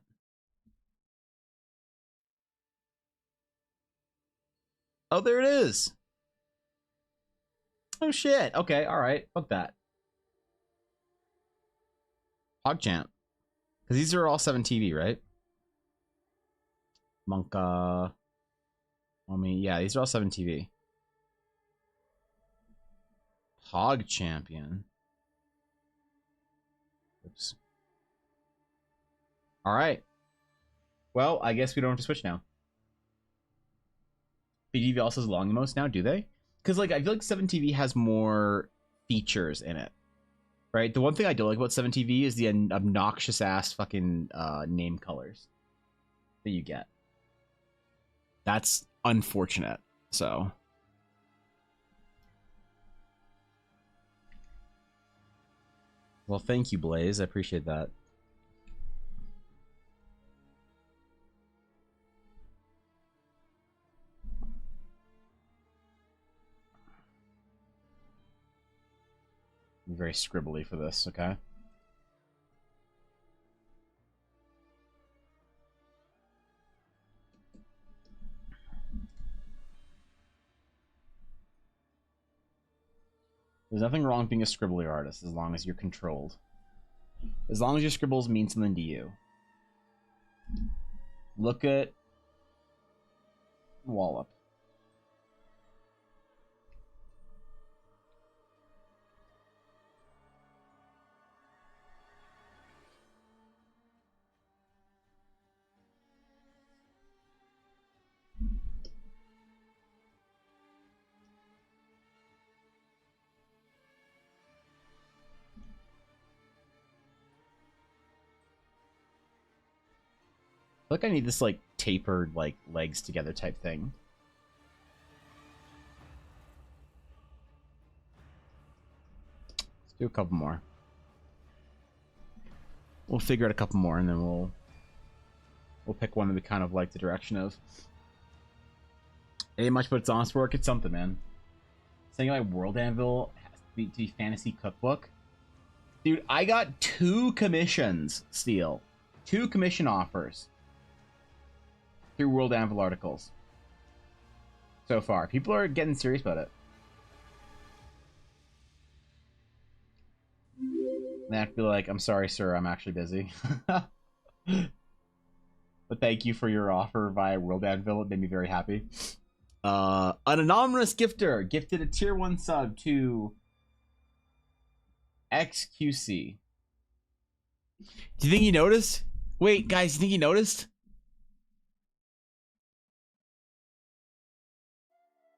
oh, there it is. Oh shit. Okay, alright. Fuck that. PogChamp. Because these are all 7TV, right? Monka. Yeah, these are all 7TV. Pog Champion. Oops. Alright. Well, I guess we don't have to switch now. BDV also has long emotes now, do they? Because like I feel like 7TV has more features in it. Right? The one thing I don't like about 7TV is the obnoxious ass fucking name colors that you get. That's unfortunate. So well, thank you, Blaze. I appreciate that. I'm very scribbly for this, okay? There's nothing wrong with being a scribbly artist as long as you're controlled. As long as your scribbles mean something to you. Look at Wallop. I feel like I need this like tapered like legs together type thing. Let's do a couple more. We'll figure out a couple more and then we'll pick one that we kind of like the direction of. It ain't much, but it's honest work. It's something, man. Saying like World Anvil has to be fantasy cookbook. Dude, I got 2 commissions, Steel. 2 commission offers through World Anvil articles so far. People are getting serious about it. And I have to be like, I'm sorry, sir, I'm actually busy. But thank you for your offer via World Anvil. It made me very happy. An anonymous gifter gifted a tier 1 sub to XQC. Do you think he noticed? Wait, guys, do you think he noticed?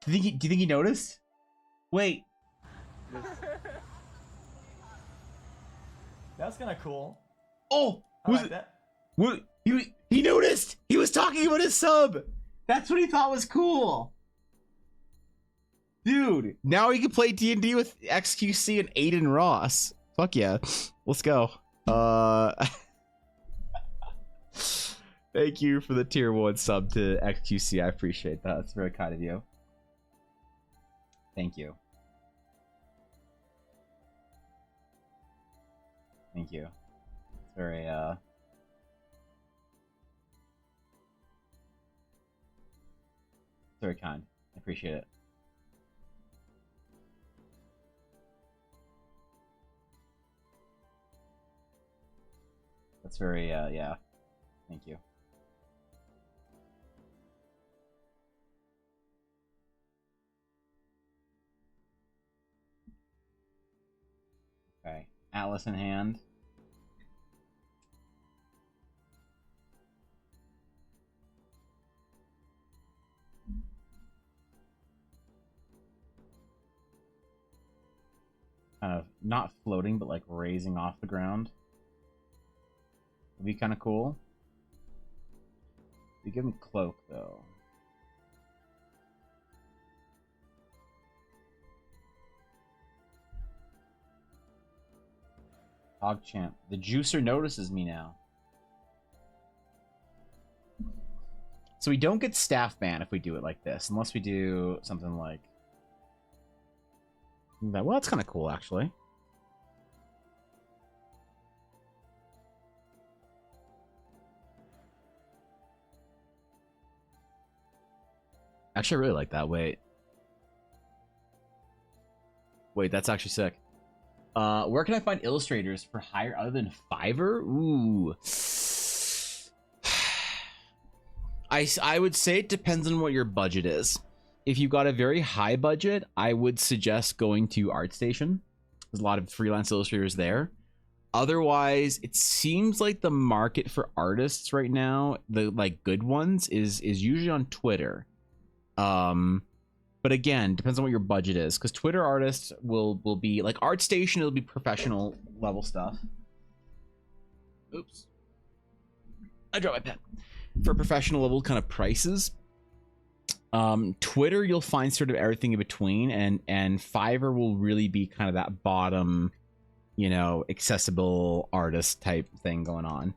Do you think he noticed? Wait. That's kind of cool. Oh, I like that. What? He noticed. He was talking about his sub. That's what he thought was cool. Dude, now he can play D&D with XQC and Aiden Ross. Fuck yeah. Let's go. Thank you for the tier 1 sub to XQC. I appreciate that. It's very kind of you. Thank you. Thank you. It's very, it's very kind. I appreciate it. That's very, yeah. Thank you. Okay. Atlas in hand. Kind of not floating, but like raising off the ground. Would be kind of cool. We give him cloak though. PogChamp. The juicer notices me now. So we don't get staff ban if we do it like this, unless we do something like that. Well, that's kind of cool, actually. Actually, I really like that. Wait. Wait, that's actually sick. Where can I find illustrators for hire other than Fiverr? Ooh. I would say it depends on what your budget is. If you've got a very high budget, I would suggest going to ArtStation. There's a lot of freelance illustrators there. Otherwise, it seems like the market for artists right now, the like good ones, is usually on Twitter. But again, depends on what your budget is, because Twitter artists will be like ArtStation. It'll be professional level stuff. Oops, I dropped my pen. For professional level kind of prices. Twitter, you'll find sort of everything in between, and Fiverr will really be kind of that bottom, you know, accessible artist type thing going on.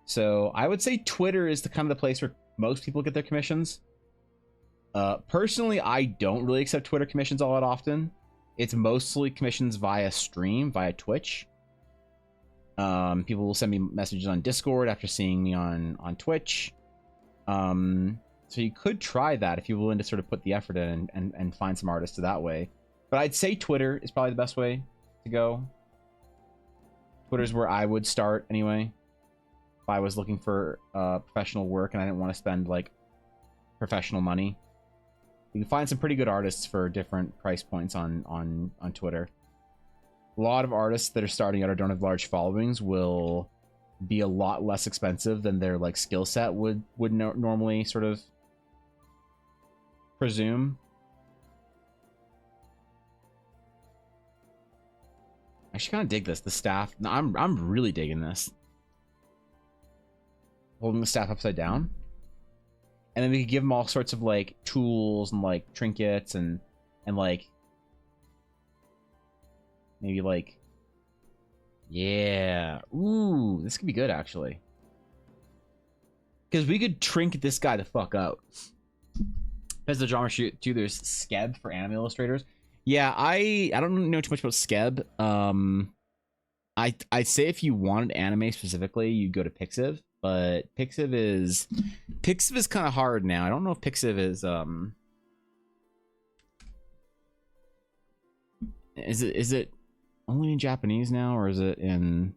So I would say Twitter is the kind of the place where most people get their commissions. Personally, I don't really accept Twitter commissions all that often. It's mostly commissions via stream, via Twitch. People will send me messages on Discord after seeing me on Twitch. So you could try that if you're willing to sort of put the effort in and find some artists that way. But I'd say Twitter is probably the best way to go. Twitter's where I would start anyway. If I was looking for professional work and I didn't want to spend like professional money. You can find some pretty good artists for different price points on Twitter. A lot of artists that are starting out or don't have large followings will be a lot less expensive than their like skill set would normally sort of presume. I actually kind of dig this. The staff. No, I'm really digging this. Holding the staff upside down. And then we could give them all sorts of like tools and like trinkets and like maybe like, yeah, ooh, this could be good actually. Because we could trinket this guy the fuck out. As the drama shoot too, there's Skeb for anime illustrators. Yeah, I don't know too much about Skeb. I'd say if you wanted anime specifically, you'd go to Pixiv. But Pixiv is kind of hard now. I don't know if Pixiv is it only in Japanese now, or is it in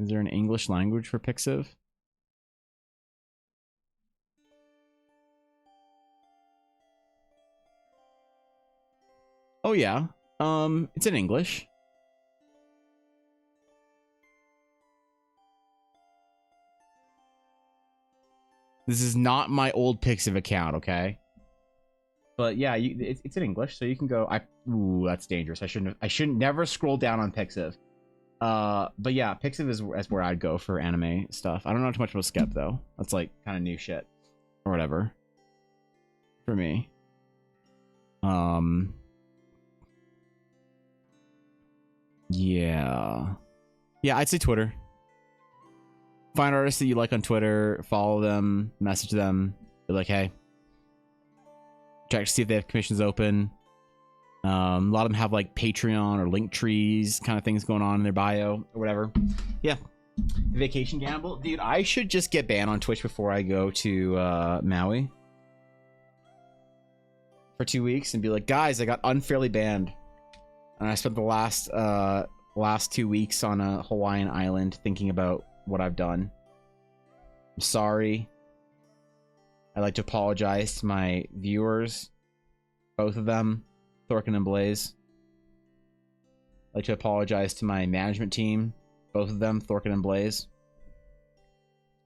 is there an English language for Pixiv? Oh yeah. It's in English. This is not my old Pixiv account, okay? But yeah, it's in English, so you can go. Ooh, that's dangerous. I shouldn't never scroll down on Pixiv. But yeah, Pixiv is where I'd go for anime stuff. I don't know too much about Skep though. That's like kind of new shit or whatever for me. Yeah, I'd say Twitter. Find artists that you like on Twitter, follow them, message them, be like, hey, check to see if they have commissions open. A lot of them have like Patreon or link trees kind of things going on in their bio or whatever. Yeah. Vacation gamble. Dude, I should just get banned on Twitch before I go to Maui for 2 weeks and be like, guys, I got unfairly banned. And I spent the last 2 weeks on a Hawaiian island thinking about what I've done. I'm sorry. I'd like to apologize to my viewers, both of them, Thorkin and Blaze. I'd like to apologize to my management team, both of them, Thorkin and Blaze.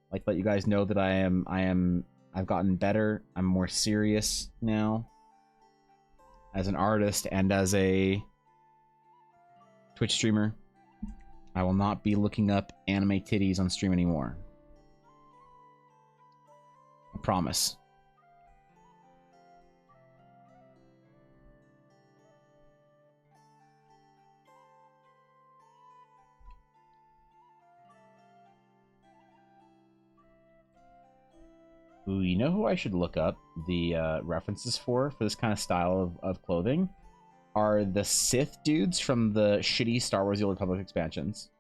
I'd like to let you guys know that I've gotten better. I'm more serious now as an artist and as a Twitch streamer. I will not be looking up anime titties on stream anymore. I promise. Ooh, you know who I should look up the references for this kind of style of clothing? Are the Sith dudes from the shitty Star Wars The Old Republic expansions.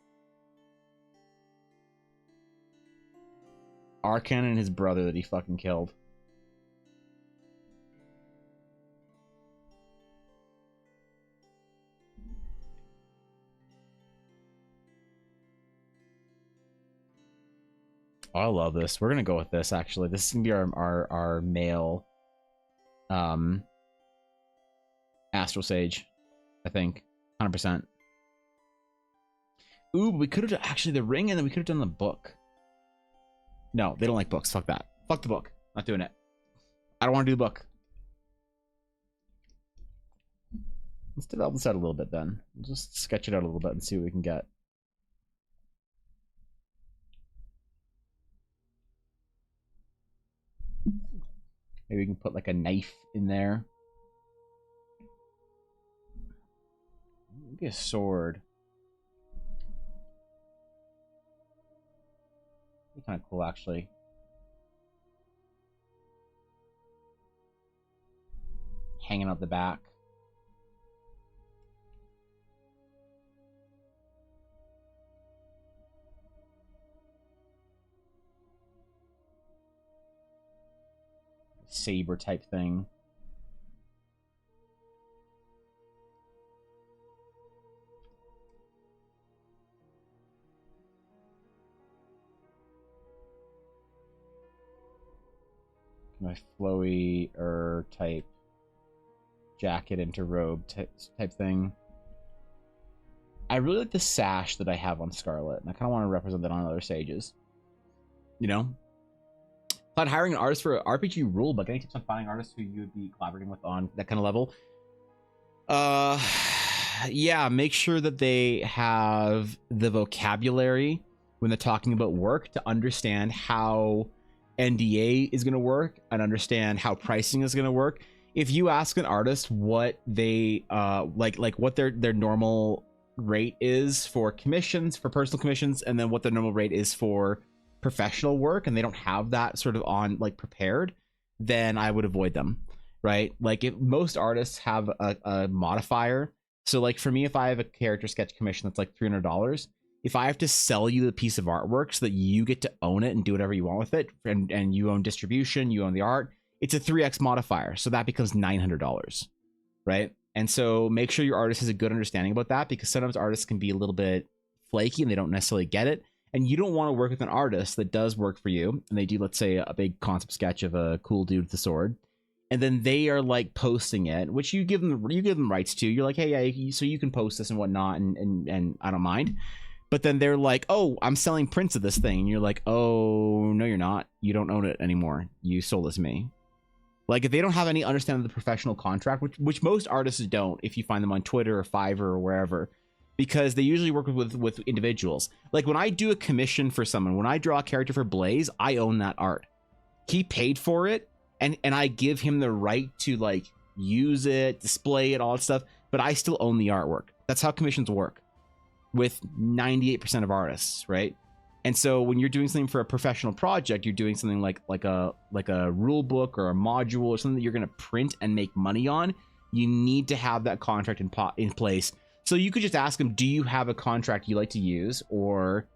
Arcan and his brother that he fucking killed. Oh, I love this. We're gonna go with this actually. This is gonna be our male Astral Sage, I think. 100%. Ooh, but we could have actually the ring and then we could have done the book. No, they don't like books. Fuck that. Fuck the book. Not doing it. I don't want to do the book. Let's develop this out a little bit then. We'll just sketch it out a little bit and see what we can get. Maybe we can put like a knife in there. Maybe a sword. Be kind of cool, actually. Hanging up the back. Saber type thing. My flowy type jacket into robe type thing. I really like the sash that I have on Scarlet, and I kind of want to represent that on other sages. You know? Plan hiring an artist for an RPG rule, but any tips on finding artists who you would be collaborating with on that kind of level? Yeah, make sure that they have the vocabulary when they're talking about work to understand how NDA is going to work and understand how pricing is going to work. If you ask an artist what they like what their normal rate is for commissions, for personal commissions, and then what their normal rate is for professional work, and they don't have that sort of on like prepared, then I would avoid them, right? Like if most artists have a modifier, so like for me, if I have a character sketch commission that's like $300, if I have to sell you the piece of artwork so that you get to own it and do whatever you want with it, and you own distribution, you own the art, it's a 3x modifier, so that becomes $900, right? And so make sure your artist has a good understanding about that, because sometimes artists can be a little bit flaky and they don't necessarily get it. And you don't want to work with an artist that does work for you, and they do, let's say, a big concept sketch of a cool dude with a sword, and then they are like posting it, which you give them rights to. You're like, hey, yeah, so you can post this and whatnot, and I don't mind. But then they're like, oh, I'm selling prints of this thing, and you're like, oh no, you're not. You don't own it anymore. You sold it to me. Like if they don't have any understanding of the professional contract, which most artists don't, if you find them on Twitter or Fiverr or wherever. Because they usually work with individuals. Like when I do a commission for someone, when I draw a character for Blaze, I own that art. He paid for it, and I give him the right to like use it, display it, all that stuff, but I still own the artwork. That's how commissions work with 98% of artists, right? And so when you're doing something for a professional project, you're doing something like a rule book or a module or something that you're going to print and make money on. You need to have that contract in place. So you could just ask them, do you have a contract you like to use, or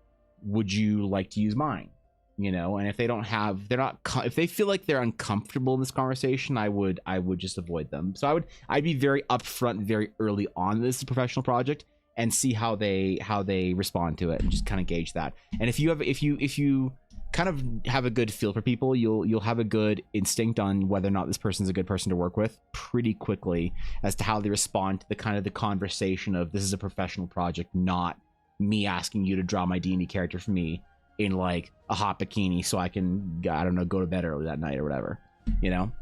would you like to use mine? You know, and if they don't have, if they feel like they're uncomfortable in this conversation, I would just avoid them. So I'd be very upfront, very early on this professional project, and see how they respond to it, and just kind of gauge that. And if you kind of have a good feel for people, you'll have a good instinct on whether or not this person's a good person to work with pretty quickly as to how they respond to the kind of the conversation of, this is a professional project, not me asking you to draw my D&D character for me in like a hot bikini so I can, I don't know, go to bed early that night or whatever, you know?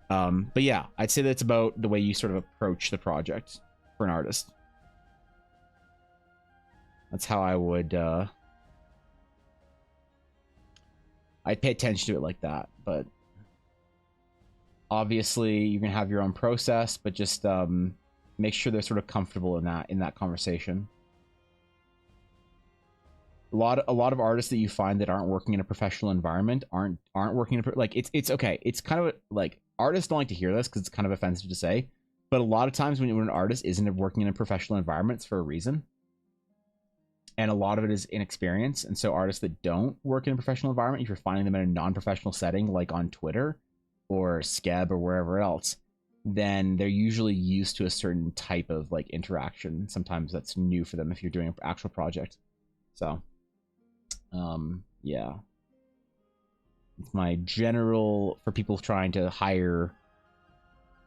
But yeah, I'd say that's about the way you sort of approach the project for an artist. That's how I would I'd pay attention to it like that. But obviously you're gonna have your own process, but just make sure they're sort of comfortable in that conversation. A lot of artists that you find that aren't working in a professional environment aren't working in a, like it's okay. It's kind of like, artists don't like to hear this because it's kind of offensive to say, but a lot of times when an artist isn't working in a professional environment, it's for a reason. and a lot of it is inexperience. And so artists that don't work in a professional environment, if you're finding them in a non-professional setting, like on Twitter or Skeb or wherever else, then they're usually used to a certain type of like interaction. Sometimes that's new for them if you're doing an actual project. So, yeah. It's my general for people trying to hire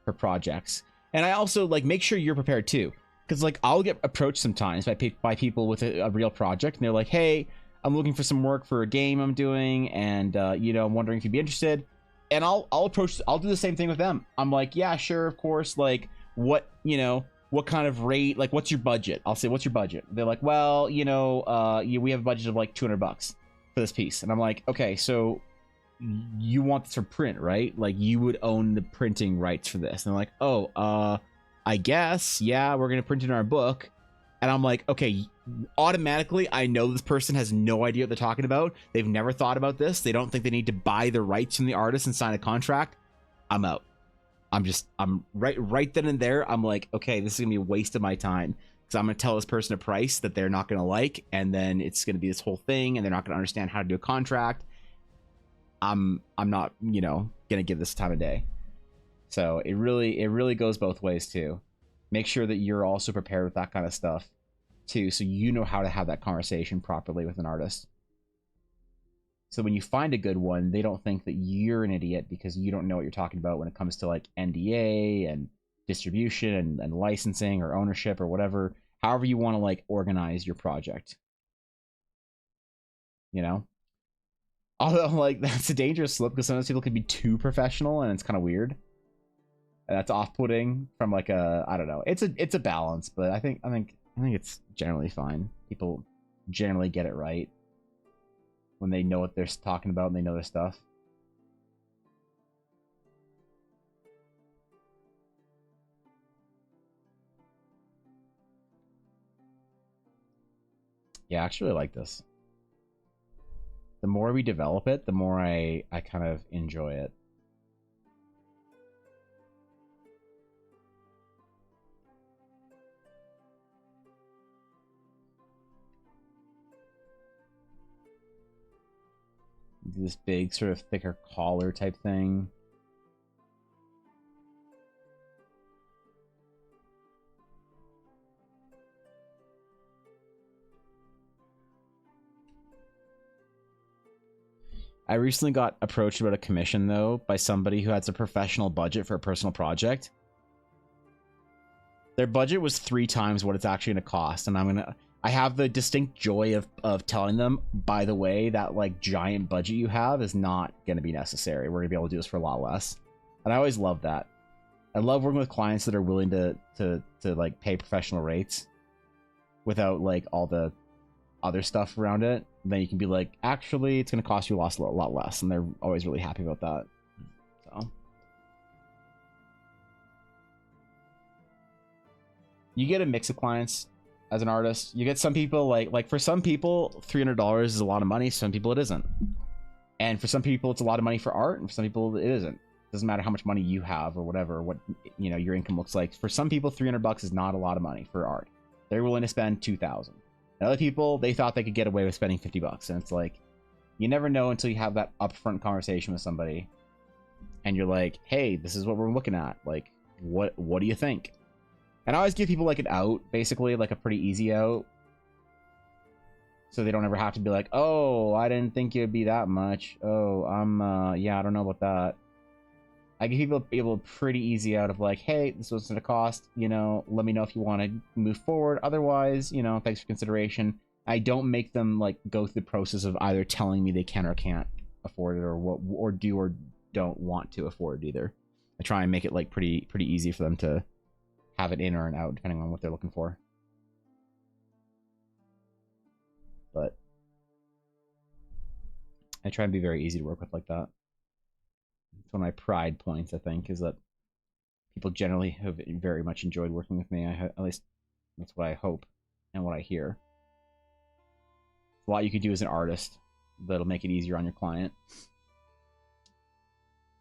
for projects. And I also like make sure you're prepared too. Because like I'll get approached sometimes by people with a real project, and they're like, "Hey, I'm looking for some work for a game I'm doing, and you know, I'm wondering if you'd be interested." And I'll do the same thing with them. I'm like, "Yeah, sure, of course. Like, what what kind of rate? Like, what's your budget?" I'll say, "What's your budget?" They're like, "Well, we have a budget of like $200 for this piece." And I'm like, "Okay, so you want this for print, right? Like, you would own the printing rights for this?" And they're like, "Oh, I guess, yeah, we're gonna print it in our book." And I'm like, okay, automatically I know this person has no idea what they're talking about. They've never thought about this. They don't think they need to buy the rights from the artist and sign a contract. I'm out. I'm right then and there. I'm like, okay, this is gonna be a waste of my time, because I'm gonna tell this person a price that they're not gonna like, and then it's gonna be this whole thing, and they're not gonna understand how to do a contract. I'm not, gonna give this time of day. So it really goes both ways too. Make sure that you're also prepared with that kind of stuff too, so you know how to have that conversation properly with an artist. So when you find a good one, they don't think that you're an idiot because you don't know what you're talking about when it comes to like NDA and distribution and licensing or ownership or whatever, however you want to like organize your project. Although like that's a dangerous slip, because sometimes people can be too professional and it's kind of weird. That's off-putting from like I don't know. It's a balance, but I think it's generally fine. People generally get it right when they know what they're talking about and they know their stuff. Yeah, I actually like this. The more we develop it, the more I kind of enjoy it. This big sort of thicker collar type thing. I recently got approached about a commission though by somebody who has a professional budget for a personal project. Their budget was 3 times what it's actually going to cost, and I have the distinct joy of telling them, by the way, that like giant budget you have is not going to be necessary. We're going to be able to do this for a lot less. And I always love that. I love working with clients that are willing to like pay professional rates without like all the other stuff around it. Then you can be like, actually, it's going to cost you a lot less. And they're always really happy about that. So you get a mix of clients. As an artist, you get some people like for some people $300 is a lot of money, some people it isn't, and for some people it's a lot of money for art, and for some people it isn't. Doesn't matter how much money you have or whatever, what your income looks like. For some people $300 is not a lot of money for art. They're willing to spend $2,000. And other people, they thought they could get away with spending $50, and it's like, you never know until you have that upfront conversation with somebody and you're like, hey, this is what we're looking at, like what do you think? And I always give people like an out, basically, like a pretty easy out. So they don't ever have to be like, oh, I didn't think it would be that much. Oh, yeah, I don't know about that. I give people a pretty easy out of like, hey, this was going to cost, let me know if you want to move forward. Otherwise, thanks for consideration. I don't make them like go through the process of either telling me they can or can't afford it, or do or don't want to afford it either. I try and make it like pretty easy for them to have it in or an out, depending on what they're looking for. But I try and be very easy to work with like that. It's one of my pride points, I think, is that people generally have very much enjoyed working with me. At least that's what I hope and what I hear. A lot you could do as an artist that'll make it easier on your client.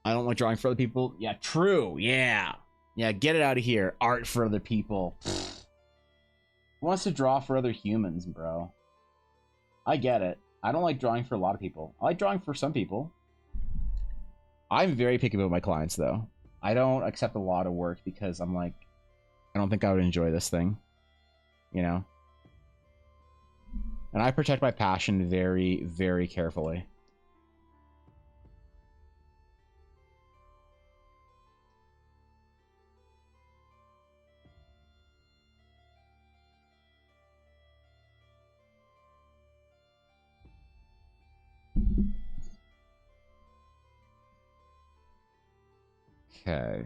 I don't like drawing for other people. Yeah, true. Yeah, get it out of here. Art for other people. Who wants to draw for other humans, bro? I get it. I don't like drawing for a lot of people. I like drawing for some people. I'm very picky about my clients, though. I don't accept a lot of work because I'm like, I don't think I would enjoy this thing, you know? And I protect my passion very, very carefully. Okay.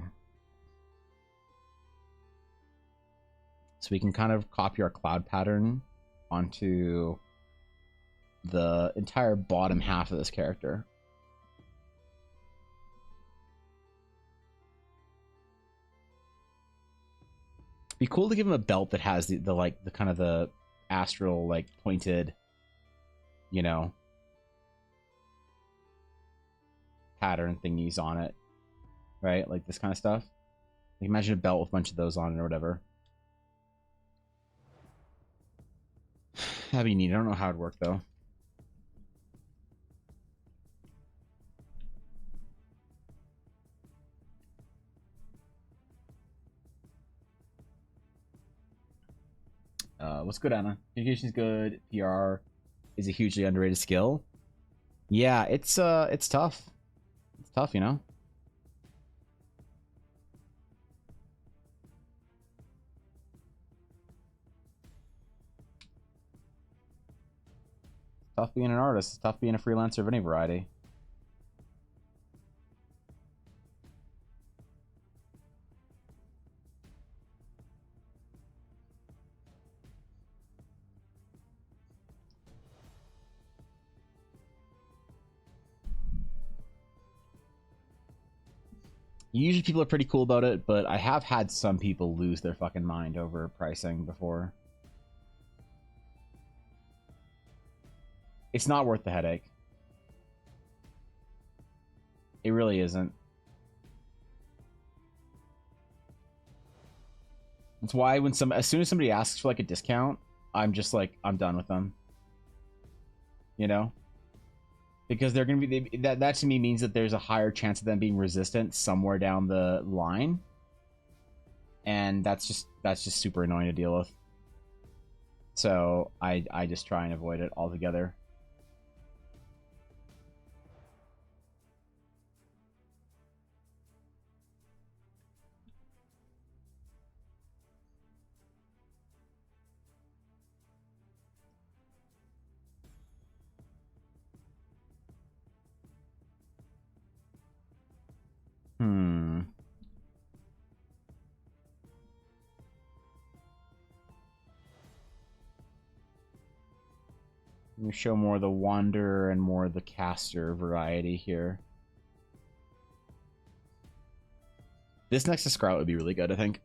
So we can kind of copy our cloud pattern onto the entire bottom half of this character. Be cool to give him a belt that has the like the kind of the astral like pointed, you know, pattern thingies on it, right? Like this kind of stuff. Like imagine a belt with a bunch of those on it or whatever. That'd be neat. I don't know how it'd work though. What's good, Anna? Communication is good. PR is a hugely underrated skill. Yeah, it's tough. It's tough, you know. It's tough being an artist. It's tough being a freelancer of any variety. Usually people are pretty cool about it, but I have had some people lose their fucking mind over pricing before. It's not worth the headache. It really isn't. That's why when as soon as somebody asks for like a discount, I'm just like, I'm done with them. You know? Because they're going to be that to me means that there's a higher chance of them being resistant somewhere down the line, and that's just super annoying to deal with. So I just try and avoid it altogether. Let me show more of the Wanderer and more of the Caster variety here. This next to Sprout would be really good, I think.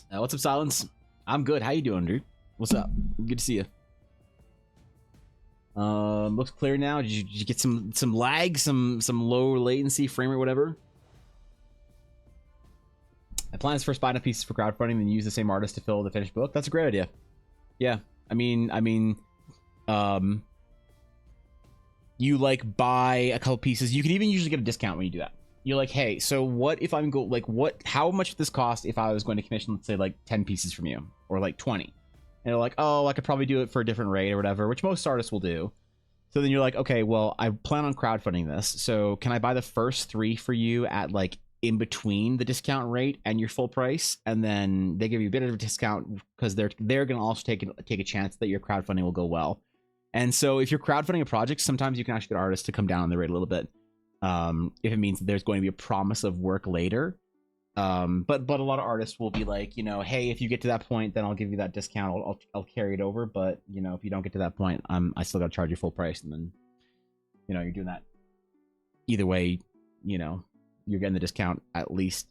What's up, Silence? I'm good. How you doing, dude? What's up? Good to see you. Looks clear now. Did you get some lag, some low latency frame rate, whatever? I plan to first buy enough pieces for crowdfunding, then use the same artist to fill the finished book. That's a great idea. Yeah, I mean, you like buy a couple pieces. You can even usually get a discount when you do that. You're like, hey, so what if I'm how much would this cost if I was going to commission, let's say, like 10 pieces from you, or like 20? And they're like, oh, I could probably do it for a different rate or whatever, which most artists will do. So then you're like, okay, well, I plan on crowdfunding this, so can I buy the first 3 for you at like in between the discount rate and your full price? And then they give you a bit of a discount because they're going to also take a chance that your crowdfunding will go well. And so if you're crowdfunding a project, sometimes you can actually get artists to come down on the rate a little bit, if it means that there's going to be a promise of work later. But a lot of artists will be like, you know, hey, if you get to that point, then I'll give you that discount. I'll carry it over. But you know, if you don't get to that point, I still got to charge you full price. And then, you know, you're doing that. Either way, you know, you're getting the discount at least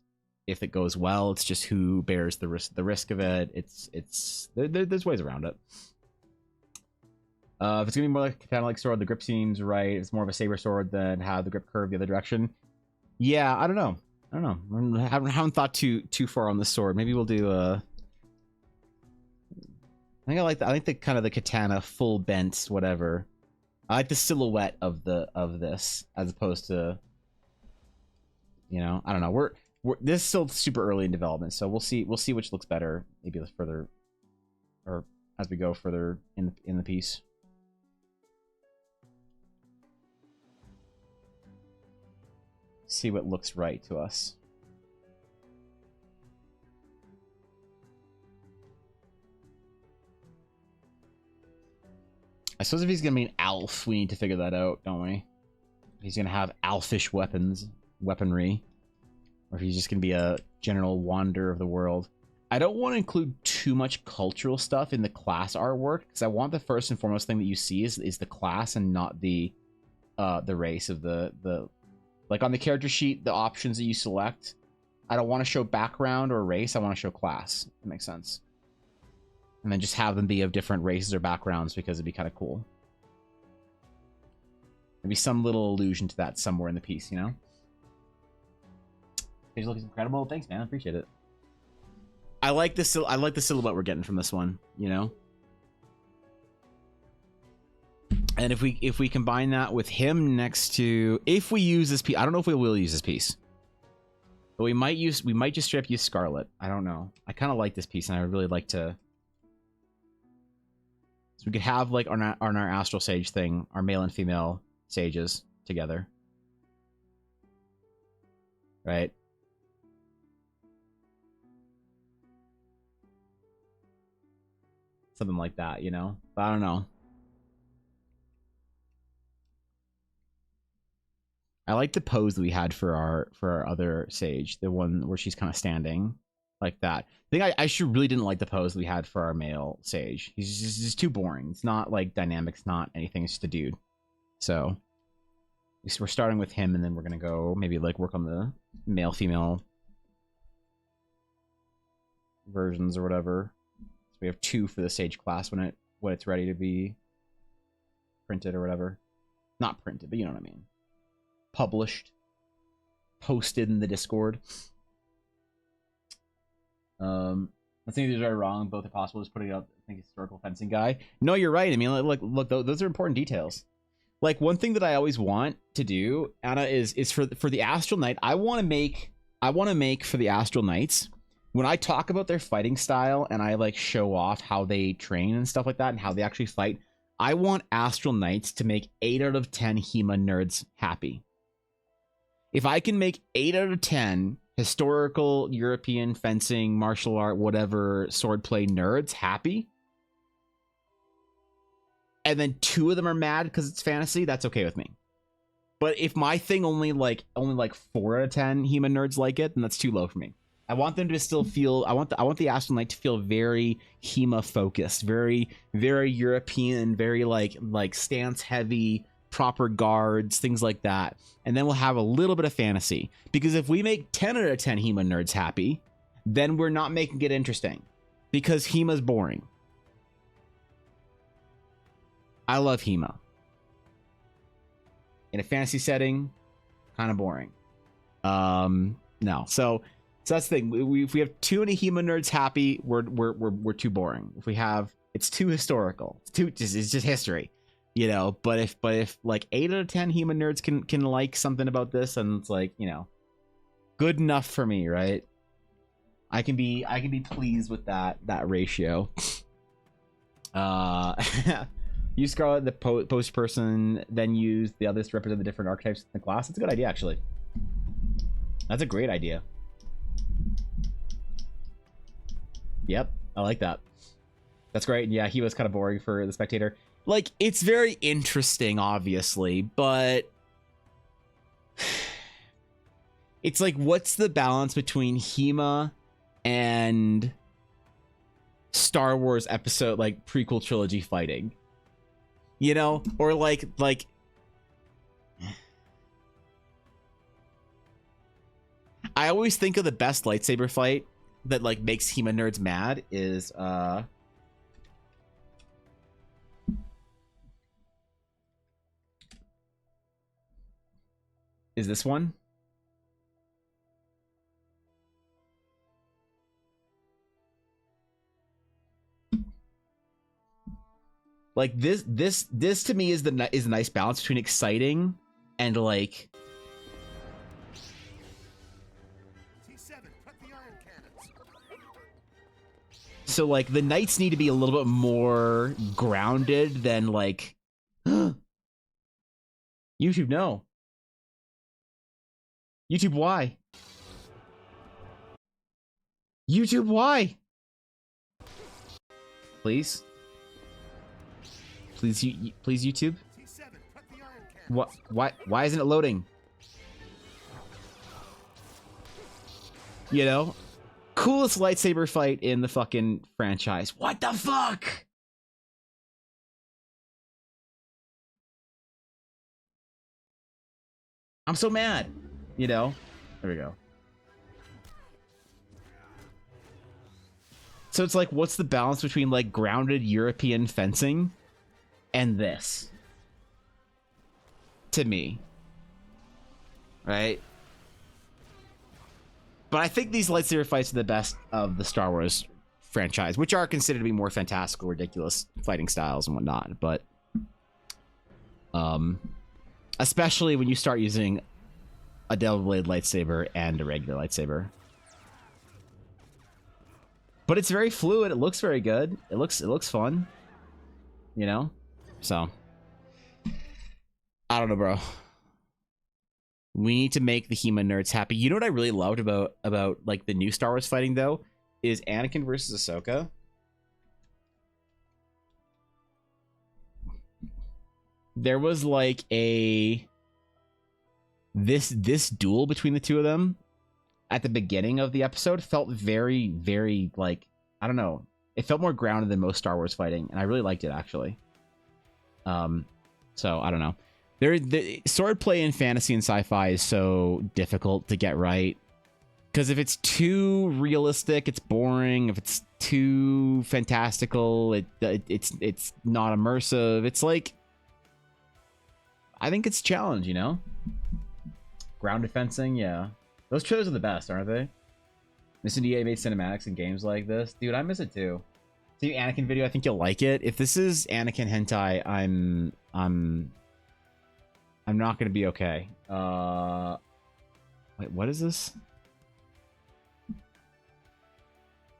if it goes well. It's just who bears the risk of it. There's ways around it. If it's gonna be more like a katana-like sword, the grip seems right. If it's more of a saber sword, then have the grip curve the other direction. Yeah, I don't know. I haven't thought too far on this sword. Maybe we'll do I like the kind of the katana full bent, whatever. I like the silhouette of this as opposed to, you know, I don't know. We're this is still super early in development, so we'll see which looks better maybe further, or as we go further in the piece. See what looks right to us. I suppose if he's gonna be an elf, we need to figure that out, don't we? He's gonna have elfish weaponry, or if he's just gonna be a general wanderer of the world. I don't want to include too much cultural stuff in the class artwork, because I want the first and foremost thing that you see is the class and not the race of the like on the character sheet, the options that you select. I don't want to show background or race. I want to show class. That makes sense. And then just have them be of different races or backgrounds because it'd be kind of cool. Maybe some little allusion to that somewhere in the piece, you know? Page looks incredible. Thanks, man. I appreciate it. I like the silhouette we're getting from this one, you know? And if we combine that with him next to, if we use this piece, I don't know if we will use this piece, but we might just straight up use Scarlet. I don't know. I kind of like this piece, and I would really like to. So we could have like on our Astral Sage thing, our male and female sages together, right? Something like that, you know? But I don't know. I like the pose that we had for our other sage, the one where she's kind of standing like that. I think I should really didn't like the pose we had for our male sage. He's just too boring. It's not like dynamic. It's not anything. It's just a dude. So we're starting with him, and then we're gonna go maybe like work on the male female versions or whatever. So we have 2 for the sage class when it's ready to be printed or whatever. Not printed, but you know what I mean. Published, posted in the Discord. I think these are wrong. Both are possible. Just putting up, I think, historical fencing guy. No, you're right. I mean, look, those are important details. Like, one thing that I always want to do, Anna, is for the Astral Knight. I want to make for the Astral Knights, when I talk about their fighting style and I like show off how they train and stuff like that and how they actually fight. I want Astral Knights to make 8 out of 10 HEMA nerds happy. If I can make 8 out of 10 historical, European, fencing, martial art, whatever, swordplay nerds happy, and then 2 of them are mad because it's fantasy, that's okay with me. But if my thing only 4 out of 10 HEMA nerds like it, then that's too low for me. I want them to still feel, I want the Astral Knight to feel very HEMA focused, very, very European, very like stance heavy, proper guards, things like that. And then we'll have a little bit of fantasy. Because if we make 10 out of 10 HEMA nerds happy, then we're not making it interesting. Because HEMA's boring. I love HEMA. In a fantasy setting, kind of boring. No. So that's the thing. If we have too many HEMA nerds happy, we're too boring. If we have, it's too historical. It's just history. You know, but if like 8 out of 10 HEMA nerds can like something about this, and it's like, you know, good enough for me, right? I can be pleased with that ratio. Use Scarlet, the post person, then use the others to represent the different archetypes in the class. That's a good idea, actually. That's a great idea. Yep, I like that. That's great. Yeah, he was kind of boring for the spectator. Like, it's very interesting, obviously, but it's like, what's the balance between HEMA and Star Wars episode, like prequel trilogy fighting? You know, or like I always think of the best lightsaber fight that like makes HEMA nerds mad is this one. Like this to me is a nice balance between exciting and like. So like the knights need to be a little bit more grounded than like YouTube. No. YouTube, why? YouTube, why? Please, please, please, YouTube. What? Why? Why isn't it loading? You know, coolest lightsaber fight in the fucking franchise. What the fuck? I'm so mad. You know. There we go. So it's like, what's the balance between like grounded European fencing and this? To me. Right? But I think these lightsaber fights are the best of the Star Wars franchise, which are considered to be more fantastical, ridiculous fighting styles and whatnot. But especially when you start using a double blade lightsaber and a regular lightsaber. But it's very fluid. It looks very good. It looks fun. You know? So I don't know, bro. We need to make the He-Man nerds happy. You know what I really loved about like the new Star Wars fighting though is Anakin versus Ahsoka. There was like this duel between the two of them at the beginning of the episode felt very, very like, I don't know. It felt more grounded than most Star Wars fighting, and I really liked it actually. So I don't know. The swordplay in fantasy and sci-fi is so difficult to get right. Because if it's too realistic, it's boring. If it's too fantastical, it's not immersive. It's like, I think it's a challenge, you know? Grounded fencing, yeah. Those trailers are the best, aren't they? Missing EA made cinematics in games like this. Dude, I miss it too. See Anakin video, I think you'll like it. If this is Anakin hentai, I'm not gonna be okay. Wait, what is this?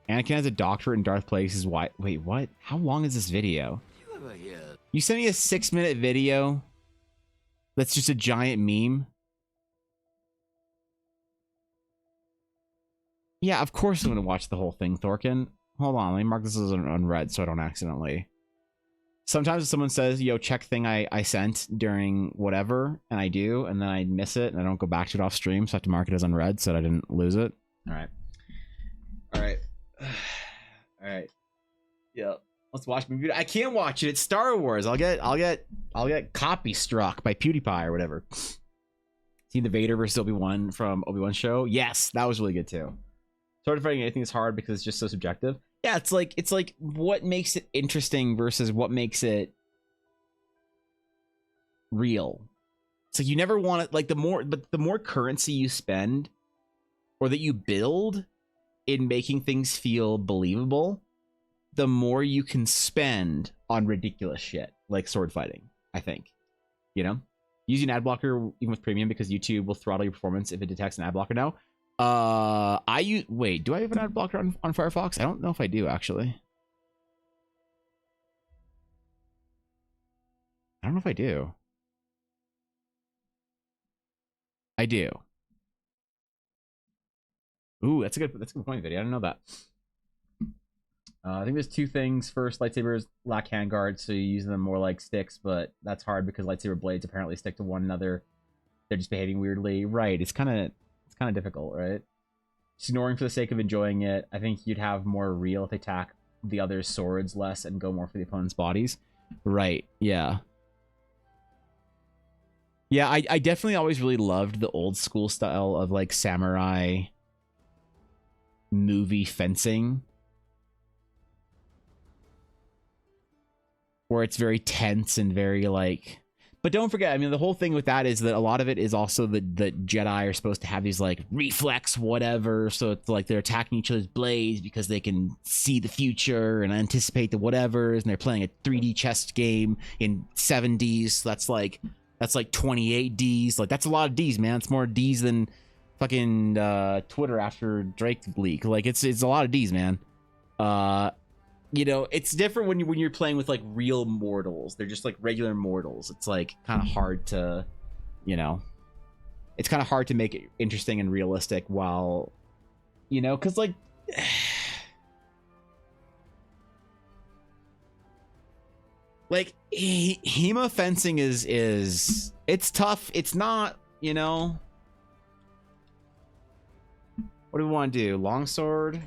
Anakin has a doctorate in Darth Plagueis' why. Wait, what? How long is this video? You sent me a 6-minute video that's just a giant meme. Yeah, of course I'm going to watch the whole thing, Thorkin. Hold on, let me mark this as unread so I don't accidentally. Sometimes if someone says, yo, check thing I sent during whatever, and I do, and then I miss it, and I don't go back to it off stream, so I have to mark it as unread so that I didn't lose it. Alright. Alright. Alright. Yep. Let's watch my video. I can't watch it. It's Star Wars. I'll get copy struck by PewDiePie or whatever. See the Vader versus Obi-Wan from Obi-Wan show? Yes, that was really good too. Sword fighting anything is hard because it's just so subjective. Yeah, it's like what makes it interesting versus what makes it real. So you never want it, like the more currency you spend or that you build in making things feel believable, the more you can spend on ridiculous shit like sword fighting, I think. You know? Using ad blocker even with premium because YouTube will throttle your performance if it detects an ad blocker now. Wait, do I have an ad blocker on Firefox? I don't know if I do actually. I don't know if I do. I do. Ooh, that's a good point, video. I didn't know that. I think there's two things. First, lightsabers lack handguards, so you use them more like sticks, but that's hard because lightsaber blades apparently stick to one another. They're just behaving weirdly. Right, it's kind of difficult, right? Just ignoring for the sake of enjoying it. I think you'd have more real if they attack the other swords less and go more for the opponent's bodies. Right, yeah. Yeah, I definitely always really loved the old school style of like samurai movie fencing, where it's very tense and very like, But don't forget, I mean, the whole thing with that is that a lot of it is also the Jedi are supposed to have these like reflex whatever, so it's like they're attacking each other's blades because they can see the future and anticipate the whatevers, and they're playing a 3D chess game in 7Ds. So that's like 28 Ds. Like that's a lot of Ds, man. It's more Ds than fucking Twitter after Drake leak. Like it's a lot of Ds, man. You know, it's different when you're playing with like real mortals. They're just like regular mortals. It's like kind of hard to, you know, it's kind of hard to make it interesting and realistic while, you know, because like like HEMA fencing is it's tough. It's not, you know. What do we want to do? Longsword?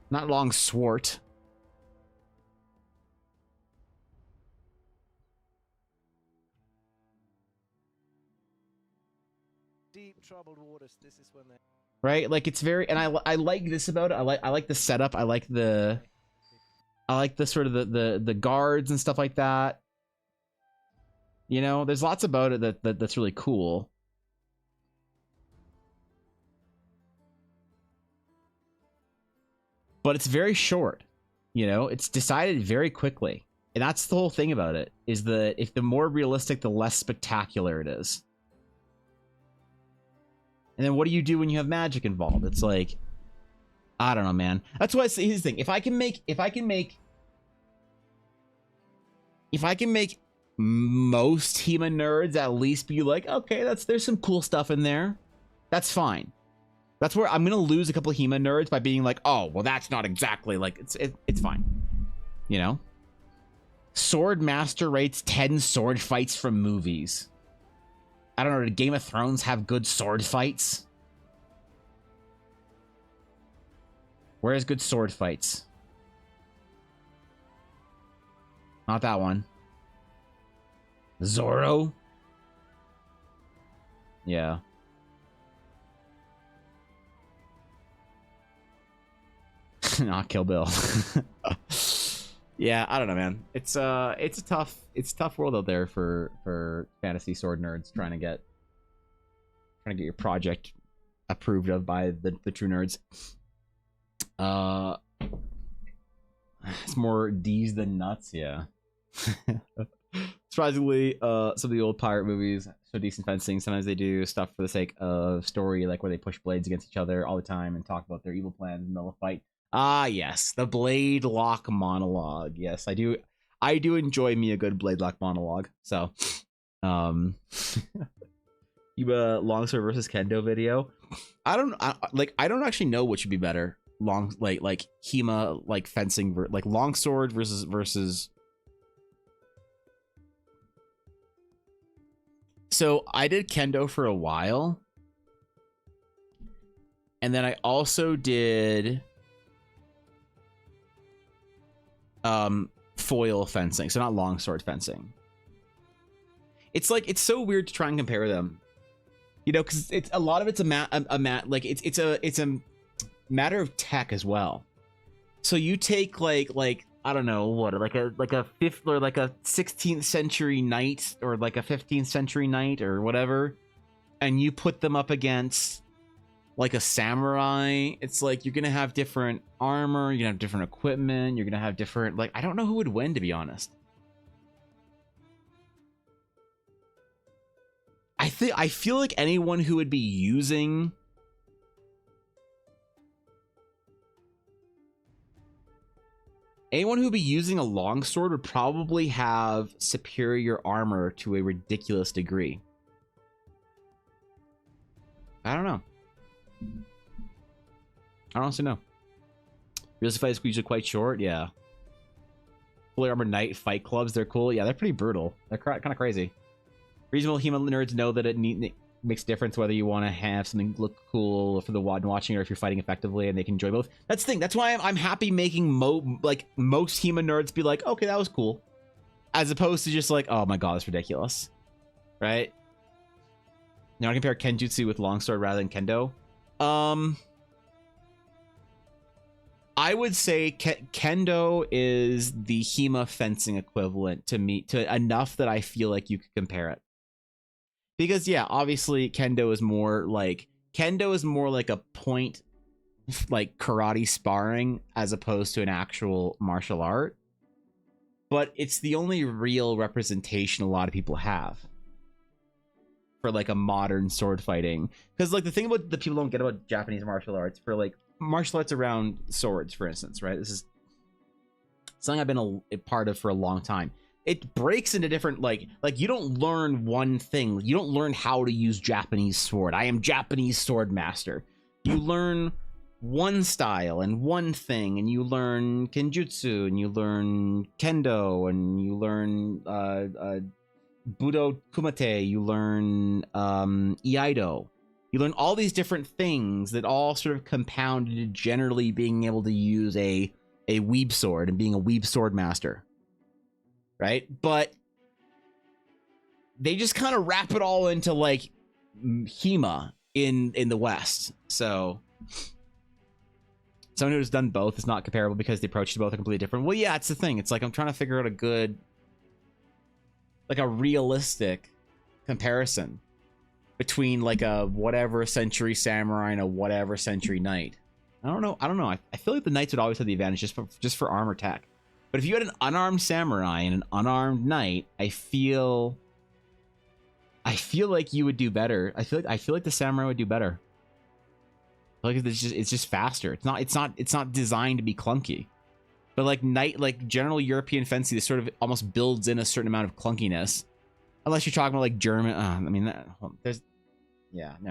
Not long swart. Deep troubled waters. This is when they. Right? Like it's very, and I like this about it. I like the setup. I like the sort of the guards and stuff like that. You know, there's lots about it that's really cool. But it's very short, you know, it's decided very quickly. And that's the whole thing about it, is that if the more realistic, the less spectacular it is. And then what do you do when you have magic involved? It's like, I don't know, man. That's why here's the thing. If I can make most HEMA nerds at least be like, okay, there's some cool stuff in there. That's fine. That's where I'm gonna lose a couple of HEMA nerds by being like, oh, well, that's not exactly like it's fine, you know. Sword Master rates 10 sword fights from movies. I don't know. Did Game of Thrones have good sword fights? Where's good sword fights? Not that one. Zorro. Yeah. Not Kill Bill. Yeah, I don't know, man. It's a tough world out there for fantasy sword nerds trying to get your project approved of by the true nerds. It's more D's than nuts, yeah. Surprisingly, some of the old pirate movies show decent fencing. Sometimes they do stuff for the sake of story, like where they push blades against each other all the time and talk about their evil plans in the middle of a fight. Ah, yes, the blade lock monologue. Yes, I do enjoy me a good blade lock monologue. So, you longsword versus kendo video. I don't actually know what should be better. Like HEMA like fencing like longsword versus. So I did kendo for a while, and then I also did foil fencing, so not longsword fencing. It's like, it's so weird to try and compare them, you know, because it's a lot of it's a matter of tech as well. So you take like I don't know what, like a 5th or like a 16th century knight or like a 15th century knight or whatever, and you put them up against like a samurai. It's like you're gonna have different armor, you're gonna have different equipment, you're gonna have different, like, I don't know who would win, to be honest. I feel like anyone who would be using a longsword would probably have superior armor to a ridiculous degree. I don't know. I honestly know. Realistic fights usually quite short, yeah. Fully armored knight fight clubs, they're cool. Yeah, they're pretty brutal. They're kind of crazy. Reasonable HEMA nerds know that it makes a difference whether you want to have something look cool for the WOD watching or if you're fighting effectively, and they can enjoy both. That's the thing. That's why I'm happy making most HEMA nerds be like, okay, that was cool, as opposed to just like, oh my god, that's ridiculous, right? Now I compare Kenjutsu with longsword rather than kendo. I would say kendo is the HEMA fencing equivalent to me, to enough that I feel like you could compare it. Because yeah, obviously kendo is more like a point, like karate sparring as opposed to an actual martial art. But it's the only real representation a lot of people have for like a modern sword fighting. Because like the thing about the people don't get about Japanese martial arts, for like martial arts around swords, for instance, right? This is something I've been a part of for a long time. It breaks into different, like you don't learn one thing. You don't learn how to use Japanese sword. I am Japanese sword master. You learn one style and one thing, and you learn kenjutsu, and you learn kendo, and you learn budo kumite, you learn iaido. You learn all these different things that all sort of compound into generally being able to use a weeb sword and being a weeb sword master, right? But they just kind of wrap it all into like HEMA in the West. So someone who's done both is not comparable because the approach to both are completely different. Well, yeah, it's the thing. It's like I'm trying to figure out a good, like a realistic comparison between like a whatever century samurai and a whatever century knight. I don't know. I feel like the knights would always have the advantage just for armor tech. But if you had an unarmed samurai and an unarmed knight, I feel like you would do better. I feel like the samurai would do better. Like it's just faster. It's not designed to be clunky. But like general European fencing, this sort of almost builds in a certain amount of clunkiness. Unless you're talking about like German. I mean, never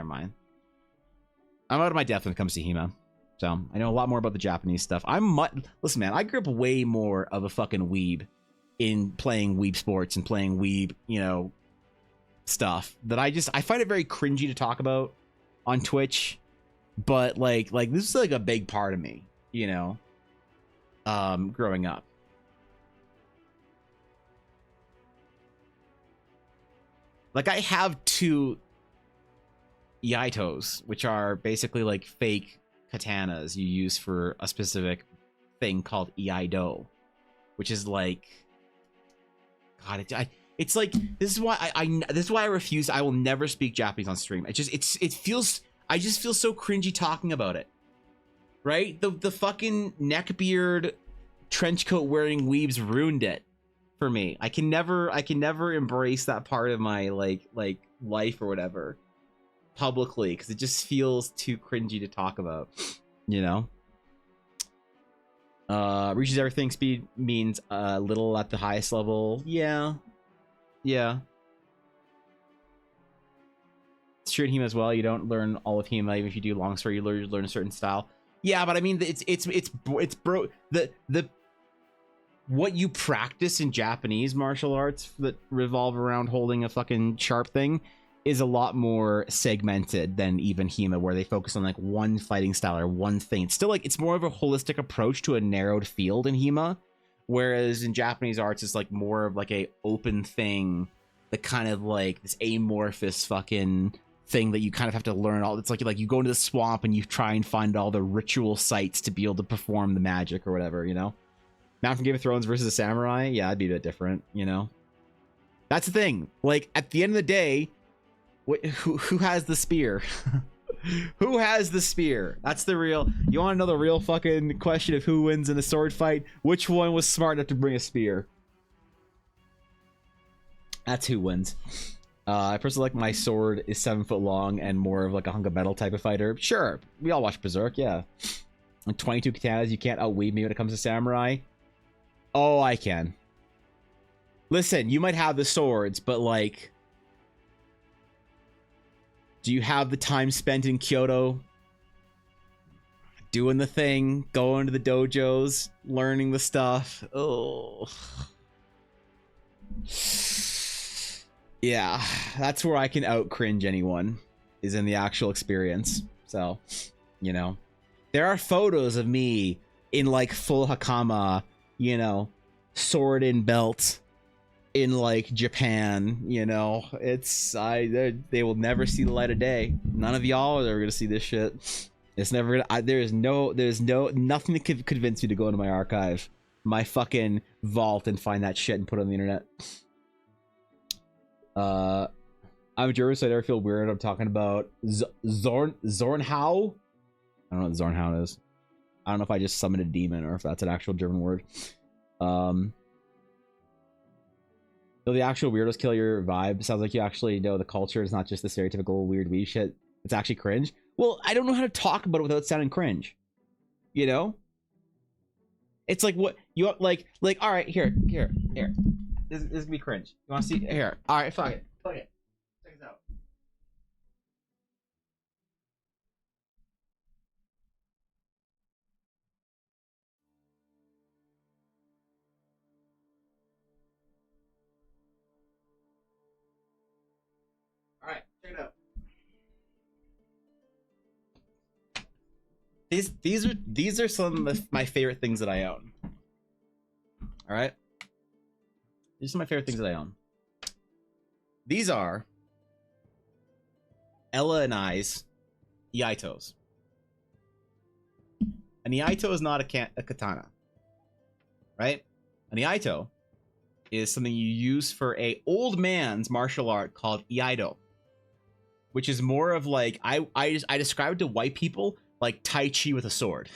mind. I'm out of my depth when it comes to HEMA. So I know a lot more about the Japanese stuff. Listen, man, I grew up way more of a fucking weeb in playing weeb sports and playing weeb, stuff that I find it very cringy to talk about on Twitch. But like this is like a big part of me, growing up. Like I have 2 iaitos, which are basically like fake katanas you use for a specific thing called iaido, which is like, God, it's like, this is why I refuse. I will never speak Japanese on stream. I just feel so cringy talking about it, right? The fucking neckbeard trench coat wearing weebs ruined it for me. I can never embrace that part of my like life or whatever publicly because it just feels too cringy to talk about, reaches everything speed means little at the highest level. Yeah. It's true in HEMA as well. You don't learn all of HEMA. Even if you do long story, you learn a certain style. Yeah, but I mean, it's bro. The what you practice in Japanese martial arts that revolve around holding a fucking sharp thing is a lot more segmented than even HEMA, where they focus on like one fighting style or one thing. It's still like it's more of a holistic approach to a narrowed field in HEMA, whereas in Japanese arts it's like more of like a open thing, the kind of like this amorphous fucking thing that you kind of have to learn all. It's like you go into the swamp and you try and find all the ritual sites to be able to perform the magic or whatever, Man from Game of Thrones versus a samurai, yeah, it'd be a bit different, That's the thing. Like at the end of the day, who has the spear? Who has the spear? That's the real. You want to know the real fucking question of who wins in a sword fight? Which one was smart enough to bring a spear? That's who wins. I personally like my sword is 7 foot long and more of like a hunk of metal type of fighter. Sure, we all watch Berserk, yeah. And 22 katanas, you can't outweave me when it comes to samurai. Oh, I can. Listen, you might have the swords, but like, do you have the time spent in Kyoto doing the thing, going to the dojos, learning the stuff? Oh. Yeah, that's where I can out cringe anyone, is in the actual experience. So, there are photos of me in like full hakama, sword and belt in like Japan, they will never see the light of day. None of y'all are ever gonna see this shit. It's never gonna. There's nothing that could convince me to go into my archive, my fucking vault, and find that shit and put it on the internet. I'm a German, so I never feel weird. I'm talking about Zornhau. I don't know what Zornhau is. I don't know if I just summoned a demon or if that's an actual German word. So the actual weirdos kill your vibe. Sounds like you actually know the culture is not just the stereotypical weird weed shit. It's actually cringe. Well, I don't know how to talk about it without sounding cringe. You know? It's like what you like. All right, here. This is gonna be cringe. You want to see? Here. All right, fuck it. Check this out. All right, check it out. These are some of my favorite things that I own. All right, these are my favorite things that I own. These are Ella and I's Iaitos. An Iaito is not a katana, right? An Iaito is something you use for a old man's martial art called Iaido, which is more of like I describe it to white people like Tai Chi with a sword,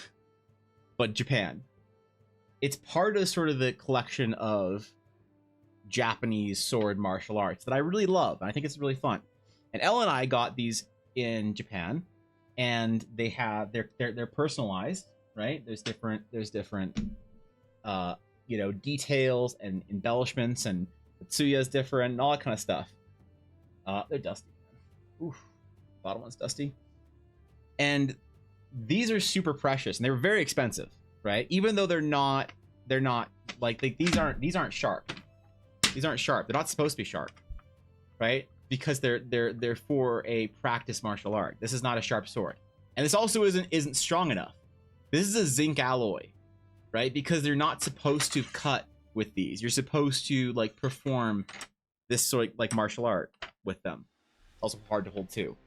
but Japan. It's part of sort of the collection of Japanese sword martial arts that I really love, and I think it's really fun. And Elle and I got these in Japan, and they have they're personalized, right? There's different you know, details and embellishments, and Tsuya's different and all that kind of stuff. They're dusty. Oof, bottom one's dusty. And these are super precious, and they were very expensive, right? Even though they're not like these aren't sharp. These aren't sharp. They're not supposed to be sharp, right? Because they're for a practice martial art. This is not a sharp sword, and this also isn't strong enough. This is a zinc alloy, right? Because they're not supposed to cut with these. You're supposed to like perform this sort of like martial art with them. Also hard to hold too.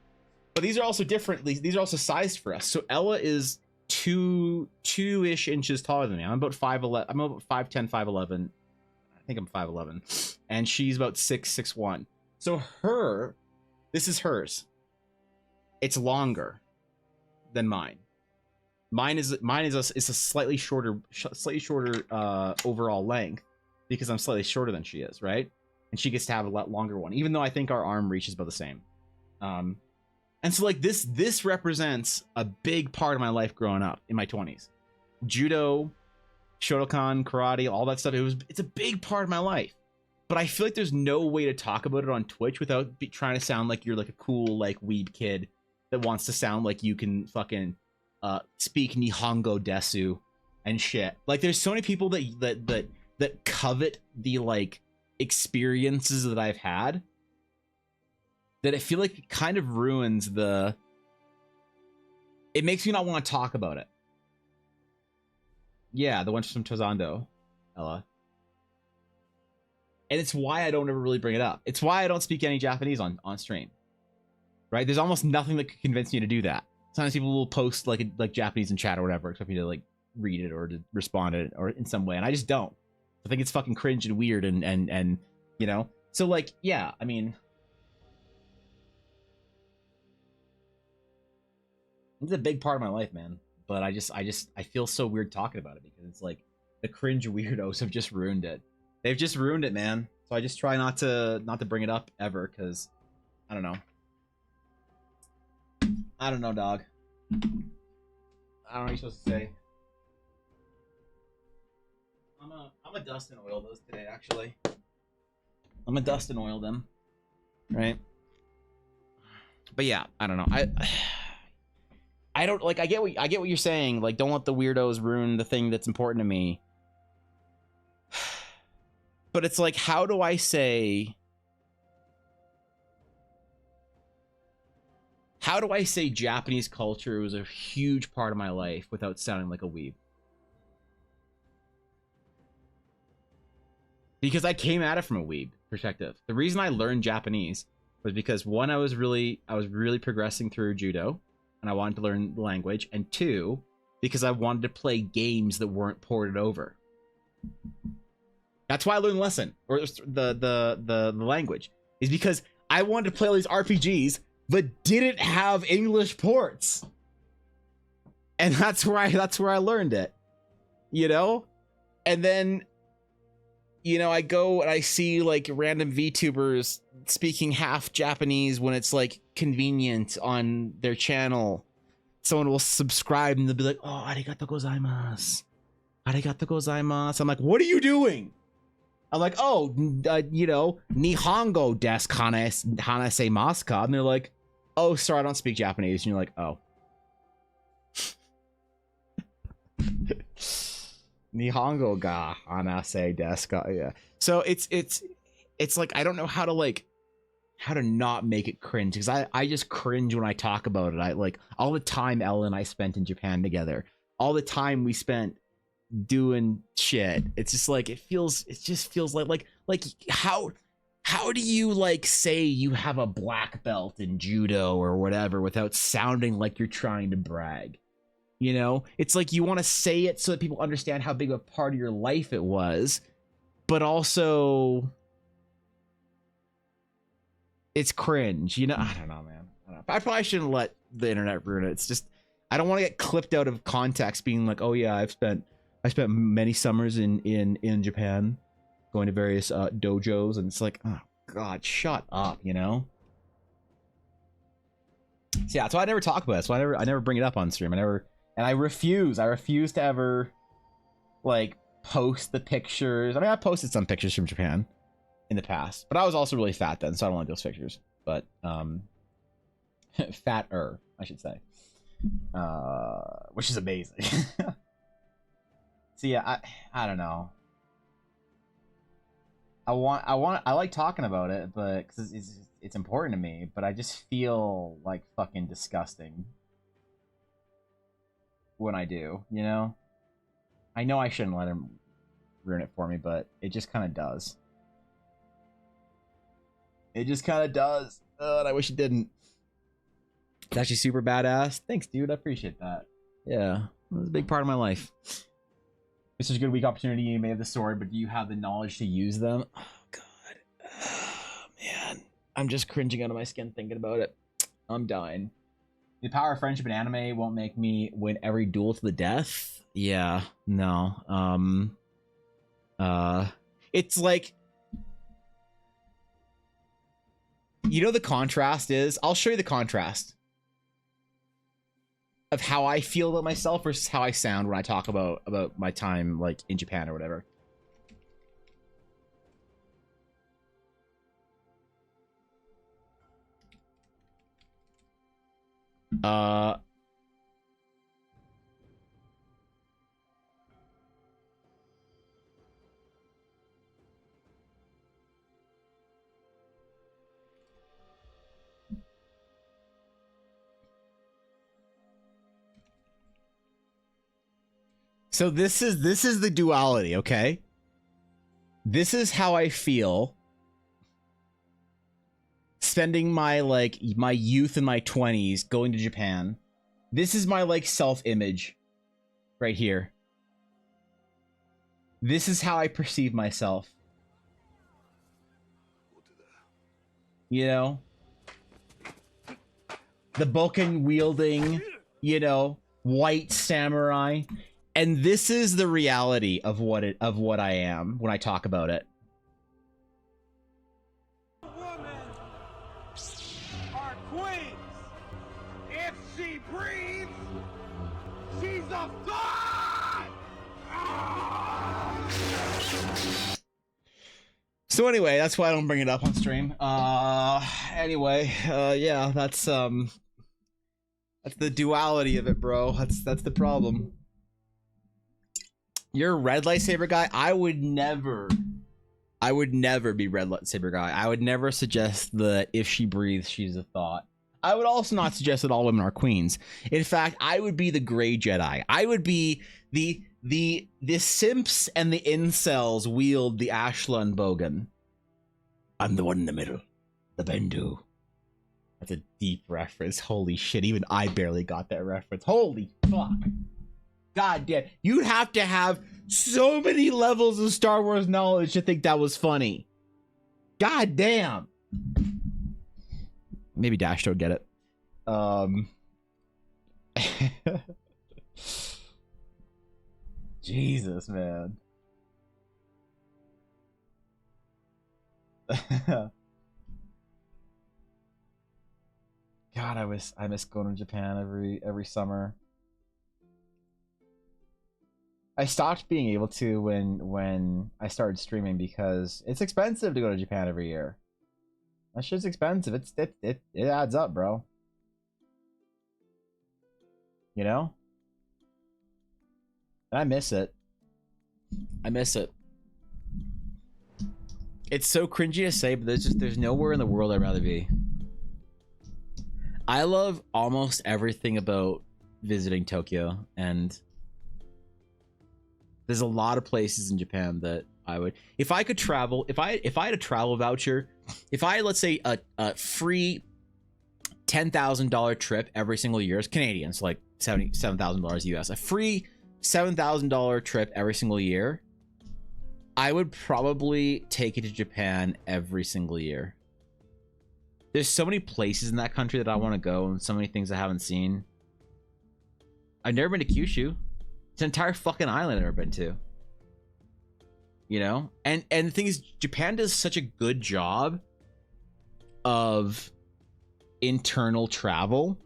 But these are also different. These are also sized for us. So Ella is two-ish inches taller than me. I'm about 5'11". I'm about 5'10", 5'11". I think I'm 5'11", and she's about 6'1". So this is hers. It's longer than mine. Mine is a slightly shorter overall length because I'm slightly shorter than she is, right? And she gets to have a lot longer one, even though I think our arm reach is about the same. And so like this represents a big part of my life growing up in my 20s. Judo, Shotokan, karate, all that stuff. It's a big part of my life. But I feel like there's no way to talk about it on Twitch without trying to sound like you're like a cool like weeb kid that wants to sound like you can fucking speak Nihongo Desu and shit. Like there's so many people that covet the like experiences that I've had that I feel like it kind of ruins it makes me not want to talk about it. Yeah, the ones from Tozando, Ella. And it's why I don't ever really bring it up. It's why I don't speak any Japanese on stream. Right? There's almost nothing that could convince me to do that. Sometimes people will post like Japanese in chat or whatever, expect me to like read it or to respond to it or in some way, and I just don't. I think it's fucking cringe and weird and you know. So like, yeah, I mean, it's a big part of my life, man. But I feel so weird talking about it because it's like the cringe weirdos have just ruined it. They've just ruined it, man. So I just try not to bring it up ever because I don't know. I don't know, dog. I don't know what you're supposed to say. I'm a dust and oil those today, actually. I'm a dust and oil them, right? But yeah, I don't know. I don't like. I get what you're saying. Like, don't let the weirdos ruin the thing that's important to me. But it's like, how do I say? How do I say Japanese culture was a huge part of my life without sounding like a weeb? Because I came at it from a weeb perspective. The reason I learned Japanese was because one, I was really progressing through judo, and I wanted to learn the language, and 2, because I wanted to play games that weren't ported over. That's why I learned the lesson, or the language, is because I wanted to play all these RPGs that didn't have English ports, and that's where I learned it, you know. And then, you know, I go and I see like random VTubers speaking half Japanese when it's like convenient on their channel. Someone will subscribe and they'll be like, "Oh, arigato gozaimasu, arigato gozaimasu." I'm like, "What are you doing?" I'm like, "Oh, you know, Nihongo desu hanasemasu ka?" And they're like, "Oh, sorry, I don't speak Japanese." And you're like, "Oh." Nihongo ga hanase desu ka? Yeah. So it's like I don't know how to not make it cringe, because I just cringe when I talk about it. I like all the time Ella and I spent in Japan together, all the time we spent doing shit. It's just like it just feels like how do you like say you have a black belt in judo or whatever without sounding like you're trying to brag? You know, it's like you want to say it so that people understand how big of a part of your life it was, but also it's cringe, you know. I don't know, man. I probably shouldn't let the internet ruin it. It's just I don't want to get clipped out of context being like, "Oh yeah, I spent many summers in Japan going to various dojos," and it's like, "Oh god, shut up," you know. So yeah, so I never talk about it. So I never bring it up on stream. I refuse to ever like post the pictures. I mean, I posted some pictures from Japan in the past, but I was also really fat then, so I don't like those pictures. But fatter, I should say, which is amazing. So yeah, I don't know. I like talking about it, but because it's important to me, but I just feel like fucking disgusting when I do, you know. I know I shouldn't let him ruin it for me, but it just kind of does. It just kind of does. And I wish it didn't. It's actually super badass. Thanks, dude. I appreciate that. Yeah, it was a big part of my life. It's such a good week opportunity. You may have the sword, but do you have the knowledge to use them? Oh god, oh, man, I'm just cringing out of my skin thinking about it. I'm dying. The power of friendship in anime won't make me win every duel to the death. Yeah, no. It's like, you know, the contrast is, I'll show you the contrast of how I feel about myself versus how I sound when I talk about my time like in Japan or whatever. So this is the duality, okay? This is how I feel spending my youth in my 20s going to Japan. This is my like self-image right here. This is how I perceive myself. You know? The bokken wielding, you know, white samurai. And this is the reality of what I am when I talk about it. Women are queens. If she breathes, she's a god. So anyway, that's why I don't bring it up on stream. Yeah, that's the duality of it, bro. That's the problem. You're a red lightsaber guy? I would never be red lightsaber guy. I would never suggest that if she breathes, she's a thought. I would also not suggest that all women are queens. In fact, I would be the gray Jedi. I would be the simps and the incels wield the Ashla and Bogan. I'm the one in the middle, the Bendu. That's a deep reference. Holy shit, even I barely got that reference. Holy fuck. God damn. You'd have to have so many levels of Star Wars knowledge to think that was funny. God damn. Maybe Dash don't get it. Jesus, man. God, I miss going to Japan every summer. I stopped being able to when I started streaming because it's expensive to go to Japan every year. That shit's expensive. It adds up, bro. You know? And I miss it. I miss it. It's so cringy to say, but there's nowhere in the world I'd rather be. I love almost everything about visiting Tokyo, and there's a lot of places in Japan that I would, if I could travel, if I had a travel voucher, if I had, let's say, a free $10,000 trip every single year, it's Canadian, so like $77,000 US, a free $7,000 trip every single year, I would probably take it to Japan every single year. There's so many places in that country that I want to go, and so many things I haven't seen. I've never been to Kyushu. It's an entire fucking island I've never been to. You know? And the thing is, Japan does such a good job of internal travel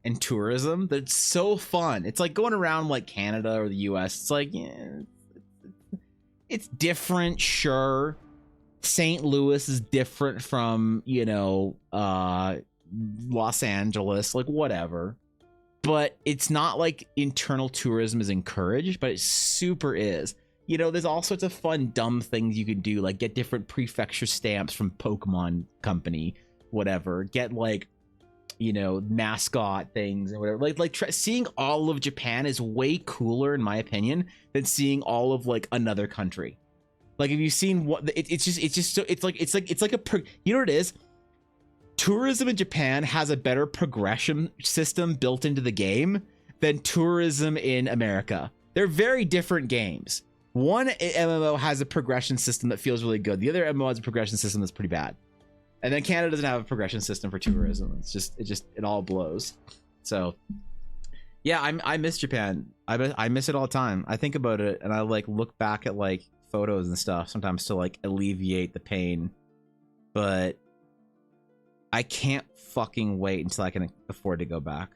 and tourism that it's so fun. It's like going around like Canada or the US. It's like, yeah, it's different, sure. St. Louis is different from, you know, Los Angeles, like whatever. But it's not like internal tourism is encouraged, but it super is. You know, there's all sorts of fun, dumb things you can do, like get different prefecture stamps from Pokemon Company, whatever. Get like, you know, mascot things and whatever. Seeing all of Japan is way cooler, in my opinion, than seeing all of like another country. Like, if you've seen what it's just so it's like you know what it is? Tourism in Japan has a better progression system built into the game than tourism in America. They're very different games. One MMO has a progression system that feels really good. The other MMO has a progression system that's pretty bad. And then Canada doesn't have a progression system for tourism. It all blows. So yeah, I miss Japan. I miss it all the time. I think about it and I like look back at like photos and stuff sometimes to like alleviate the pain, but I can't fucking wait until I can afford to go back.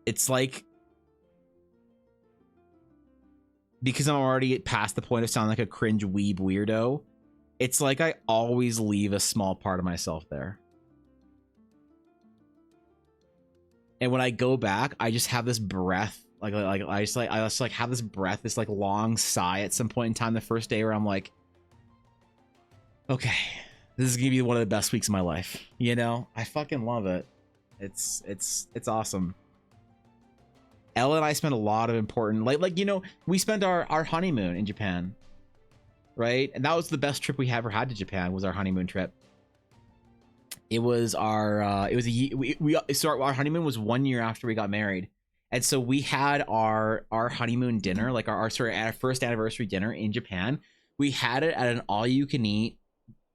It's like, because I'm already past the point of sounding like a cringe weeb weirdo, it's like I always leave a small part of myself there. And when I go back, I just have this breath. I just have this breath, this like long sigh at some point in time the first day where I'm like, okay, this is gonna be one of the best weeks of my life. You know, I fucking love it. It's awesome. Ella and I spent a lot of important, like you know, we spent our honeymoon in Japan, right? And that was the best trip we ever had to Japan. Was our honeymoon trip. It was our our honeymoon was 1 year after we got married. And so we had our honeymoon dinner, like our first anniversary dinner in Japan. We had it at an all-you-can-eat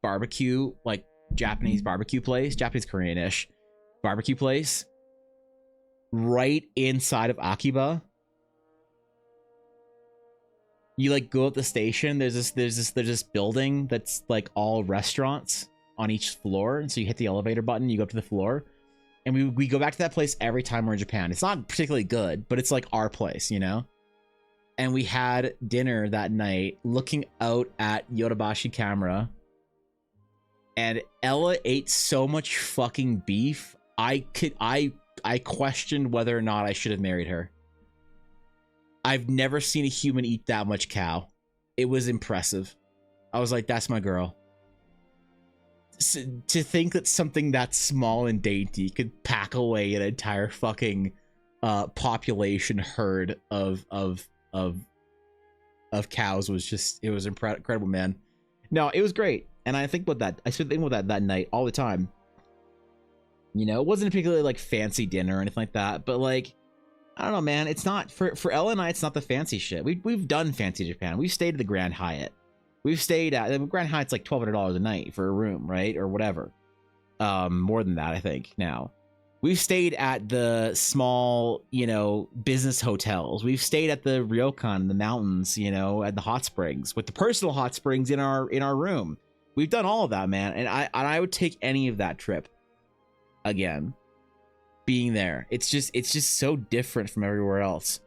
barbecue, like Japanese barbecue place, Japanese Korean-ish barbecue place, right inside of Akiba. You like go up the station. There's this building that's like all restaurants on each floor, and so you hit the elevator button, you go up to the floor. And we go back to that place every time we're in Japan. It's not particularly good, but it's like our place, you know? And we had dinner that night looking out at Yodobashi camera. And Ella ate so much fucking beef. I questioned whether or not I should have married her. I've never seen a human eat that much cow. It was impressive. I was like, that's my girl. To think that something that small and dainty could pack away an entire fucking population herd of cows was just, it was incredible, man. No, it was great. And I think about that. I started thinking about that night all the time. You know, it wasn't a particularly like fancy dinner or anything like that, but like, I don't know, man. It's not for Ella and I. It's not the fancy shit. We've done fancy Japan. We've stayed at the Grand Hyatt. We've stayed at the Grand Hyatt's like $1,200 a night for a room, right, or whatever. More than that, I think now. We've stayed at the small, you know, business hotels. We've stayed at the ryokan in the mountains, you know, at the hot springs with the personal hot springs in our room. We've done all of that, man, and I would take any of that trip again. Being there, it's just so different from everywhere else.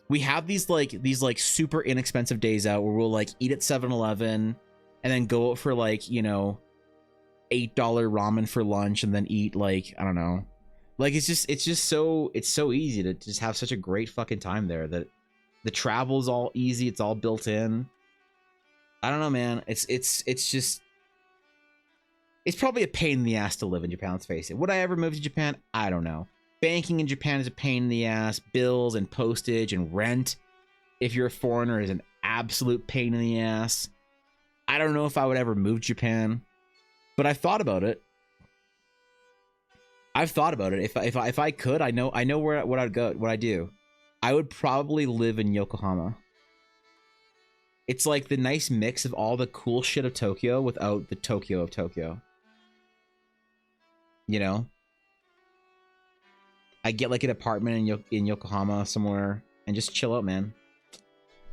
We have these like super inexpensive days out where we'll like eat at 7-Eleven and then go out for like, you know, $8 ramen for lunch and then eat like, I don't know, like it's just so easy to just have such a great fucking time there that the travel's all easy, it's all built in. I don't know, man. It's just, it's probably a pain in the ass to live in Japan, let's face it. Would I ever move to Japan? I don't know. Banking in Japan is a pain in the ass. Bills and postage and rent, if you're a foreigner, is an absolute pain in the ass. I don't know if I would ever move to Japan, but I've thought about it. If I could, I know what I'd go, what I do. I would probably live in Yokohama. It's like the nice mix of all the cool shit of Tokyo without the Tokyo of Tokyo. You know? I get like an apartment in Yokohama somewhere and just chill out, man.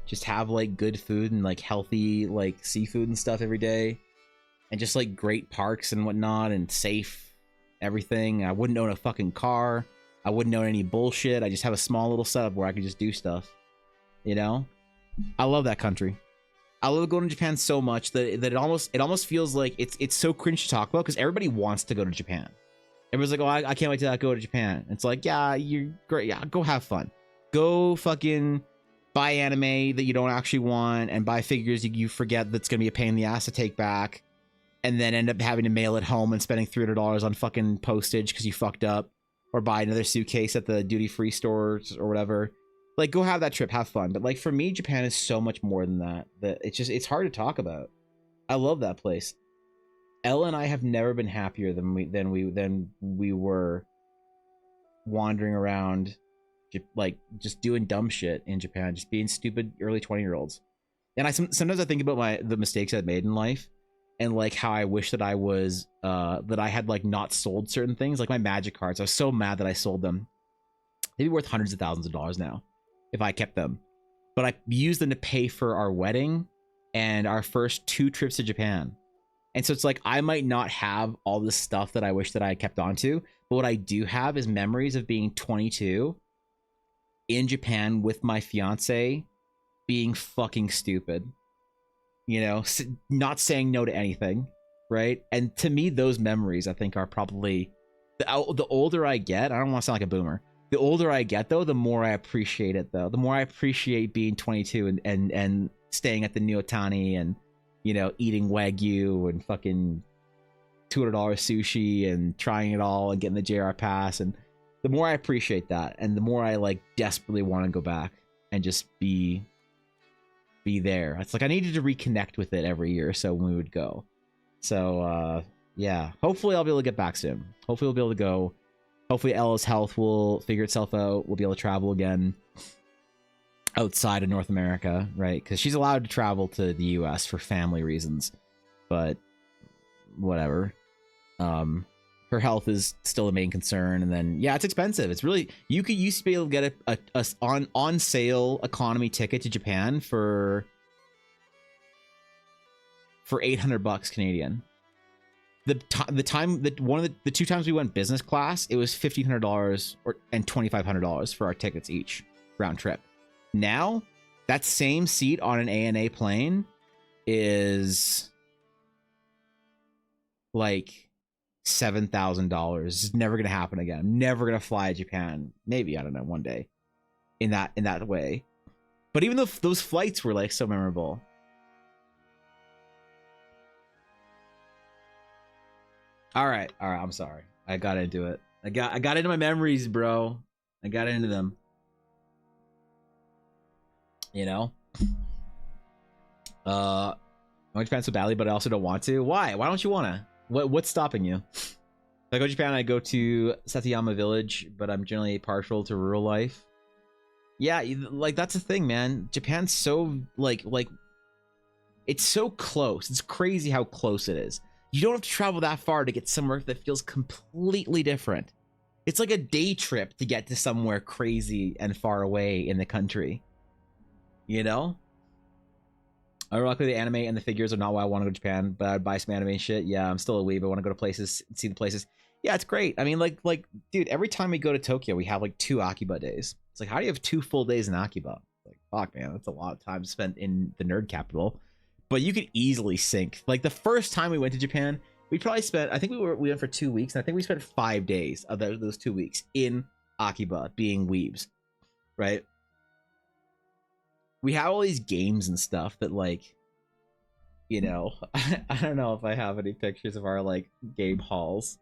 Just have like good food and like healthy like seafood and stuff every day. And just like great parks and whatnot and safe everything. I wouldn't own a fucking car. I wouldn't own any bullshit. I just have a small little setup where I could just do stuff. You know? I love that country. I love going to Japan so much that it almost feels like it's so cringe to talk about because everybody wants to go to Japan. Everyone's like, oh, I can't wait to go to Japan. It's like, yeah, you're great. Yeah, go have fun. Go fucking buy anime that you don't actually want and buy figures you forget that's going to be a pain in the ass to take back and then end up having to mail it home and spending $300 on fucking postage because you fucked up, or buy another suitcase at the duty-free stores or whatever. Like, go have that trip, have fun. But like for me, Japan is so much more than that. That it's hard to talk about. I love that place. Ella and I have never been happier than we were wandering around, like just doing dumb shit in Japan, just being stupid early 20-year-olds. And sometimes I think about the mistakes I've made in life, and like how I wish that I was that I had like not sold certain things, like my magic cards. I was so mad that I sold them. They'd be worth hundreds of thousands of dollars now if I kept them, but I used them to pay for our wedding and our first 2 trips to Japan. And so it's like, I might not have all this stuff that I wish that I had kept on to, but what I do have is memories of being 22 in Japan with my fiance being fucking stupid, you know, not saying no to anything, right? And to me, those memories, I think, are probably, the older I get, I don't want to sound like a boomer, the older I get, though, the more I appreciate it, though. The more I appreciate being 22 and staying at the Nyotani and, you know, eating Wagyu and fucking $200 sushi and trying it all and getting the JR pass. And the more I appreciate that, and the more I like desperately want to go back and just be there. It's like I needed to reconnect with it every year or so when we would go. So yeah, hopefully I'll be able to get back soon. Hopefully we'll be able to go. Hopefully Ella's health will figure itself out. We'll be able to travel again outside of North America, right? Because she's allowed to travel to the US for family reasons, but whatever. Her health is still a main concern. And then, yeah, it's expensive. It's really, you used to be able to get a on sale economy ticket to Japan for $800 Canadian. The time that one of the 2 times we went business class, it was $1,500 and $2,500 for our tickets each round trip. Now, that same seat on an ANA plane is like $7,000. It's never gonna happen again. I'm never gonna fly to Japan. Maybe, I don't know, one day in that way. But even though those flights were like so memorable. All right, I'm sorry. I got into it. I got into my memories, bro. I got into them. You know? I want Japan so badly, but I also don't want to. Why? Why don't you wanna? What's stopping you? If I go to Japan, I go to Satayama Village, but I'm generally partial to rural life. Yeah, like that's the thing, man. Japan's so like it's so close. It's crazy how close it is. You don't have to travel that far to get somewhere that feels completely different. It's like a day trip to get to somewhere crazy and far away in the country. You know? Ironically, the anime and the figures are not why I want to go to Japan, but I'd buy some anime shit. Yeah, I'm still a weeb. I want to go to places, see the places. Yeah, it's great. I mean, like, dude, every time we go to Tokyo, we have like 2 Akiba days. It's like, how do you have 2 full days in Akiba? Like, fuck, man, that's a lot of time spent in the nerd capital. But you could easily sink. Like the first time we went to Japan, we probably spent, I think we went for 2 weeks, and I think we spent 5 days of those 2 weeks in Akiba being weebs, right? We have all these games and stuff that, like, you know, I don't know if I have any pictures of our like game halls.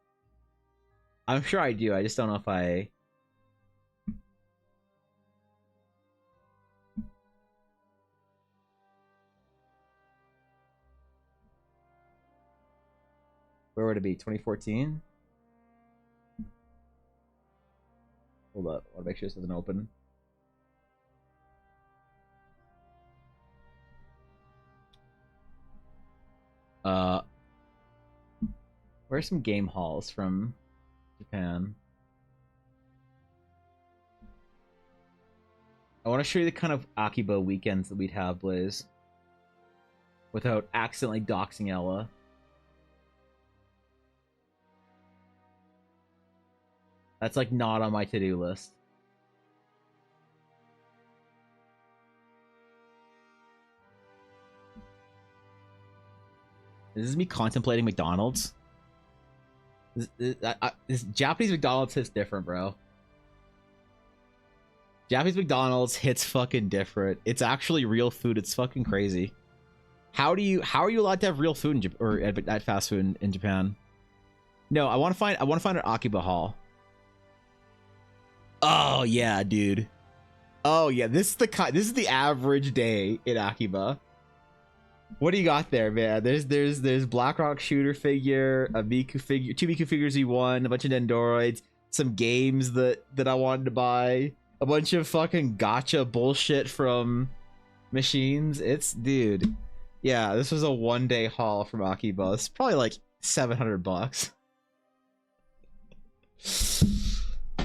I'm sure I do. I just don't know if I. Where would it be? 2014? Hold up. I want to make sure this doesn't open. Where's some game halls from Japan? I want to show you the kind of Akiba weekends that we'd have, Blaze, without accidentally doxing Ella. That's like not on my to-do list. This is me contemplating McDonald's. This Japanese McDonald's hits different, bro. Japanese McDonald's hits fucking different. It's actually real food. It's fucking crazy. How are you allowed to have real food at fast food in Japan? No, I want to find an Akiba hall. Oh yeah, dude. Oh yeah, this is the average day in Akiba. What do you got there, man? There's Blackrock shooter figure, a Miku figure, 2 Miku figures we won, a bunch of Nendoroids, some games that I wanted to buy, a bunch of fucking gacha bullshit from machines. Dude. Yeah, this was a 1-day haul from Akiba. It's probably like $700.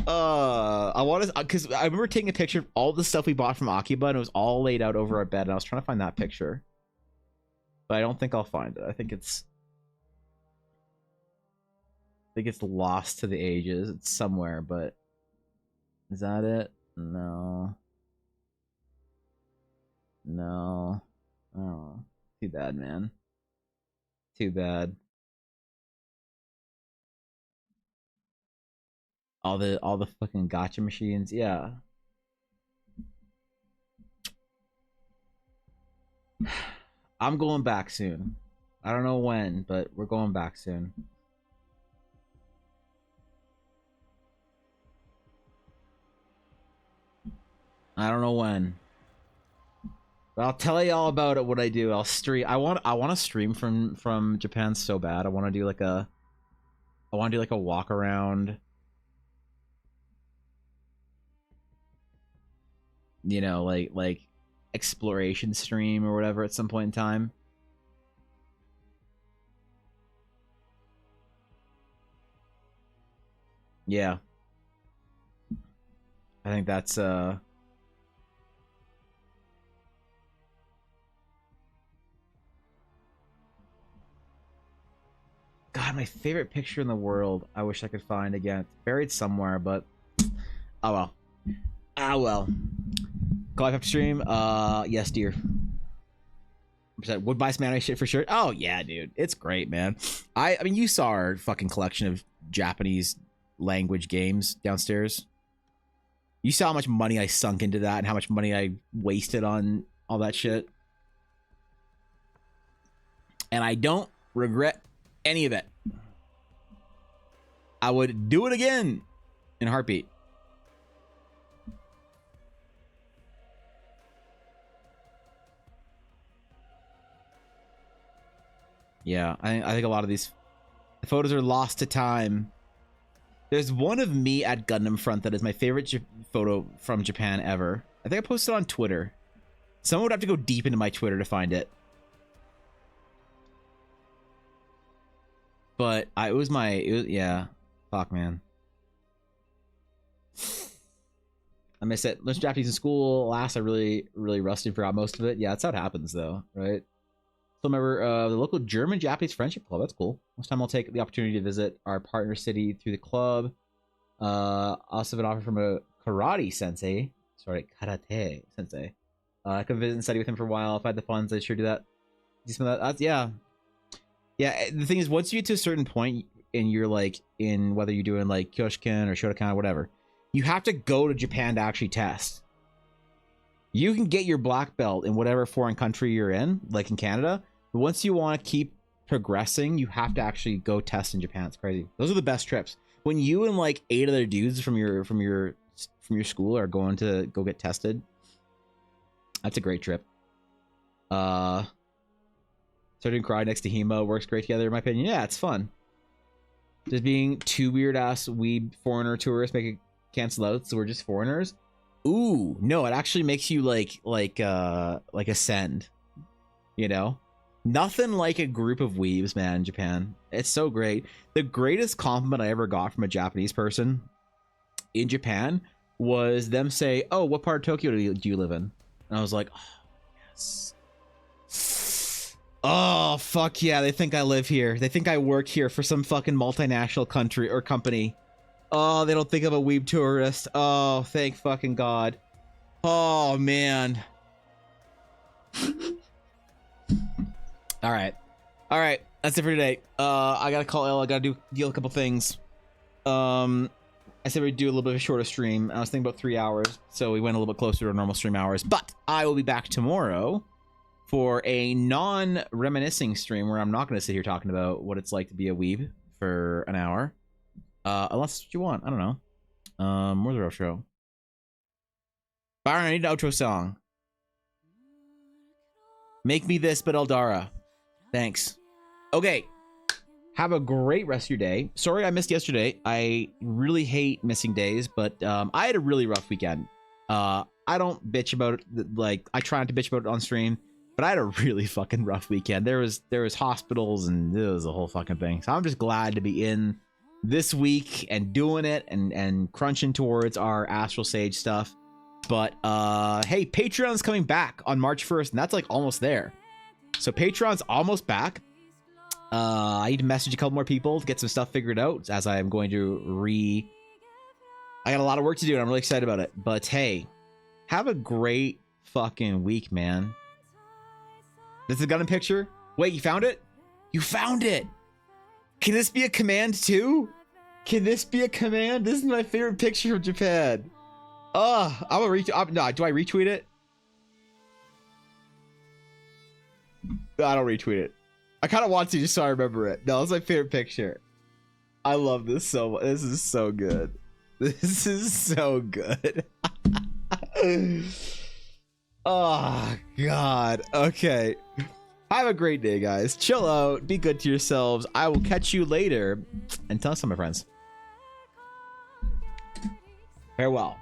I want to, because I remember taking a picture of all the stuff we bought from Akiba, and it was all laid out over our bed, and I was trying to find that picture. But I don't think I'll find it. I think it's lost to the ages. It's somewhere, but is that it? No. No. Oh, too bad, man. Too bad. All the fucking gacha machines. Yeah. I'm going back soon. I don't know when, but we're going back soon. I don't know when. But I'll tell you all about it when I do. I'll stream. I want to stream from Japan so bad. I want to do like a walk around. You know, like exploration stream or whatever at some point in time. Yeah. I think that's God, my favorite picture in the world. I wish I could find again. It's buried somewhere, but oh well. Ah well. Go live stream. Yes, dear. Would buy some anime shit for sure. Oh yeah, dude, it's great, man. I mean, you saw our fucking collection of Japanese language games downstairs. You saw how much money I sunk into that and how much money I wasted on all that shit. And I don't regret any of it. I would do it again in a heartbeat. Yeah, I think a lot of these photos are lost to time. There's one of me at Gundam Front that is my favorite photo from Japan ever. I think I posted it on Twitter. Someone would have to go deep into my Twitter to find it. But yeah. Fuck, man. I miss it. Learned Japanese in school. Last, I really rusty and forgot most of it. Yeah, that's how it happens, though, right? So remember the local German-Japanese friendship club. That's cool. Next time I'll take the opportunity to visit our partner city through the club. Also have an offer from a karate sensei. Sorry, karate sensei. I could visit and study with him for a while. If I had the funds, I'd sure do that. Yeah. Yeah, the thing is, once you get to a certain point and you're like in whether you're doing like Kyoshkin or Shotokan or whatever, you have to go to Japan to actually test. You can get your black belt in whatever foreign country you're in, like in Canada. But once you want to keep progressing, you have to actually go test in Japan. It's crazy. Those are the best trips. When you and like 8 other dudes from your school are going to go get tested, that's a great trip. Starting cry next to Hema works great together, in my opinion. Yeah, it's fun. Just being 2 weird ass weeb foreigner tourists make it cancel out, so we're just foreigners. Ooh, no, it actually makes you like ascend. You know? Nothing like a group of weebs, man, in Japan. It's so great. The greatest compliment I ever got from a Japanese person in Japan was them say, "Oh, what part of Tokyo do you live in?" And I was like, "Oh, yes. Oh, fuck yeah, they think I live here. They think I work here for some fucking multinational country or company. Oh, they don't think I'm a weeb tourist. Oh, thank fucking God. Oh, man." All right, that's it for today. I gotta call Elle. I gotta deal a couple things. I said we'd do a little bit of a shorter stream. I was thinking about 3 hours, so we went a little bit closer to our normal stream hours. But I will be back tomorrow for a non-reminiscing stream where I'm not going to sit here talking about what it's like to be a weeb for an hour. Unless that's what you want. I don't know. Where's the outro? Byron, I need an outro song. Make me this, but Eldara. Thanks. Okay. Have a great rest of your day. Sorry I missed yesterday. I really hate missing days, but I had a really rough weekend. I don't bitch about it. Like, I try not to bitch about it on stream, but I had a really fucking rough weekend. There was hospitals and it was a whole fucking thing. So I'm just glad to be in this week and doing it and crunching towards our Astral Sage stuff. But hey, Patreon's coming back on March 1st, and that's like almost there. So Patreon's almost back. I need to message a couple more people to get some stuff figured out, as I am going to I got a lot of work to do, and I'm really excited about it. But hey, have a great fucking week, man. This is a Gundam picture? Wait, you found it? You found it! Can this be a command too? Can this be a command? This is my favorite picture of Japan. I'm gonna no, do I retweet it? No, I don't retweet it. I kind of want to just so I remember it. No, it's my favorite picture. I love this so much. This is so good. This is so good. Oh, God. Okay. Have a great day, guys. Chill out. Be good to yourselves. I will catch you later. And tell some of my friends. Farewell.